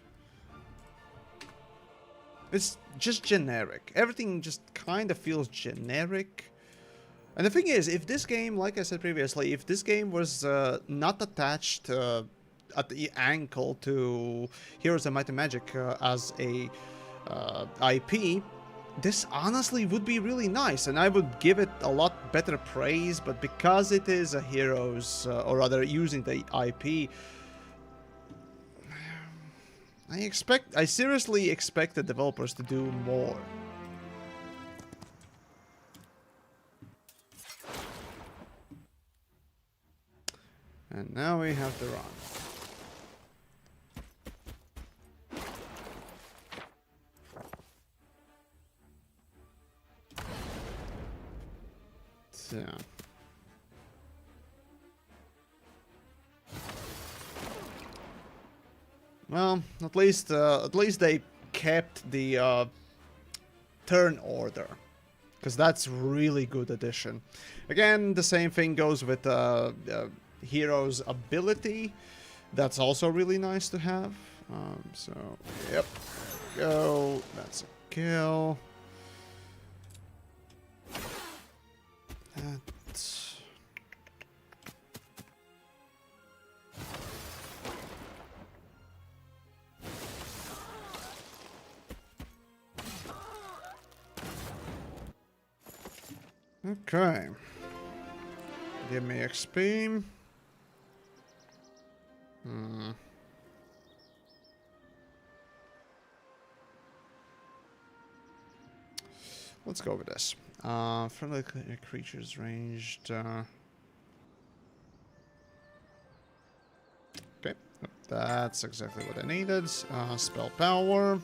It's just generic. Everything just kind of feels generic. And the thing is, if this game, like I said previously, if this game was not attached at the ankle to Heroes of Might and Magic as a IP, this honestly would be really nice, and I would give it a lot better praise, but because it is a Heroes, or rather using the IP, I seriously expect the developers to do more. And now we have to run. So. Well, at least they kept the turn order, because that's really good addition. Again, the same thing goes with Hero's ability. That's also really nice to have. So, yep. Go. That's a kill. That's... Okay. Give me XP. Let's go with this. Friendly creatures ranged. Okay, that's exactly what I needed. Spell power.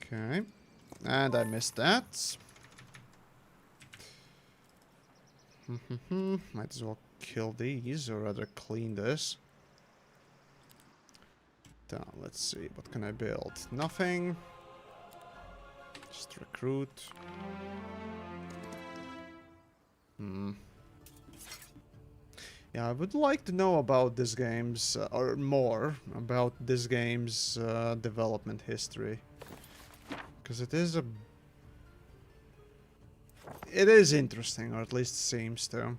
Okay, and I missed that. Might as well kill these, or rather clean this. Now, let's see, what can I build? Nothing. Just recruit. Yeah, I would like to know about this game's, or more about this game's development history. Because it is interesting, or at least seems to.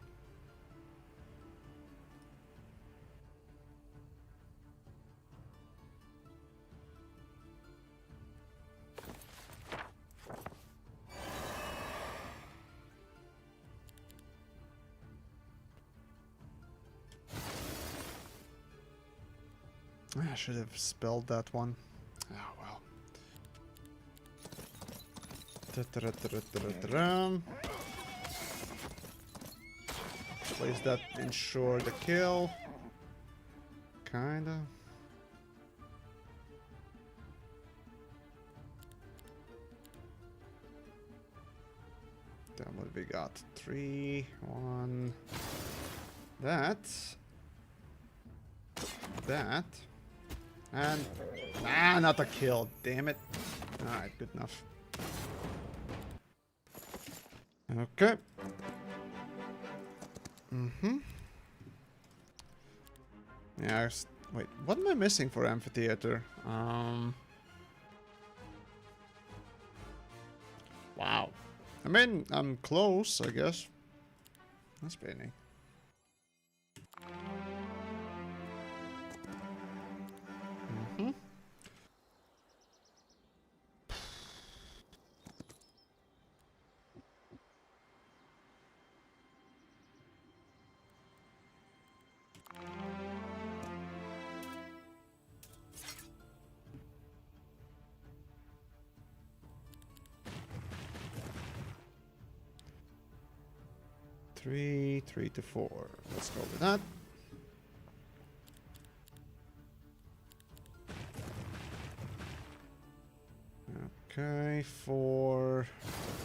I should have spelled that one. Oh well. Place that, ensure the kill. Kinda. Then what we got? 3, 1. That. That. And... Ah, not a kill. Damn it. Alright, good enough. Okay. Yeah, wait, what am I missing for amphitheater? Wow. I mean, I'm close, I guess. That's pretty. Three to 4. Let's go with that. Okay, 4,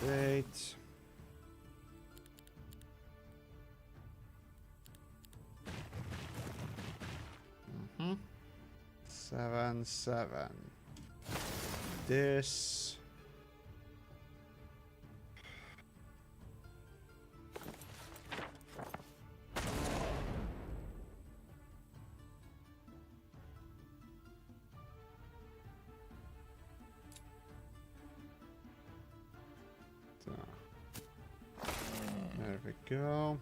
8. 7, 7. This. There we go.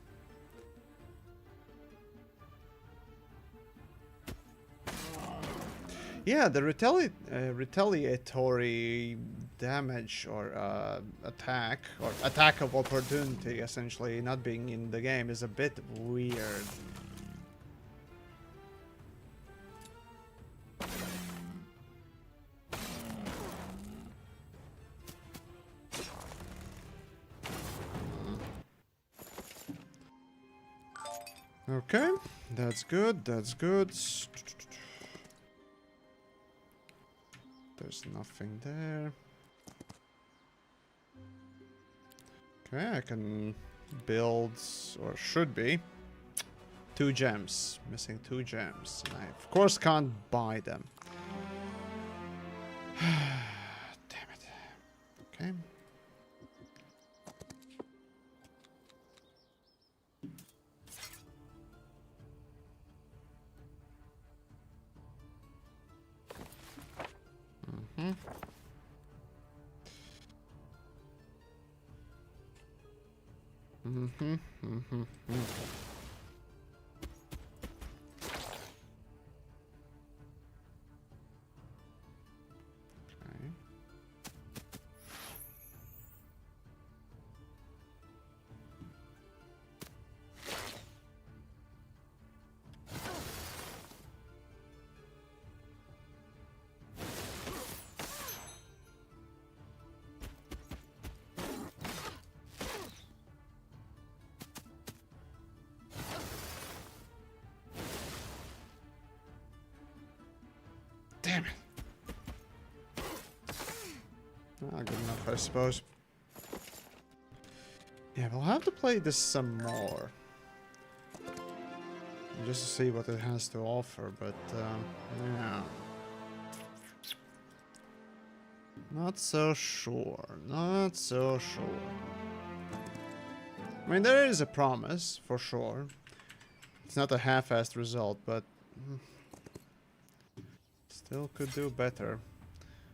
Yeah, the retaliatory damage or attack of opportunity essentially not being in the game is a bit weird. Okay, that's good, that's good. There's nothing there. Okay, I can build, or should be, 2 gems. Missing 2 gems. And I, of course, can't buy them. Damn it. Okay. Okay. Damn it. Ah, good enough, I suppose. Yeah, we'll have to play this some more. Just to see what it has to offer, but, yeah. Not so sure. Not so sure. I mean, there is a promise, for sure. It's not a half-assed result, but... still could do better.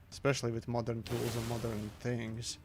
Especially with modern tools and modern things.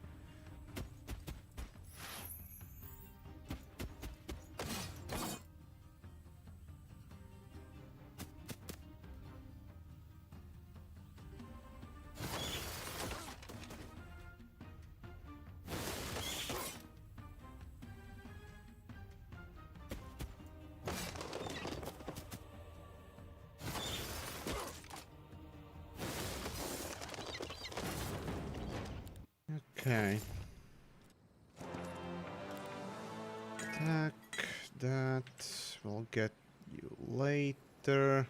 Okay. Attack that. We'll get you later.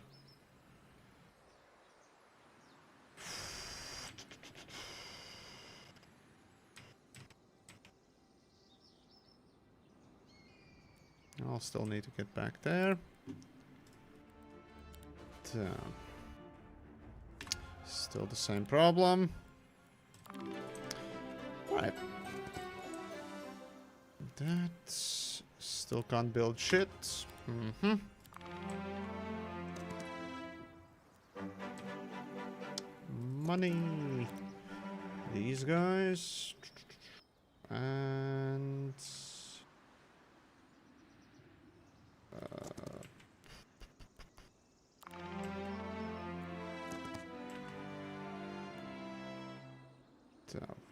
I'll still need to get back there. Still the same problem. Alright. That still can't build shit. Money. These guys. And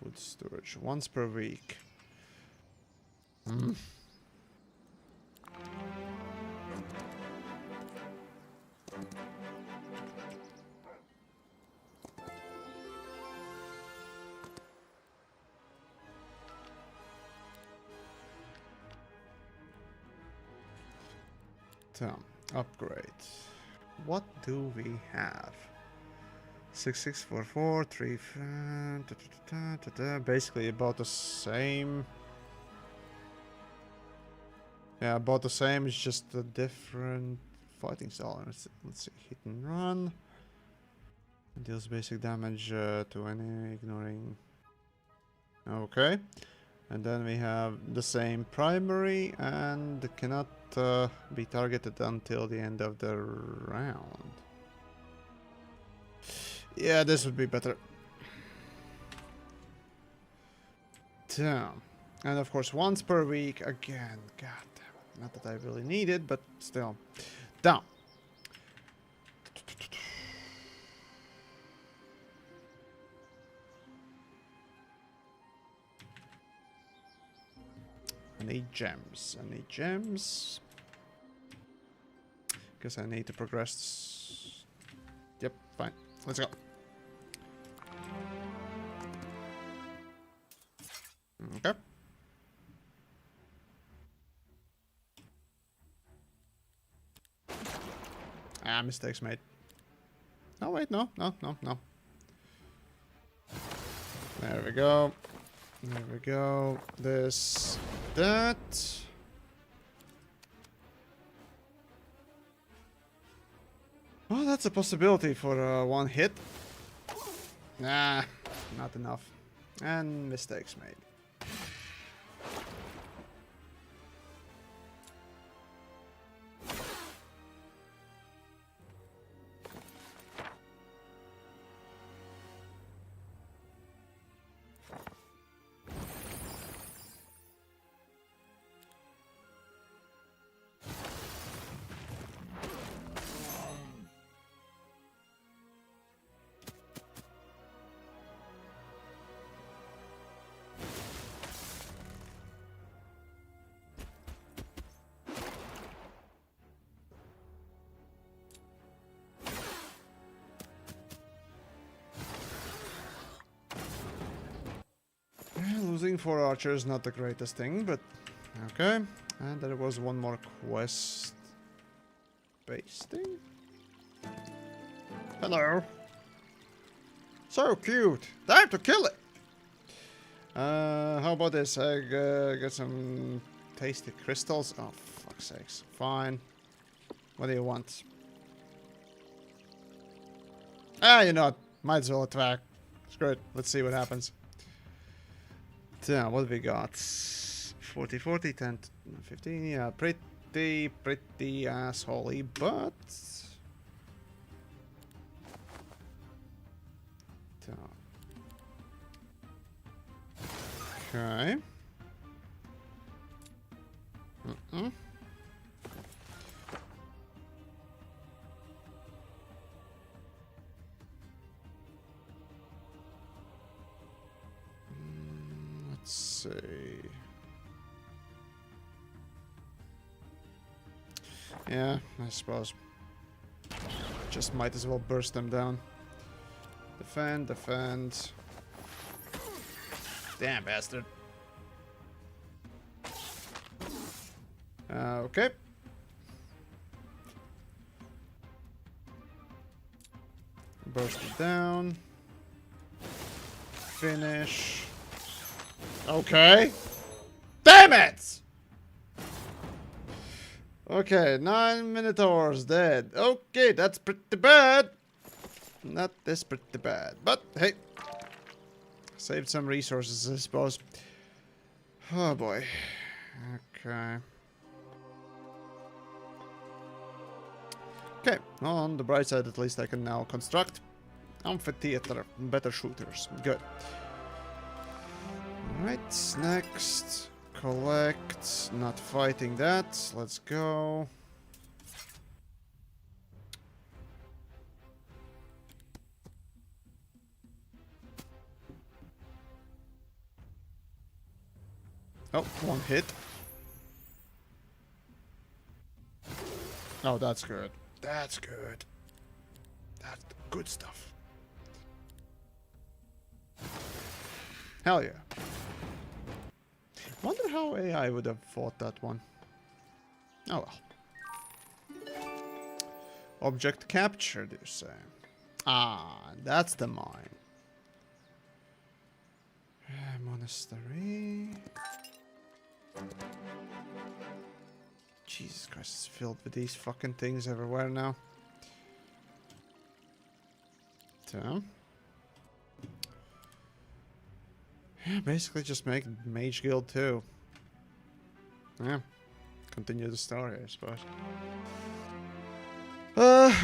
wood storage once per week. Upgrade. What do we have? 6644, 3. Basically about the same. Yeah, about the same. It's just a different fighting style. Let's see. Hit and run. Deals basic damage to any ignoring. Okay. And then we have the same primary and cannot be targeted until the end of the round. Yeah, this would be better. Damn. And of course, once per week again. God damn it. Not that I really need it, but still. Down. I need gems. I need gems. Guess I need to progress. Yep, fine. Let's go. Okay. Ah, mistakes made. No, wait, no. There we go. There we go. This, that. Oh, that's a possibility for one hit. Nah, not enough. And mistakes made. Losing 4 archers, not the greatest thing, but okay. And there was one more quest based thing. Hello. So cute. Time to kill it. How about this? I get some tasty crystals. Oh, fuck's sakes. Fine. What do you want? Ah, you know what? Might as well attack. Screw it. Let's see what happens. Yeah, what we got? 40, 40, 10, 15. Yeah, pretty assholey, but... Okay. Let's see. Yeah, I suppose. Just might as well burst them down. Defend, defend. Damn bastard. Okay. Burst it down. Finish. Okay. Damn it! Okay, 9 Minotaurs dead. Okay, that's pretty bad. That is pretty bad. But, hey. Saved some resources, I suppose. Oh, boy. Okay. Okay, well, on the bright side, at least I can now construct amphitheater, better shooters. Good. Alright, next. Collect. Not fighting that. Let's go. Oh, one hit. Oh, that's good. That's good. That's good stuff. Hell yeah. Wonder how AI would have fought that one. Oh well. Object captured, you say? Ah, that's the mine. Monastery. Jesus Christ, it's filled with these fucking things everywhere now. So. Yeah, basically just make Mage Guild 2. Yeah. Continue the story, I suppose.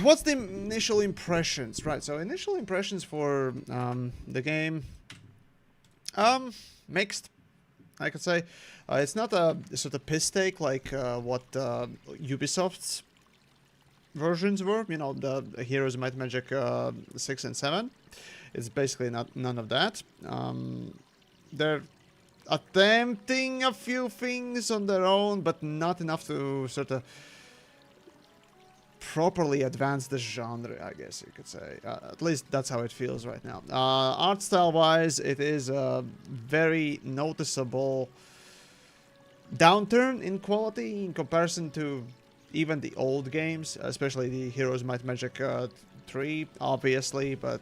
What's the initial impressions? Right, so initial impressions for the game. Mixed, I could say. It's not a sort of piss take like what Ubisoft's versions were. You know, the Heroes of Might and Magic 6 and 7. It's basically none of that. They're attempting a few things on their own, but not enough to sort of properly advance the genre, I guess you could say. At least that's how it feels right now. Art style wise, it is a very noticeable downturn in quality in comparison to even the old games, especially the Heroes Might Magic 3, obviously, but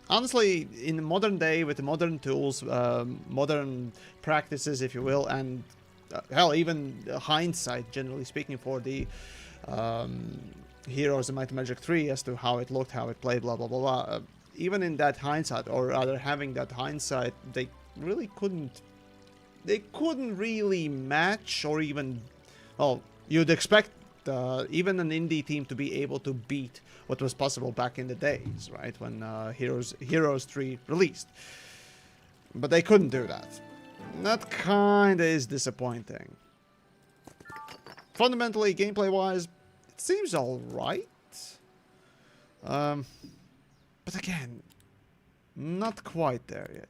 honestly, in the modern day, with the modern tools, modern practices, if you will, and hell, even hindsight, generally speaking, for the Heroes of Might and Magic 3 as to how it looked, how it played, blah, blah, blah, blah. Even in that hindsight, or rather having that hindsight, they really couldn't really match or even, well, you'd expect even an indie team to be able to beat what was possible back in the days, right, when Heroes 3 released. But they couldn't do that. That kinda is disappointing. Fundamentally, gameplay-wise, it seems alright. But again, not quite there yet.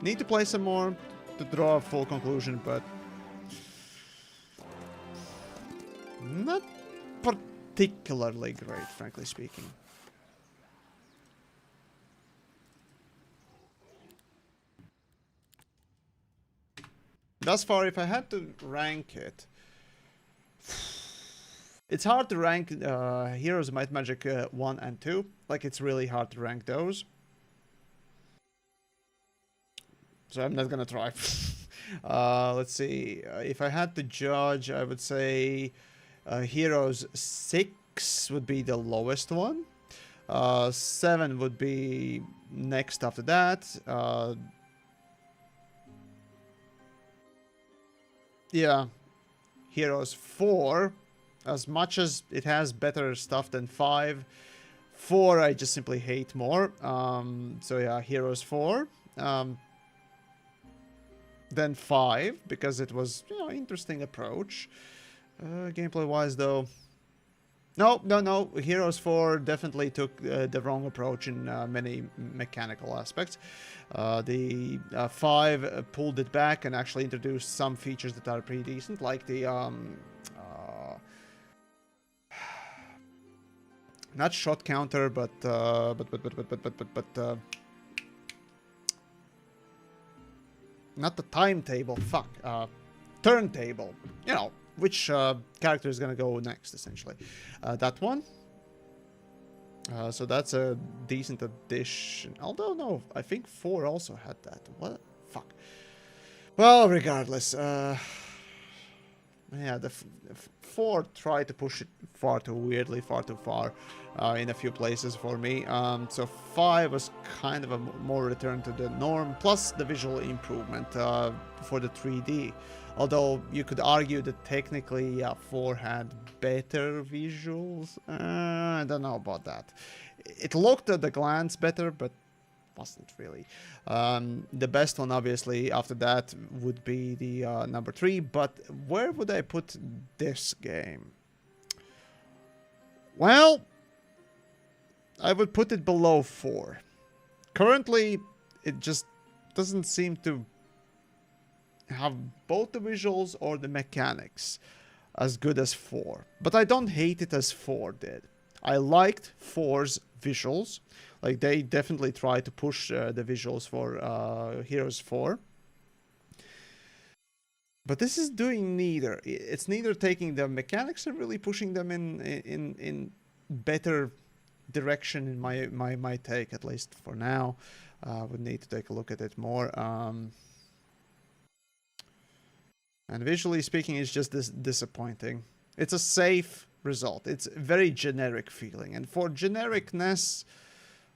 Need to play some more to draw a full conclusion, but not particularly great, frankly speaking. Thus far, if I had to rank it, it's hard to rank Heroes of Might and Magic 1 and 2. Like, it's really hard to rank those. So I'm not gonna try. Let's see. If I had to judge, I would say Heroes 6 would be the lowest one. 7 would be next after that. Yeah. Heroes 4, as much as it has better stuff than 5, 4 I just simply hate more. So yeah, Heroes 4. Then 5, because it was, you know, interesting approach. Gameplay wise though, no, Heroes 4 definitely took the wrong approach in many mechanical aspects. The 5 pulled it back and actually introduced some features that are pretty decent, like the not shot counter, but not the timetable, fuck, turntable, you know, which character is gonna go next, essentially. That one. So that's a decent addition. Although, no, I think 4 also had that. What? Fuck. Well, regardless. yeah, the 4 tried to push it far too weirdly, far too far in a few places for me. So 5 was kind of a more return to the norm, plus the visual improvement for the 3D. Although you could argue that technically 4 had better visuals. I don't know about that. It looked at the glance better, but wasn't really. The best one, obviously, after that would be the number 3. But where would I put this game? Well, I would put it below 4. Currently, it just doesn't seem to have both the visuals or the mechanics as good as 4. But I don't hate it as 4 did. I liked 4's visuals. Like, they definitely tried to push the visuals for Heroes 4. But this is doing neither. It's neither taking the mechanics and really pushing them in better direction in my take, at least for now. Would need to take a look at it more. And visually speaking, it's just disappointing. It's a safe result. It's very generic feeling. And for genericness,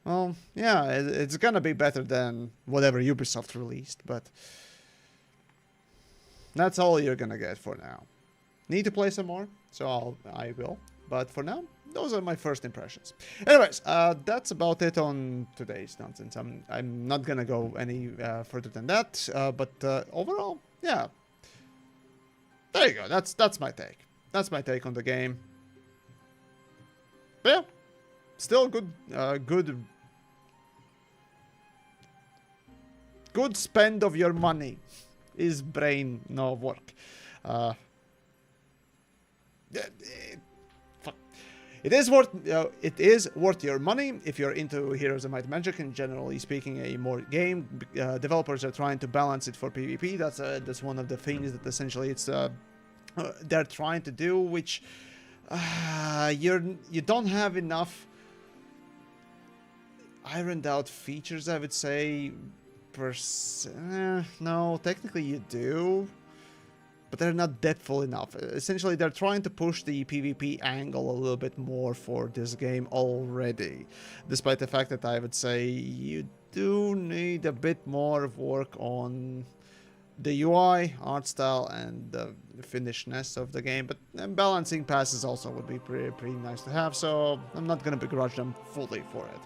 well, yeah, it's gonna be better than whatever Ubisoft released, but that's all you're gonna get for now. Need to play some more, so I will. But for now, those are my first impressions. Anyways, that's about it on today's nonsense. I'm not gonna go any further than that. But overall, yeah. There you go. That's my take. That's my take on the game. But yeah, still good. Good spend of your money. Is brain no work? It is worth your money if you're into Heroes of Might and Magic, and generally speaking, a more game. Developers are trying to balance it for PvP. That's one of the things that essentially they're trying to do, which you don't have enough ironed out features, I would say. No, technically you do, but they're not depthful enough. Essentially, they're trying to push the PvP angle a little bit more for this game already, despite the fact that I would say you do need a bit more work on the UI, art style, and the finishedness of the game. But balancing passes also would be pretty nice to have, so I'm not going to begrudge them fully for it.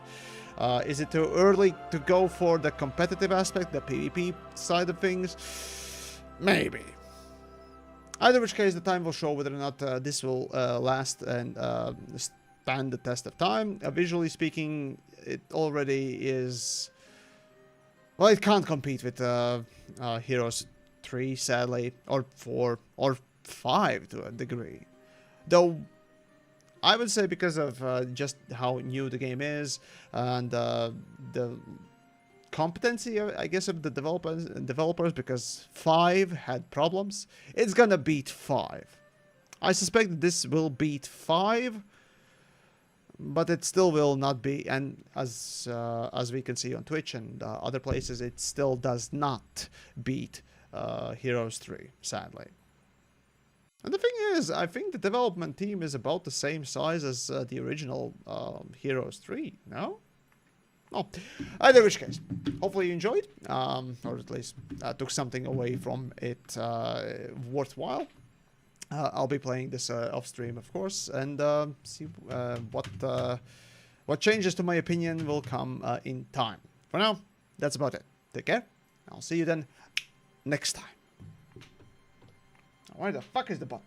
Is it too early to go for the competitive aspect, the PvP side of things? Maybe. Either which case, the time will show whether or not this will last and stand the test of time. Visually speaking, it already is... Well, it can't compete with Heroes 3, sadly, or 4, or 5 to a degree. Though, I would say because of just how new the game is, and the competency, I guess, of the developers, because 5 had problems, it's gonna beat 5. I suspect this will beat 5, but it still will not be, and as we can see on Twitch and other places, it still does not beat Heroes 3, sadly. And the thing is, I think the development team is about the same size as the original Heroes 3, no? No. Either which case, hopefully you enjoyed, or at least took something away from it worthwhile. I'll be playing this off stream, of course, and see what changes to my opinion will come in time. For now, that's about it. Take care. I'll see you then next time. Where the fuck is the button?